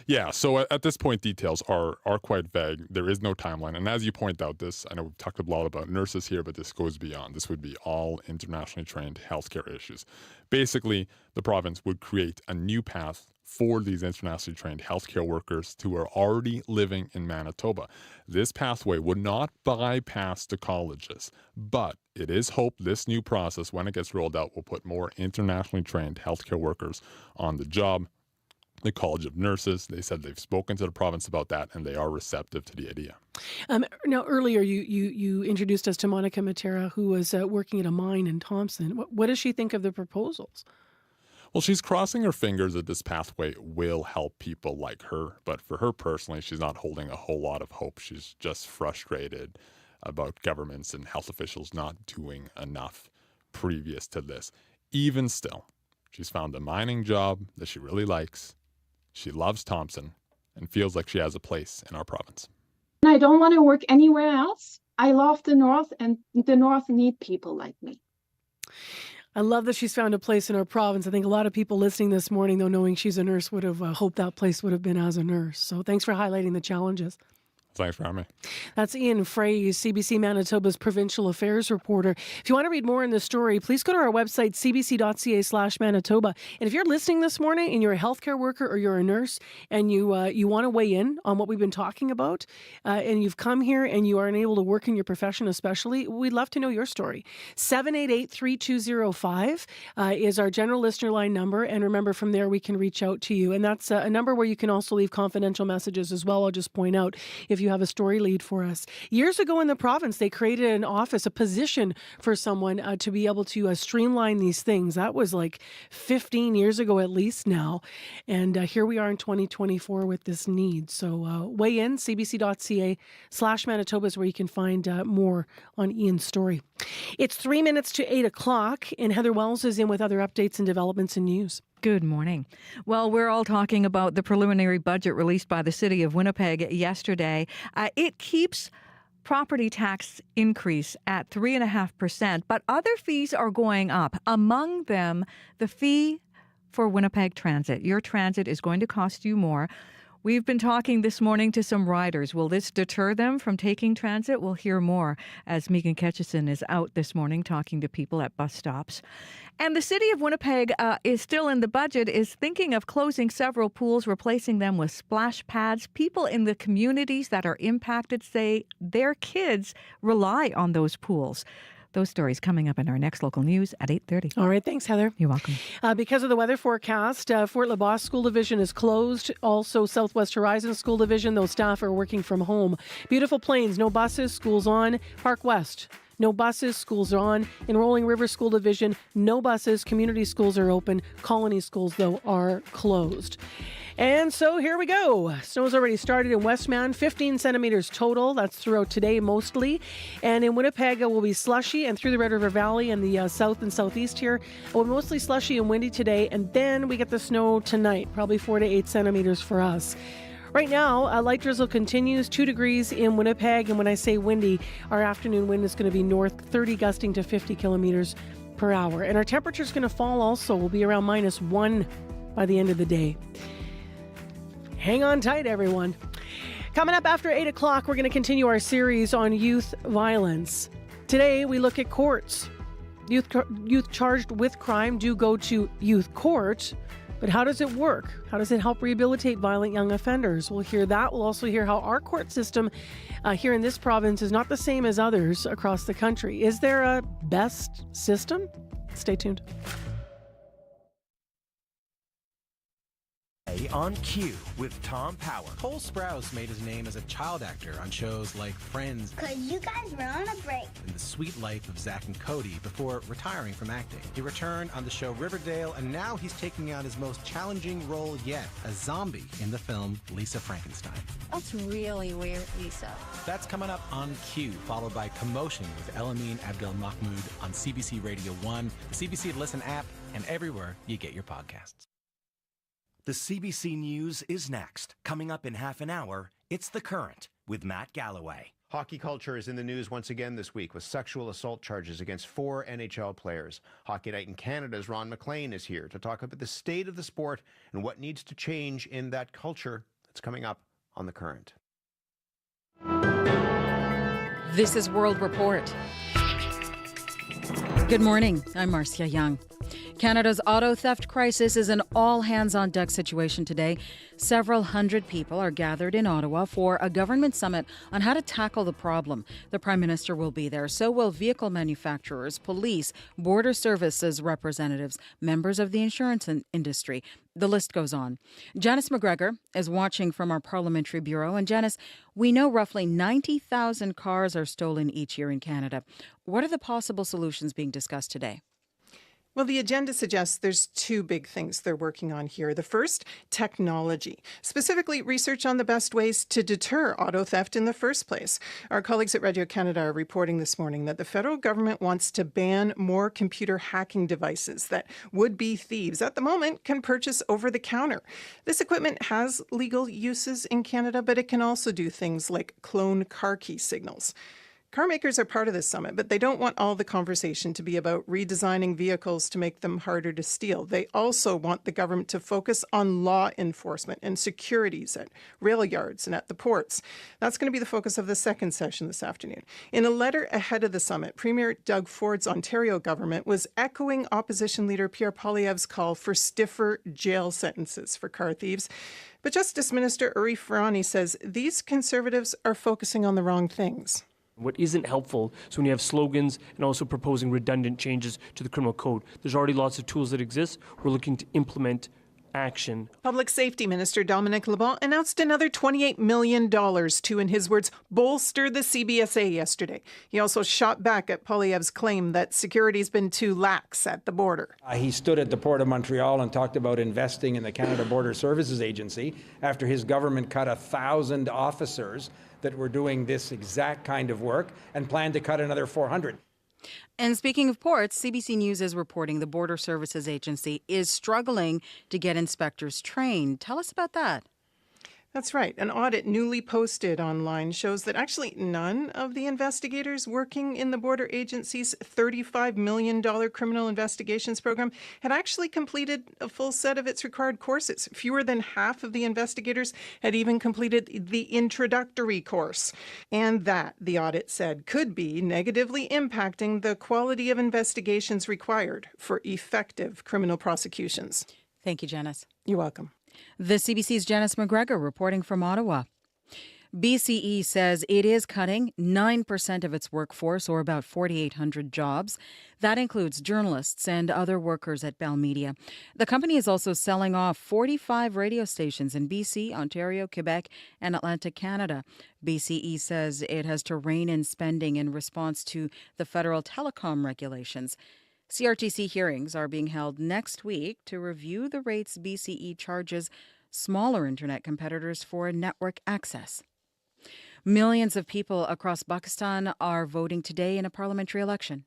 Yeah, so at this point, details are quite vague. There is no timeline. And as you point out, I know we've talked a lot about nurses here, but this goes beyond. This would be all internationally trained healthcare issues. Basically, the province would create a new path for these internationally trained healthcare workers who are already living in Manitoba. This pathway would not bypass the colleges, but it is hoped this new process, when it gets rolled out, will put more internationally trained healthcare workers on the job. The College of Nurses, they said they've spoken to the province about that and they are receptive to the idea. Now, earlier you introduced us to Monica Matera, who was working at a mine in Thompson. What does she think of the proposals? Well, she's crossing her fingers that this pathway will help people like her. But for her personally, she's not holding a whole lot of hope. She's just frustrated about governments and health officials not doing enough previous to this. Even still, she's found a mining job that she really likes. She loves Thompson and feels like she has a place in our province. I don't want to work anywhere else. I love the North, and the North need people like me. I love that she's found a place in our province. I think a lot of people listening this morning, though, knowing she's a nurse, would have hoped that place would have been as a nurse. So thanks for highlighting the challenges. Thanks for having me. That's Ian Frey, CBC Manitoba's provincial affairs reporter. If you want to read more in this story, please go to our website, cbc.ca/Manitoba. And if you're listening this morning and you're a healthcare worker or you're a nurse and you want to weigh in on what we've been talking about, and you've come here and you are unable to work in your profession especially, we'd love to know your story. 788-3205 is our general listener line number. And remember, from there we can reach out to you. And that's a number where you can also leave confidential messages as well. I'll just point out, if you have a story lead for us. Years ago in the province, they created an office, a position for someone to be able to streamline these things. That was like 15 years ago at least now. And here we are in 2024 with this need. So weigh in, cbc.ca/Manitoba is where you can find more on Ian's story. It's 3 minutes to 8 o'clock, and Heather Wells is in with other updates and developments in news. Good morning. Well, we're all talking about the preliminary budget released by the city of Winnipeg yesterday. It keeps property tax increase at 3.5%, but other fees are going up. Among them, the fee for Winnipeg Transit. Your transit is going to cost you more. We've been talking this morning to some riders. Will this deter them from taking transit? We'll hear more as Megan Ketchison is out this morning talking to people at bus stops. And the city of Winnipeg is still in the budget, is thinking of closing several pools, replacing them with splash pads. People in the communities that are impacted say their kids rely on those pools. Those stories coming up in our next local news at 8:30. All right. Thanks, Heather. You're welcome. Because of the weather forecast, Fort LaBosse School Division is closed. Also, Southwest Horizon School Division, those staff are working from home. Beautiful Plains, no buses, schools on. Park West, No buses, schools are on. In Rolling River School Division, no buses. Community schools are open. Colony schools, though, are closed. And so here we go. Snow's already started in Westman, 15 centimeters total. That's throughout today mostly. And in Winnipeg, it will be slushy, and through the Red River Valley and the south and southeast here, it will be mostly slushy and windy today. And then we get the snow tonight, probably 4 to 8 centimeters for us. Right now, light drizzle continues, 2 degrees in Winnipeg. And when I say windy, our afternoon wind is going to be north 30, gusting to 50 kilometers per hour. And our temperature is going to fall also. We'll be around -1 by the end of the day. Hang on tight, everyone. Coming up after 8 o'clock, we're going to continue our series on youth violence. Today, we look at courts. Youth charged with crime do go to youth court, but how does it work? How does it help rehabilitate violent young offenders? We'll hear that. We'll also hear how our court system here in this province is not the same as others across the country. Is there a best system? Stay tuned. On Cue with Tom Power. Cole Sprouse made his name as a child actor on shows like Friends 'Cause you guys were on a break. and The Sweet Life of Zack and Cody before retiring from acting. He returned on the show Riverdale, and now he's taking on his most challenging role yet, a zombie in the film Lisa Frankenstein. That's really weird, Lisa. That's coming up on Cue, followed by Commotion with Elamine Abdel Mahmoud on CBC Radio 1, the CBC Listen app, and everywhere you get your podcasts. The CBC News is next. Coming up in half an hour, it's The Current with Matt Galloway. Hockey culture is in the news once again this week with sexual assault charges against 4 NHL players. Hockey Night in Canada's Ron McLean is here to talk about the state of the sport and what needs to change in that culture. That's coming up on The Current. This is World Report. Good morning. I'm Marcia Young. Canada's auto theft crisis is an all-hands-on-deck situation today. Several hundred people are gathered in Ottawa for a government summit on how to tackle the problem. The Prime Minister will be there. So will vehicle manufacturers, police, border services representatives, members of the insurance industry. The list goes on. Janice McGregor is watching from our parliamentary bureau. And Janice, we know roughly 90,000 cars are stolen each year in Canada. What are the possible solutions being discussed today? Well, the agenda suggests there's 2 big things they're working on here. The first, technology, specifically research on the best ways to deter auto theft in the first place. Our colleagues at Radio Canada are reporting this morning that the federal government wants to ban more computer hacking devices that would-be thieves at the moment can purchase over the counter. This equipment has legal uses in Canada, but it can also do things like clone car key signals. Car makers are part of this summit, but they don't want all the conversation to be about redesigning vehicles to make them harder to steal. They also want the government to focus on law enforcement and securities at rail yards and at the ports. That's going to be the focus of the second session this afternoon. In a letter ahead of the summit, Premier Doug Ford's Ontario government was echoing opposition leader Pierre Poilievre's call for stiffer jail sentences for car thieves. But Justice Minister Uri Ferrani says these Conservatives are focusing on the wrong things. What isn't helpful is when you have slogans and also proposing redundant changes to the criminal code. There's already lots of tools that exist. We're looking to implement action. Public Safety Minister Dominic LeBon announced another $28 million to, in his words, bolster the CBSA yesterday. He also shot back at Poilievre's claim that security's been too lax at the border. He stood at the Port of Montreal and talked about investing in the Canada Border Services Agency after his government cut 1,000 officers that were doing this exact kind of work and planned to cut another 400. And speaking of ports, CBC News is reporting the Border Services Agency is struggling to get inspectors trained. Tell us about that. That's right. An audit newly posted online shows that actually none of the investigators working in the border agency's $35 million criminal investigations program had actually completed a full set of its required courses. Fewer than half of the investigators had even completed the introductory course. And that, the audit said, could be negatively impacting the quality of investigations required for effective criminal prosecutions. Thank you, Janice. You're welcome. The CBC's Janice McGregor reporting from Ottawa. BCE says it is cutting 9% of its workforce, or about 4,800 jobs. That includes journalists and other workers at Bell Media. The company is also selling off 45 radio stations in BC, Ontario, Quebec, and Atlantic Canada. BCE says it has to rein in spending in response to the federal telecom regulations. CRTC hearings are being held next week to review the rates BCE charges smaller internet competitors for network access. Millions of people across Pakistan are voting today in a parliamentary election.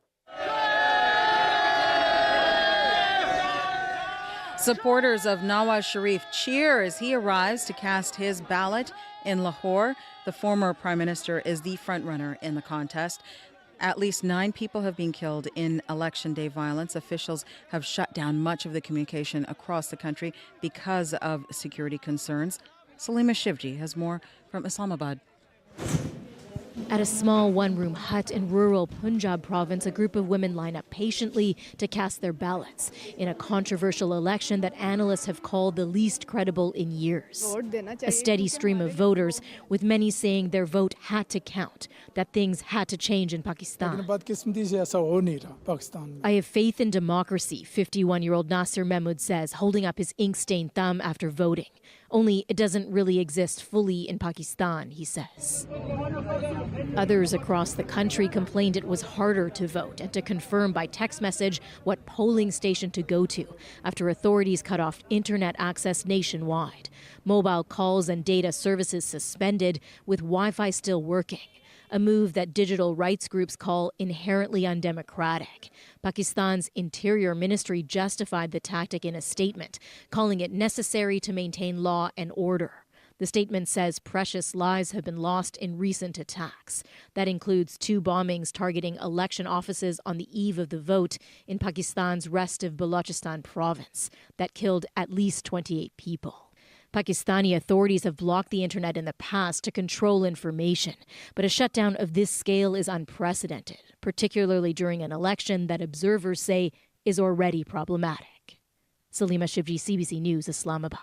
Supporters of Nawaz Sharif cheer as he arrives to cast his ballot in Lahore. The former prime minister is the frontrunner in the contest. At least 9 people have been killed in election day violence. Officials have shut down much of the communication across the country because of security concerns. Salima Shivji has more from Islamabad. At a small one-room hut in rural Punjab province, a group of women line up patiently to cast their ballots in a controversial election that analysts have called the least credible in years. A steady stream of voters, with many saying their vote had to count, that things had to change in Pakistan. I have faith in democracy, 51-year-old Nasir Mahmood says, holding up his ink-stained thumb after voting. Only it doesn't really exist fully in Pakistan, he says. Others across the country complained it was harder to vote and to confirm by text message what polling station to go to after authorities cut off internet access nationwide. Mobile calls and data services suspended, with Wi-Fi still working. A move that digital rights groups call inherently undemocratic. Pakistan's Interior Ministry justified the tactic in a statement, calling it necessary to maintain law and order. The statement says precious lives have been lost in recent attacks. That includes 2 bombings targeting election offices on the eve of the vote in Pakistan's restive Balochistan province that killed at least 28 people. Pakistani authorities have blocked the internet in the past to control information, but a shutdown of this scale is unprecedented, particularly during an election that observers say is already problematic. Salima Shivji, CBC News, Islamabad.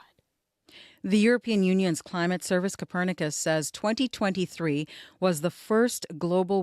The European Union's climate service Copernicus says 2023 was the first time global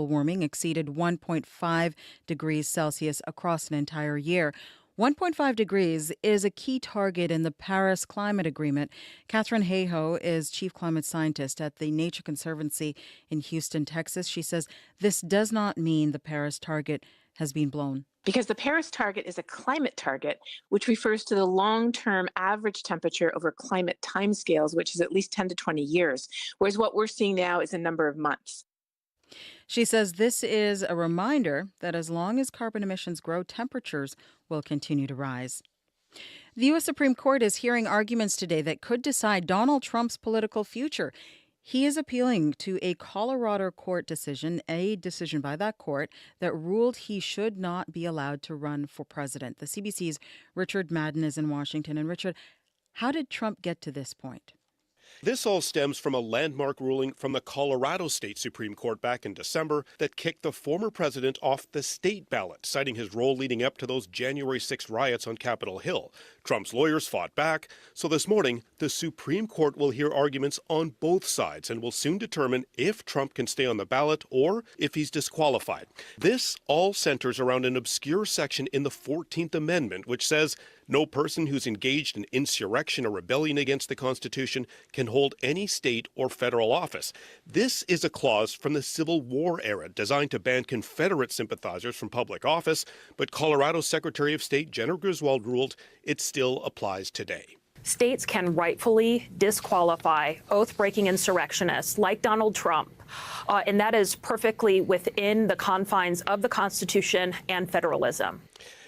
warming exceeded 1.5 degrees Celsius across an entire year. 1.5 degrees is a key target in the Paris Climate Agreement. Catherine Hayhoe is chief climate scientist at the Nature Conservancy in Houston, Texas. She says this does not mean the Paris target has been blown. Because the Paris target is a climate target, which refers to the long-term average temperature over climate timescales, which is at least 10 to 20 years, whereas what we're seeing now is a number of months. She says this is a reminder that as long as carbon emissions grow, temperatures will continue to rise. The U.S. Supreme Court is hearing arguments today that could decide Donald Trump's political future. He is appealing to a Colorado court decision, a decision by that court that ruled he should not be allowed to run for president. The CBC's Richard Madden is in Washington. And Richard, how did Trump get to this point? This all stems from a landmark ruling from the Colorado State Supreme Court back in December that kicked the former president off the state ballot, citing his role leading up to those January 6 riots on Capitol Hill. Trump's lawyers fought back, so this morning, the Supreme Court will hear arguments on both sides and will soon determine if Trump can stay on the ballot or if he's disqualified. This all centers around an obscure section in the 14th Amendment, which says no person who's engaged in insurrection or rebellion against the Constitution can hold any state or federal office. This is a clause from the Civil War era designed to ban Confederate sympathizers from public office, but Colorado Secretary of State Jennifer Griswold ruled it still applies today. States can rightfully disqualify oath-breaking insurrectionists like Donald Trump, and that is perfectly within the confines of the Constitution and federalism.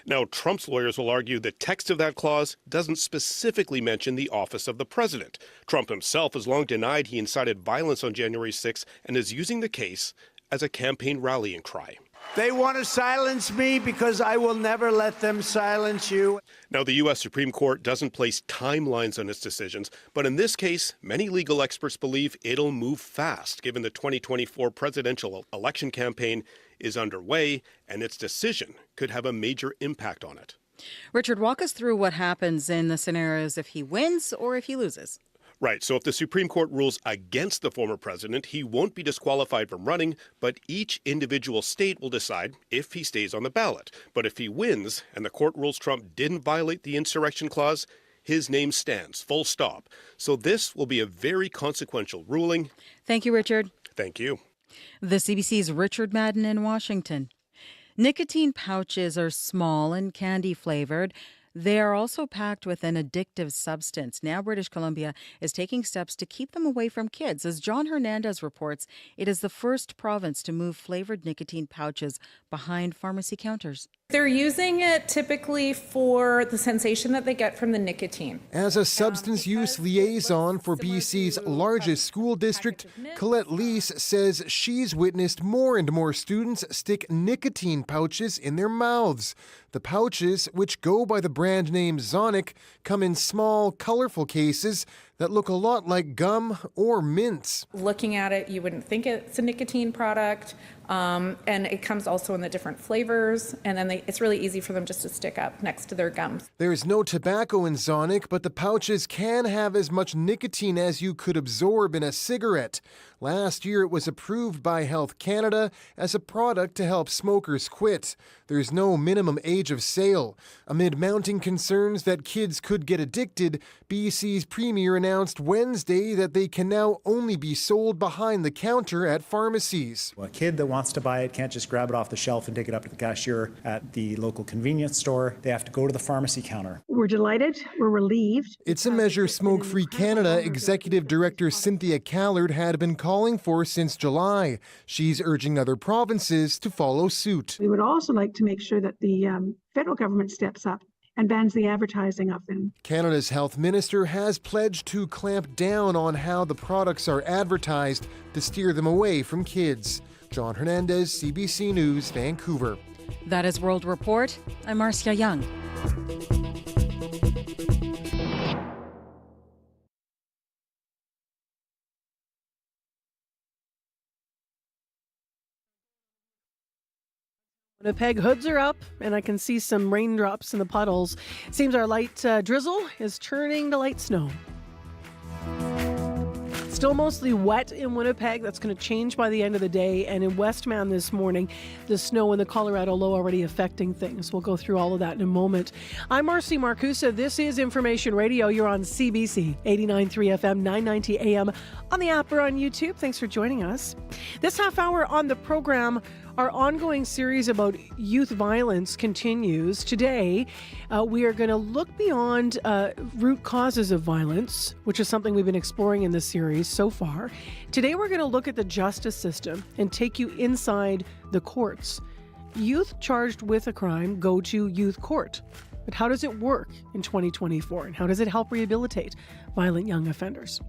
Now, Trump's lawyers will argue the text of that clause doesn't specifically mention the office of the president. Trump himself has long denied he incited violence on January 6 and is using the case as a campaign rallying cry. They want to silence me because I will never let them silence you. Now, the U.S. Supreme Court doesn't place timelines on its decisions, but in this case, many legal experts believe it'll move fast, given the 2024 presidential election campaign is underway, and its decision could have a major impact on it. Richard, walk us through what happens in the scenarios if he wins or if he loses. Right. So if the Supreme Court rules against the former president, he won't be disqualified from running, but each individual state will decide if he stays on the ballot. But if he wins and the court rules Trump didn't violate the insurrection clause, his name stands, full stop. So this will be a very consequential ruling. Thank you, Richard. Thank you. The CBC's Richard Madden in Washington. Nicotine pouches are small and candy flavored. They are also packed with an addictive substance. Now British Columbia is taking steps to keep them away from kids. As John Hernandez reports, it is the first province to move flavored nicotine pouches behind pharmacy counters. They're using it typically for the sensation that they get from the nicotine. As a substance use liaison for BC's largest school district, Colette Lease says she's witnessed more and more students stick nicotine pouches in their mouths. The pouches, which go by the brand name Zonic, come in small, colorful cases that look a lot like gum or mints. Looking at it, you wouldn't think it's a nicotine product. And it comes also in the different flavors, and then it's really easy for them just to stick up next to their gums. There's no tobacco in Zonic, but the pouches can have as much nicotine as you could absorb in a cigarette. Last year, it was approved by Health Canada as a product to help smokers quit. There's no minimum age of sale. Amid mounting concerns that kids could get addicted, BC's Premier announced Wednesday that they can now only be sold behind the counter at pharmacies. A kid that wants to buy it can't just grab it off the shelf and take it up to the cashier at the local convenience store. They have to go to the pharmacy counter. We're delighted. We're relieved. It's a measure Smoke Free Canada Executive Director Cynthia Callard had been calling for since July. She's urging other provinces to follow suit. We would also like to make sure that the federal government steps up and bans the advertising of them. Canada's health minister has pledged to clamp down on how the products are advertised to steer them away from kids. John Hernandez, CBC News, Vancouver. That is World Report. I'm Marcia Young. Winnipeg, hoods are up, and I can see some raindrops in the puddles. It seems our light drizzle is turning to light snow. Still mostly wet in Winnipeg. That's going to change by the end of the day. And in Westman this morning, the snow and the Colorado low already affecting things. We'll go through all of that in a moment. I'm Marcy Marcusa. This is Information Radio. You're on CBC 89.3 FM, 990 AM, on the app or on YouTube. Thanks for joining us. This half hour on the program, our ongoing series about youth violence continues. Today, we are going to look beyond root causes of violence, which is something we've been exploring in this series so far. Today, we're going to look at the justice system and take you inside the courts. Youth charged with a crime go to youth court. But how does it work in 2024? And how does it help rehabilitate violent young offenders?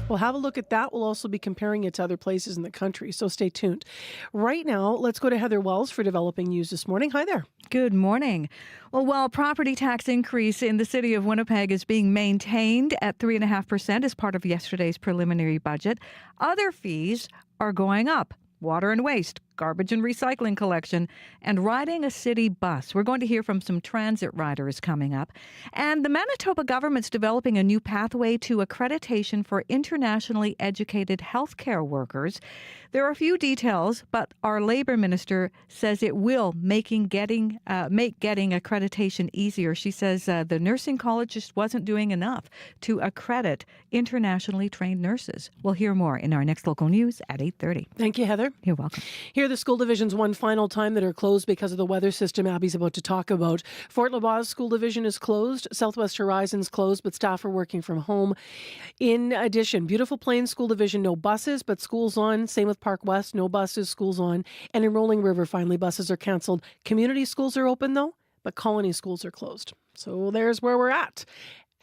We'll have a look at that. We'll also be comparing it to other places in the country, so stay tuned. Right now, let's go to Heather Wells for developing news this morning. Hi there. Good morning. Well, while property tax increase in the city of Winnipeg is being maintained at 3.5% as part of yesterday's preliminary budget, other fees are going up. Water and waste, garbage and recycling collection, and riding a city bus. We're going to hear from some transit riders coming up. And the Manitoba government's developing a new pathway to accreditation for internationally educated healthcare workers. There are a few details, but our labor minister says it will make getting accreditation easier. She says the nursing college just wasn't doing enough to accredit internationally trained nurses. We'll hear more in our next local news at 8:30. Thank you, Heather. You're welcome. Here are the school divisions one final time that are closed because of the weather system Abby's about to talk about. Fort LaBois School Division is closed. Southwest Horizon's closed, but staff are working from home. In addition, Beautiful Plains School Division, no buses, but schools on. Same with Park West, no buses, schools on. And in Rolling River, finally, buses are canceled. Community schools are open, though, but colony schools are closed. So there's where we're at.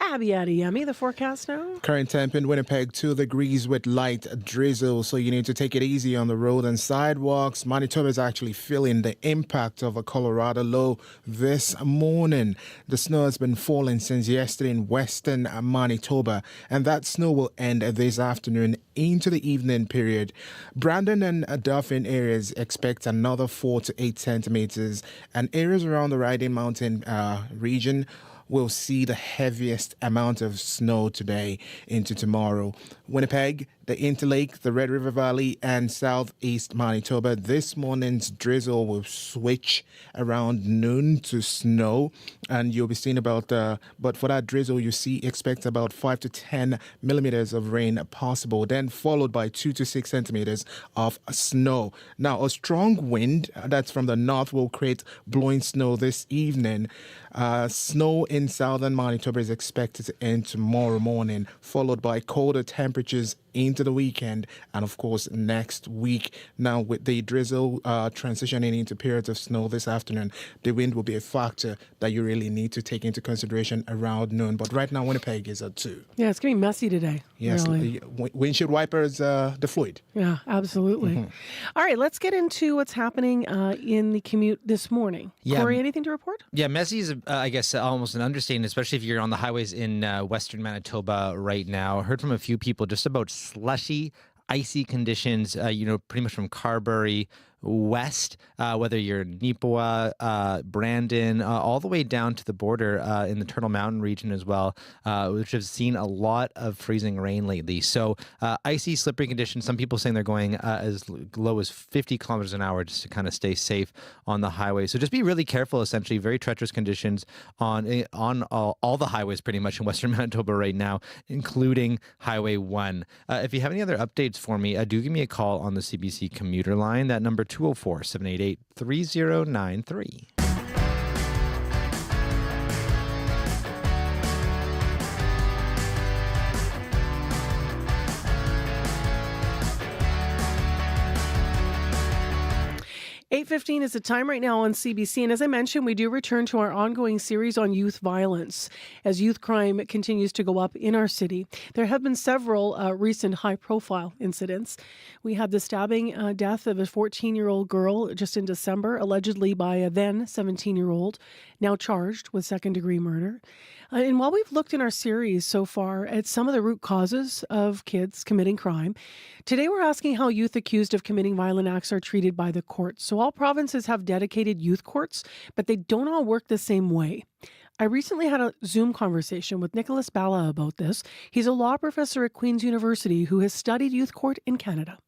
Abby Adeyemi, the forecast now. Current temp in Winnipeg, 2 degrees with light drizzle, so you need to take it easy on the road and sidewalks. Manitoba is actually feeling the impact of a Colorado low this morning. The snow has been falling since yesterday in western Manitoba, and that snow will end this afternoon into the evening period. Brandon and Dauphin areas expect another 4 to 8 centimeters, and areas around the Riding Mountain region will see the heaviest amount of snow today into tomorrow. Winnipeg, the Interlake, the Red River Valley, and southeast Manitoba. This morning's drizzle will switch around noon to snow, and you'll be seeing but for that drizzle, expect about 5 to 10 millimeters of rain possible, then followed by 2 to 6 centimeters of snow. Now, a strong wind that's from the north will create blowing snow this evening. Snow in southern Manitoba is expected to end tomorrow morning, followed by colder temperatures into the weekend and, of course, next week. Now, with the drizzle transitioning into periods of snow this afternoon, the wind will be a factor that you really need to take into consideration around noon. But right now, Winnipeg is at 2. Yeah, it's going to be messy today. Yes, really. Windshield wipers deployed. Yeah, absolutely. Mm-hmm. All right, let's get into what's happening in the commute this morning. Yeah. Corey, anything to report? Yeah, messy is, I guess, almost an understatement, especially if you're on the highways in western Manitoba right now. I heard from a few people just about slushy, icy conditions, pretty much from Carberry west, whether you're in Nipowa, Brandon, all the way down to the border in the Turtle Mountain region as well, which have seen a lot of freezing rain lately. So icy, slippery conditions. Some people saying they're going as low as 50 kilometers an hour just to kind of stay safe on the highway. So just be really careful, essentially. Very treacherous conditions on all the highways pretty much in western Manitoba right now, including Highway 1. If you have any other updates for me, do give me a call on the CBC commuter line. That number 204-788-3093. 8:15 is the time right now on CBC. And as I mentioned, we do return to our ongoing series on youth violence as youth crime continues to go up in our city. There have been several recent high-profile incidents. We had the stabbing death of a 14-year-old girl just in December, allegedly by a then 17-year-old, now charged with second-degree murder. And while we've looked in our series so far at some of the root causes of kids committing crime, today we're asking how youth accused of committing violent acts are treated by the courts. So all provinces have dedicated youth courts, but they don't all work the same way. I recently had a Zoom conversation with Nicholas Bala about this. He's a law professor at Queen's University who has studied youth court in Canada.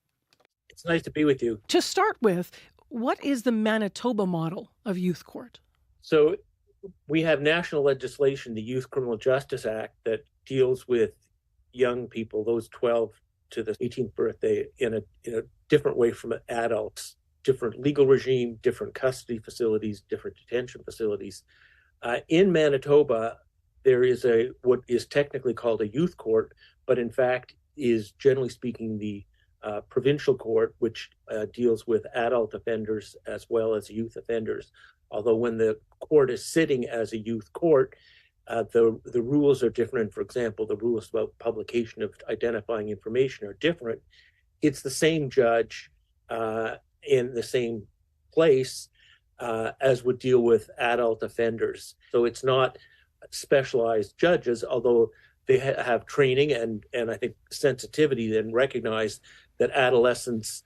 It's nice to be with you. To start with, what is the Manitoba model of youth court? So we have national legislation, the Youth Criminal Justice Act, that deals with young people, those 12 to the 18th birthday, in a different way from adults. Different legal regime, different custody facilities, different detention facilities. In Manitoba, there is what is technically called a youth court, but in fact is generally speaking the provincial court, which deals with adult offenders as well as youth offenders. Although when the court is sitting as a youth court, the rules are different. For example, the rules about publication of identifying information are different. It's the same judge in the same place as would deal with adult offenders. So it's not specialized judges, although they have training and I think sensitivity and recognize that adolescents,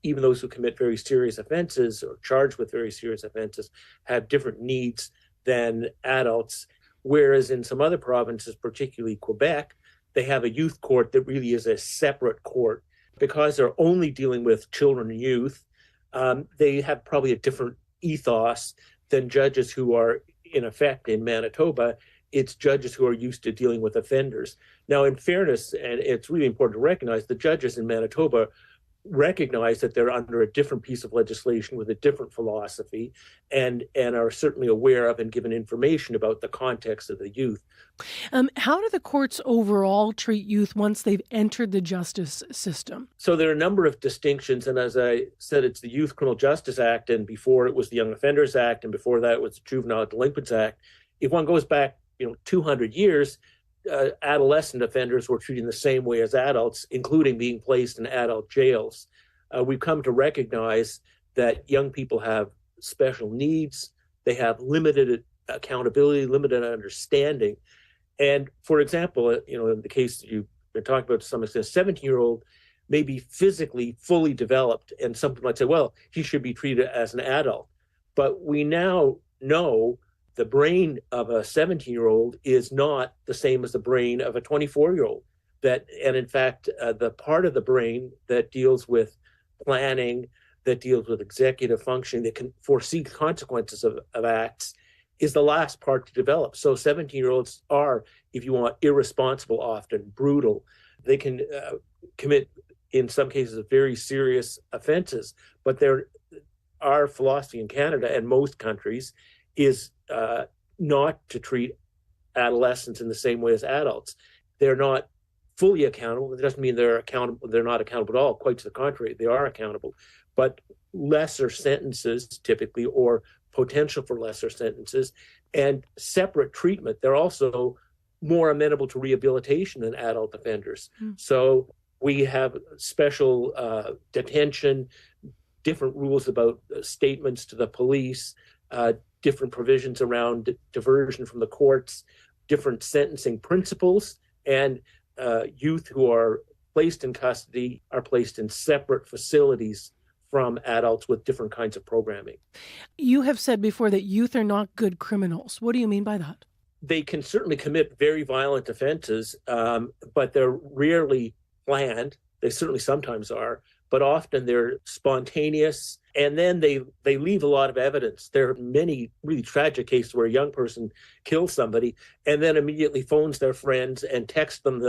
even those who commit very serious offenses or charged with very serious offenses, have different needs than adults. Whereas in some other provinces, particularly Quebec, they have a youth court that really is a separate court. Because they're only dealing with children and youth, they have probably a different ethos than judges who are, in effect, in Manitoba. It's judges who are used to dealing with offenders. Now, in fairness, and it's really important to recognize, the judges in Manitoba recognize that they're under a different piece of legislation with a different philosophy and are certainly aware of and given information about the context of the youth. How do the courts overall treat youth once they've entered the justice system? So there are a number of distinctions, and as I said, it's the Youth Criminal Justice Act, and before it was the Young Offenders Act, and before that it was the Juvenile Delinquents Act. If one goes back 200 years, adolescent offenders were treated the same way as adults, including being placed in adult jails. We've come to recognize that young people have special needs. They have limited accountability, limited understanding. And for example, in the case that you've been talking about to some extent, a 17-year-old may be physically fully developed, and some people might say, well, he should be treated as an adult. But we now know the brain of a 17-year-old is not the same as the brain of a 24-year-old. And in fact, the part of the brain that deals with planning, that deals with executive functioning, that can foresee consequences of acts, is the last part to develop. So 17-year-olds are, if you want, irresponsible, often brutal. They can commit, in some cases, very serious offenses. But our philosophy in Canada and most countries is not to treat adolescents in the same way as adults. They're not fully accountable. It doesn't mean they're accountable. They're not accountable at all. Quite to the contrary, they are accountable. But lesser sentences, typically, or potential for lesser sentences, and separate treatment. They're also more amenable to rehabilitation than adult offenders. So we have special detention, different rules about statements to the police, different provisions around diversion from the courts, different sentencing principles, and youth who are placed in custody are placed in separate facilities from adults with different kinds of programming. You have said before that youth are not good criminals. What do you mean by that? They can certainly commit very violent offenses, but they're rarely planned. They certainly sometimes are, but often they're spontaneous. And then they leave a lot of evidence. There are many really tragic cases where a young person kills somebody and then immediately phones their friends and texts them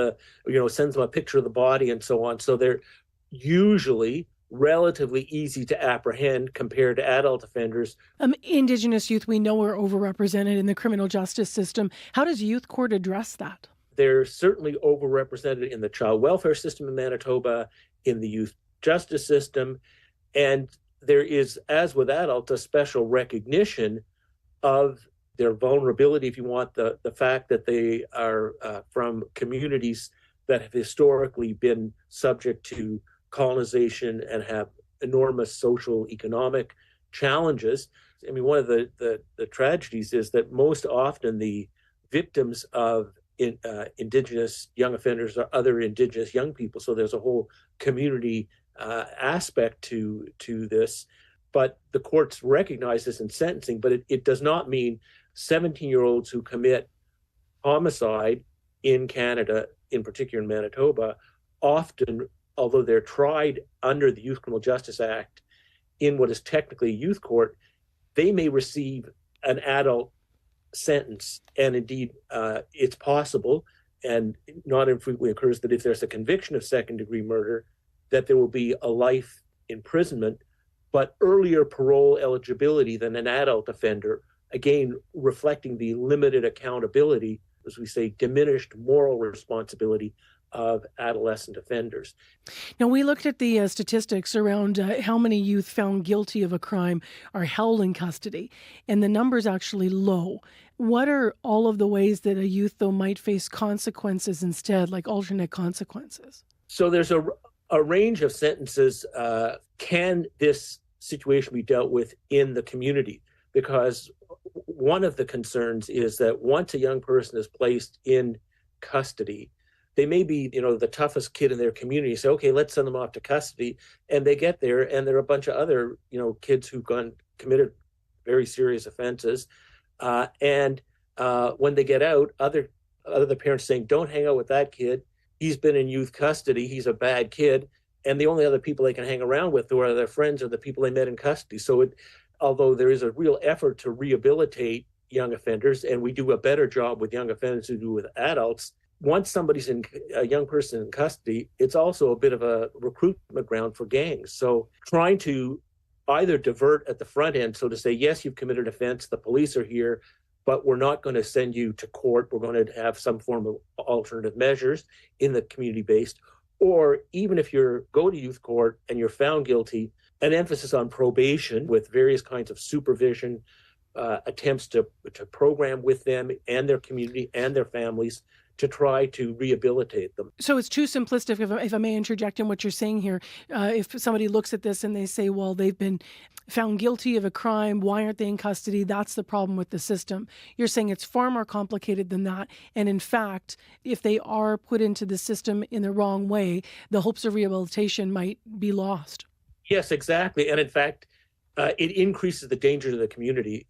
sends them a picture of the body and so on. So they're usually relatively easy to apprehend compared to adult offenders. Indigenous youth, we know, are overrepresented in the criminal justice system. How does youth court address that? They're certainly overrepresented in the child welfare system in Manitoba, in the youth justice system, and there is, as with adults, a special recognition of their vulnerability, if you want, the fact that they are from communities that have historically been subject to colonization and have enormous social, economic challenges. I mean, one of the tragedies is that most often the victims of Indigenous young offenders are other Indigenous young people. So there's a whole community aspect to this. But the courts recognize this in sentencing, but it does not mean 17-year-olds who commit homicide in Canada, in particular in Manitoba, often, although they're tried under the Youth Criminal Justice Act in what is technically a youth court, they may receive an adult sentence. And indeed, it's possible, and not infrequently occurs, that if there's a conviction of second-degree murder, that there will be a life imprisonment, but earlier parole eligibility than an adult offender, again, reflecting the limited accountability, as we say, diminished moral responsibility of adolescent offenders. Now, we looked at the statistics around how many youth found guilty of a crime are held in custody, and the number's actually low. What are all of the ways that a youth, though, might face consequences instead, like alternate consequences? So there's a range of sentences. Can this situation be dealt with in the community? Because one of the concerns is that once a young person is placed in custody, they may be, the toughest kid in their community. Say, okay, let's send them off to custody. And they get there, and there are a bunch of other, kids who've committed very serious offenses. And when they get out, other parents saying, don't hang out with that kid. He's been in youth custody. He's a bad kid. And the only other people they can hang around with who are their friends are the people they met in custody. So although there is a real effort to rehabilitate young offenders, and we do a better job with young offenders than we do with adults, once somebody's a young person in custody, it's also a bit of a recruitment ground for gangs. So trying to either divert at the front end, so to say, yes, you've committed an offense, the police are here, but we're not going to send you to court. We're going to have some form of alternative measures in the community-based. Or even if you go to youth court and you're found guilty, an emphasis on probation with various kinds of supervision, attempts to program with them and their community and their families to try to rehabilitate them. So it's too simplistic, if I may interject in what you're saying here. If somebody looks at this and they say, well, they've been found guilty of a crime, why aren't they in custody? That's the problem with the system. You're saying it's far more complicated than that. And in fact, if they are put into the system in the wrong way, the hopes of rehabilitation might be lost. Yes, exactly. And in fact, it increases the danger to the community.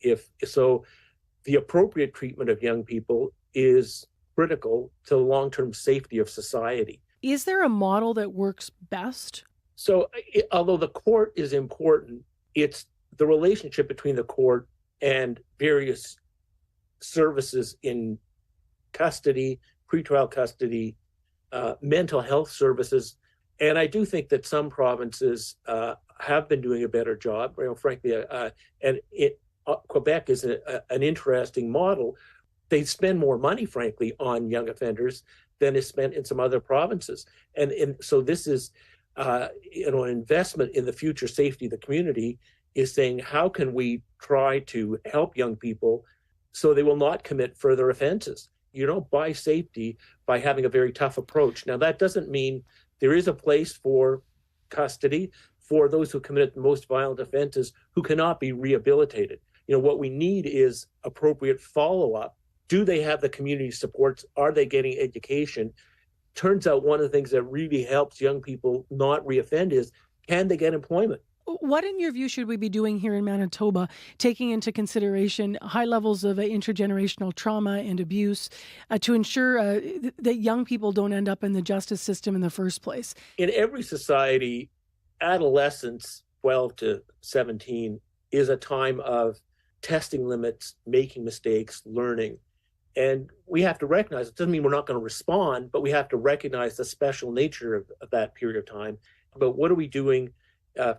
the appropriate treatment of young people is critical to the long-term safety of society. Is there a model that works best? So although the court is important, it's the relationship between the court and various services in custody, pretrial custody, mental health services. And I do think that some provinces have been doing a better job. Frankly, Quebec is an interesting model. They spend more money, frankly, on young offenders than is spent in some other provinces. And so this is an investment in the future safety of the community, is saying, how can we try to help young people so they will not commit further offenses? You don't buy safety by having a very tough approach. Now, that doesn't mean there is a place for custody for those who committed the most violent offenses who cannot be rehabilitated. What we need is appropriate follow-up. Do they have the community supports? Are they getting education? Turns out one of the things that really helps young people not reoffend is, can they get employment? What, in your view, should we be doing here in Manitoba, taking into consideration high levels of intergenerational trauma and abuse to ensure that young people don't end up in the justice system in the first place? In every society, adolescence, 12 to 17, is a time of testing limits, making mistakes, learning. And we have to recognize, it doesn't mean we're not going to respond, but we have to recognize the special nature of that period of time. But what are we doing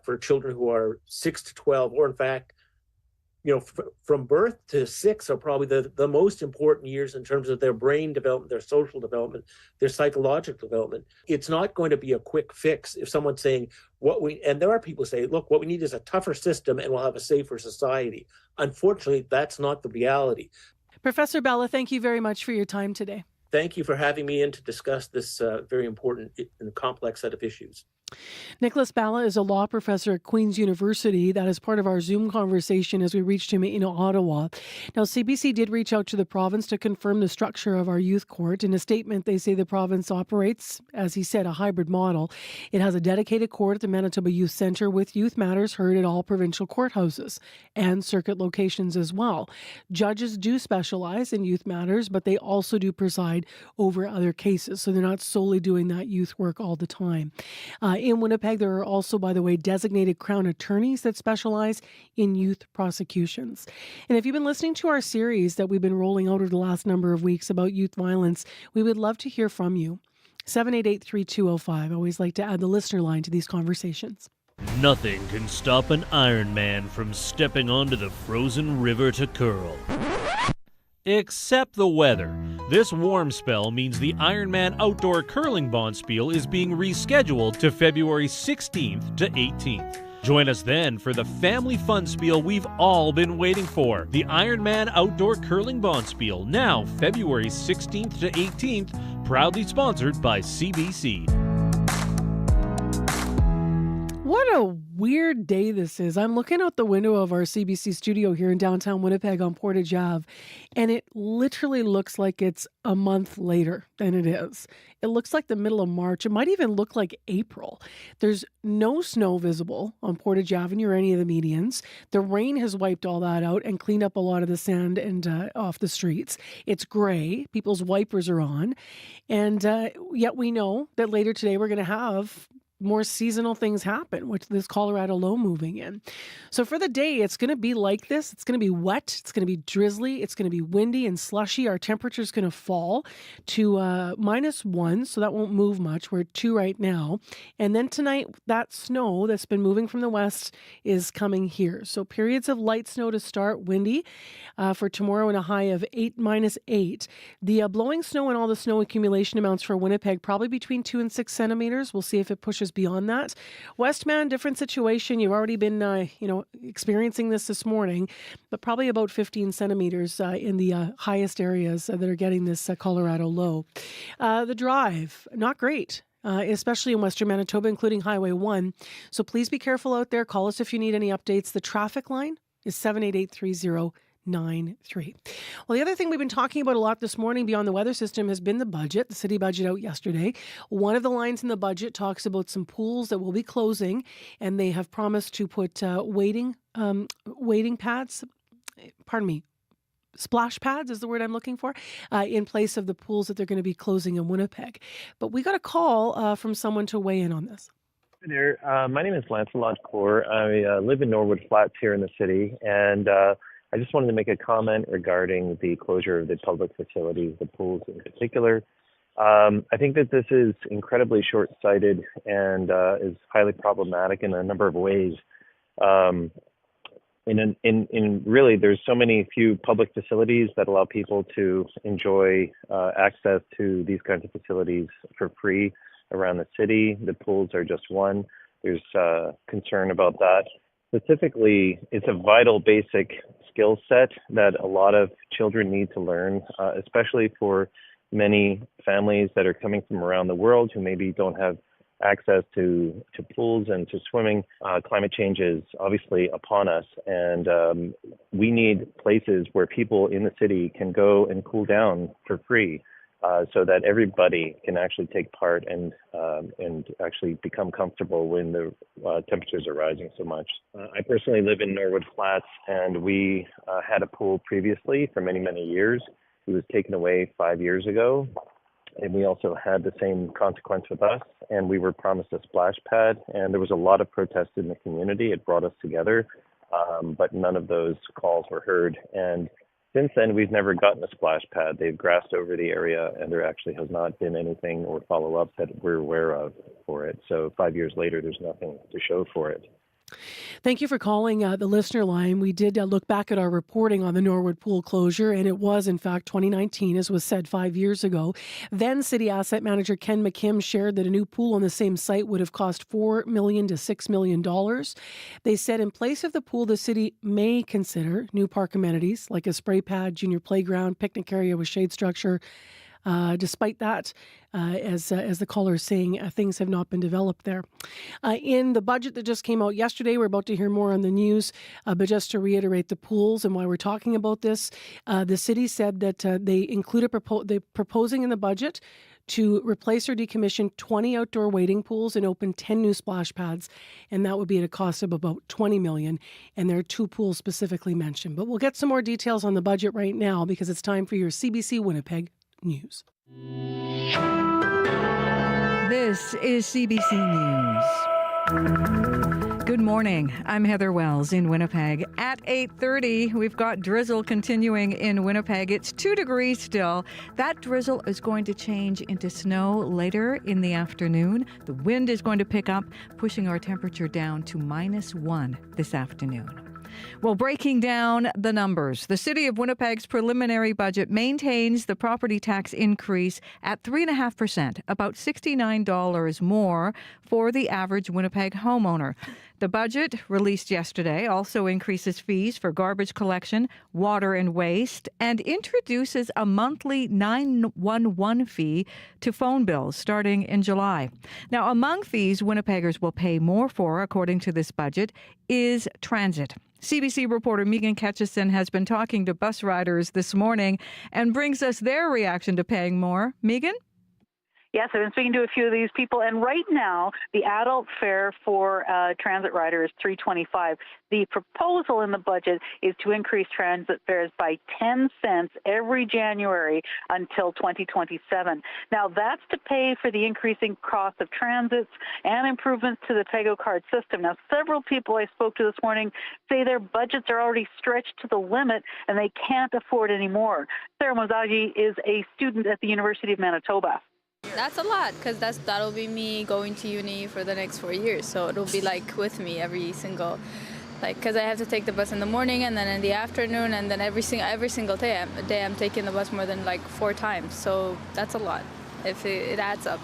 for children who are 6 to 12, or in fact, from birth to 6 are probably the most important years in terms of their brain development, their social development, their psychological development. It's not going to be a quick fix if someone's saying and there are people who say, look, what we need is a tougher system and we'll have a safer society. Unfortunately, that's not the reality. Professor Bella, thank you very much for your time today. Thank you for having me in to discuss this very important and complex set of issues. Nicholas Balla is a law professor at Queen's University. That is part of our Zoom conversation as we reached him in Ottawa. Now, CBC did reach out to the province to confirm the structure of our youth court. In a statement, they say the province operates, as he said, a hybrid model. It has a dedicated court at the Manitoba Youth Centre with youth matters heard at all provincial courthouses and circuit locations as well. Judges do specialize in youth matters, but they also do preside over other cases, so they're not solely doing that youth work all the time. In Winnipeg, there are also, by the way, designated Crown attorneys that specialize in youth prosecutions. And if you've been listening to our series that we've been rolling out over the last number of weeks about youth violence, we would love to hear from you. 788-3205. I always like to add the listener line to these conversations. Nothing can stop an Iron Man from stepping onto the frozen river to curl. Except the weather. This warm spell means the Ironman Outdoor Curling Bonspiel is being rescheduled to February 16th to 18th. Join us then for the family fun spiel we've all been waiting for. The Ironman Outdoor Curling Bonspiel, now February 16th to 18th, proudly sponsored by CBC. What a weird day this is. I'm looking out the window of our CBC studio here in downtown Winnipeg on Portage Ave, and it literally looks like it's a month later than it is. It looks like the middle of March. It might even look like April. There's no snow visible on Portage Avenue or any of the medians. The rain has wiped all that out and cleaned up a lot of the sand and off the streets. It's gray. People's wipers are on. And yet we know that later today we're going to have more seasonal things happen, which this Colorado low moving in. So for the day, it's going to be like this. It's going to be wet. It's going to be drizzly. It's going to be windy and slushy. Our temperature is going to fall to -1, so that won't move much. We're at 2 right now. And then tonight, that snow that's been moving from the west is coming here. So periods of light snow to start, windy for tomorrow and a high of -8. The blowing snow and all the snow accumulation amounts for Winnipeg, probably between 2 and 6 centimeters. We'll see if it pushes beyond that. Westman, different situation. You've already been, experiencing this morning, but probably about 15 centimeters in the highest areas that are getting this Colorado low. The drive, not great. Especially in Western Manitoba, including Highway 1. So please be careful out there. Call us if you need any updates. The traffic line is 788-3093. Well, the other thing we've been talking about a lot this morning beyond the weather system has been the budget, the city budget out yesterday. One of the lines in the budget talks about some pools that will be closing, and they have promised to put waiting pads, splash pads is the word I'm looking for, in place of the pools that they're going to be closing in Winnipeg. But we got a call from someone to weigh in on this. Hi there. My name is Lancelot Kaur. I live in Norwood Flats here in the city, and I just wanted to make a comment regarding the closure of the public facilities, the pools in particular. I think that this is incredibly short-sighted and is highly problematic in a number of ways. In really, there's so many few public facilities that allow people to enjoy access to these kinds of facilities for free around the city. The pools are just one. There's concern about that. Specifically, it's a vital basic skill set that a lot of children need to learn, especially for many families that are coming from around the world who maybe don't have access to pools and to swimming. Climate change is obviously upon us, and we need places where people in the city can go and cool down for free, so that everybody can actually take part and actually become comfortable when the temperatures are rising so much. I personally live in Norwood Flats, and we had a pool previously for many, many years. It was taken away 5 years ago, and we also had the same consequence with us, and we were promised a splash pad, and there was a lot of protest in the community. It brought us together, but none of those calls were heard. And since then, we've never gotten a splash pad. They've grassed over the area, and there actually has not been anything or follow-up that we're aware of for it. So 5 years later, there's nothing to show for it. Thank you for calling the listener line. We did look back at our reporting on the Norwood Pool closure, and it was, in fact, 2019, as was said 5 years ago. Then City Asset Manager Ken McKim shared that a new pool on the same site would have cost $4 million to $6 million. They said in place of the pool, the city may consider new park amenities like a spray pad, junior playground, picnic area with shade structure. Despite that, as the caller is saying, things have not been developed there. In the budget that just came out yesterday, we're about to hear more on the news, but just to reiterate the pools and why we're talking about this, the city said that they included they're proposing in the budget to replace or decommission 20 outdoor wading pools and open 10 new splash pads, and that would be at a cost of about $20 million, and there are 2 pools specifically mentioned. But we'll get some more details on the budget right now because it's time for your CBC Winnipeg News. This is CBC News. Good morning. I'm Heather Wells in Winnipeg. At 8:30, we've got drizzle continuing in Winnipeg. It's 2 degrees still. That drizzle is going to change into snow later in the afternoon. The wind is going to pick up, pushing our temperature down to -1 this afternoon. Well, breaking down the numbers, the City of Winnipeg's preliminary budget maintains the property tax increase at 3.5%, about $69 more for the average Winnipeg homeowner. The budget, released yesterday, also increases fees for garbage collection, water and waste, and introduces a monthly 911 fee to phone bills starting in July. Now, among fees Winnipeggers will pay more for, according to this budget, is transit. CBC reporter Megan Ketchison has been talking to bus riders this morning and brings us their reaction to paying more. Megan? Yes, I've been speaking to a few of these people, and right now the adult fare for transit rider is $3.25. The proposal in the budget is to increase transit fares by 10 cents every January until 2027. Now, that's to pay for the increasing cost of transits and improvements to the PEGO card system. Now, several people I spoke to this morning say their budgets are already stretched to the limit and they can't afford any more. Sarah Mozagi is a student at the University of Manitoba. That's a lot because that'll be me going to uni for the next 4 years. So it'll be like with me every single, because I have to take the bus in the morning and then in the afternoon and then every single day I'm taking the bus more than 4 times. So that's a lot if it adds up.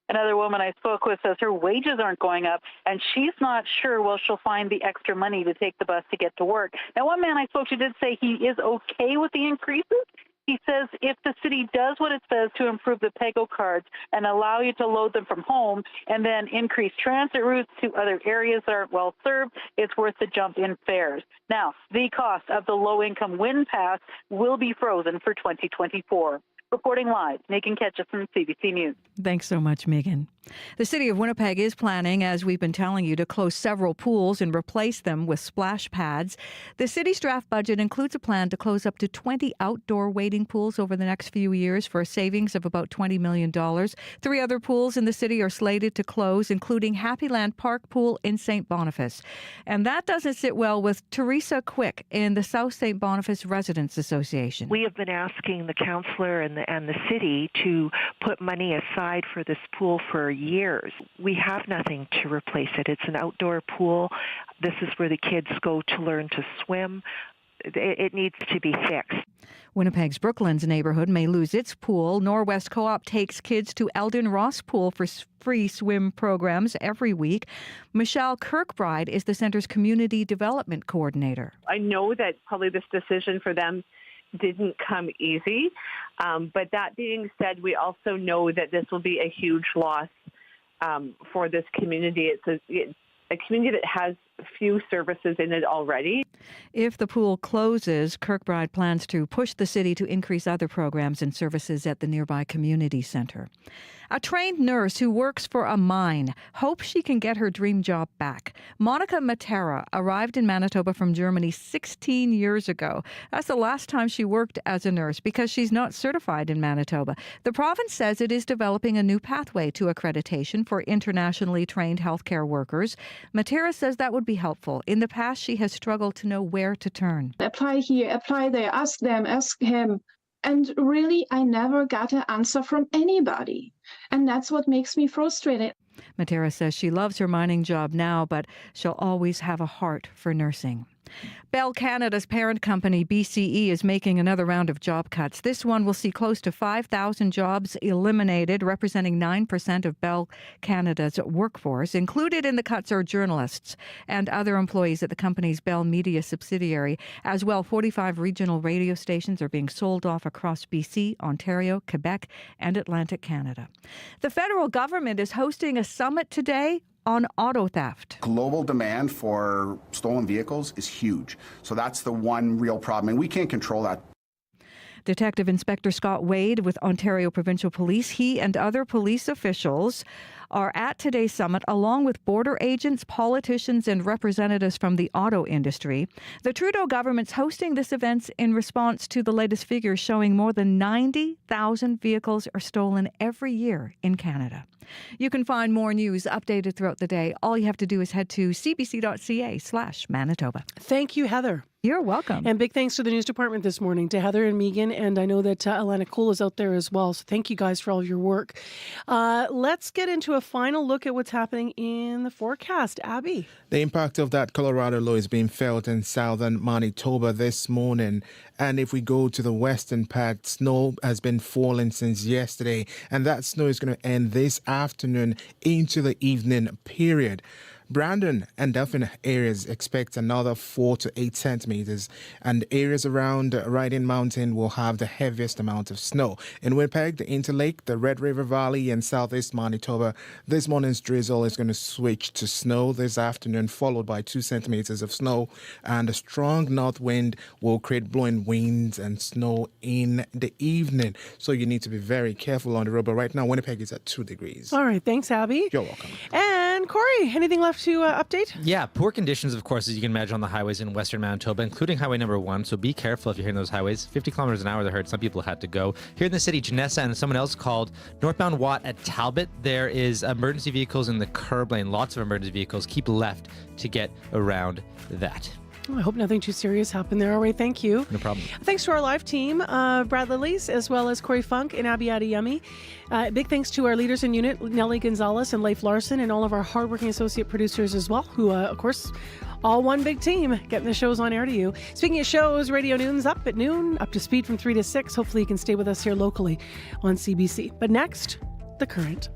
Another woman I spoke with says her wages aren't going up, and she's not sure she'll find the extra money to take the bus to get to work. Now, one man I spoke to did say he is okay with the increases. He says if the city does what it says to improve the PEGO cards and allow you to load them from home and then increase transit routes to other areas that aren't well served, it's worth the jump in fares. Now, the cost of the low-income Win Pass will be frozen for 2024. Reporting live, Megan Ketchison, CBC News. Thanks so much, Megan. The city of Winnipeg is planning, as we've been telling you, to close several pools and replace them with splash pads. The city's draft budget includes a plan to close up to 20 outdoor wading pools over the next few years for a savings of about $20 million. 3 other pools in the city are slated to close, including Happyland Park Pool in St. Boniface. And that doesn't sit well with Teresa Quick in the South St. Boniface Residents Association. We have been asking the councillor and the city to put money aside for this pool for years. We have nothing to replace it. It's an outdoor pool. This is where the kids go to learn to swim. It needs to be fixed. Winnipeg's Brooklands neighborhood may lose its pool. Norwest Co-op takes kids to Eldon Ross Pool for free swim programs every week. Michelle Kirkbride is the center's community development coordinator. I know that probably this decision for them didn't come easy, but that being said, we also know that this will be a huge loss for this community. It's a community that has few services in it already. If the pool closes, Kirkbride plans to push the city to increase other programs and services at the nearby community center. A trained nurse who works for a mine hopes she can get her dream job back. Monica Matera arrived in Manitoba from Germany 16 years ago. That's the last time she worked as a nurse because she's not certified in Manitoba. The province says it is developing a new pathway to accreditation for internationally trained healthcare workers. Matera says that would be helpful. In the past, she has struggled to know where to turn. Apply here, apply there, ask them, ask him. And really, I never got an answer from anybody. And that's what makes me frustrated. Matera says she loves her mining job now, but she'll always have a heart for nursing. Bell Canada's parent company, BCE, is making another round of job cuts. This one will see close to 5,000 jobs eliminated, representing 9% of Bell Canada's workforce. Included in the cuts are journalists and other employees at the company's Bell Media subsidiary. As well, 45 regional radio stations are being sold off across BC, Ontario, Quebec, and Atlantic Canada. The federal government is hosting a summit today on auto theft. Global demand for stolen vehicles is huge. So that's the one real problem, and we can't control that. Detective Inspector Scott Wade with Ontario Provincial Police, he and other police officials are at today's summit, along with border agents, politicians, and representatives from the auto industry. The Trudeau government's hosting this event in response to the latest figures showing more than 90,000 vehicles are stolen every year in Canada. You can find more news updated throughout the day. All you have to do is head to cbc.ca/Manitoba. Thank you, Heather. You're welcome. And big thanks to the news department this morning, to Heather and Megan. And I know that Alana Cole is out there as well. So thank you guys for all your work. Let's get into a final look at what's happening in the forecast. Abby. The impact of that Colorado low is being felt in southern Manitoba this morning. And if we go to the western part, snow has been falling since yesterday. And that snow is going to end this afternoon into the evening period. Brandon and Dauphin areas expect another 4 to 8 centimeters, and areas around Riding Mountain will have the heaviest amount of snow. In Winnipeg, the Interlake, the Red River Valley, and southeast Manitoba, this morning's drizzle is going to switch to snow this afternoon, followed by 2 centimeters of snow, and a strong north wind will create blowing winds and snow in the evening. So you need to be very careful on the road. But right now, Winnipeg is at 2 degrees. All right. Thanks, Abby. You're welcome. And Corey, anything left to update? Yeah, poor conditions, of course, as you can imagine, on the highways in western Manitoba, including Highway number 1. So be careful if you're hitting those highways. 50 kilometers an hour, they heard some people had to go. Here in the city, Janessa and someone else called northbound Watt at Talbot. There is emergency vehicles in the curb lane. Lots of emergency vehicles. Keep left to get around that. I hope nothing too serious happened there. All right, thank you. No problem. Thanks to our live team, Brad Lillies, as well as Corey Funk and Abby Adiyemi. Big thanks to our leaders in unit, Nellie Gonzalez and Leif Larson, and all of our hardworking associate producers as well, who, of course, all one big team getting the shows on air to you. Speaking of shows, Radio Noon's up at noon, up to speed from 3 to 6. Hopefully you can stay with us here locally on CBC. But next, The Current.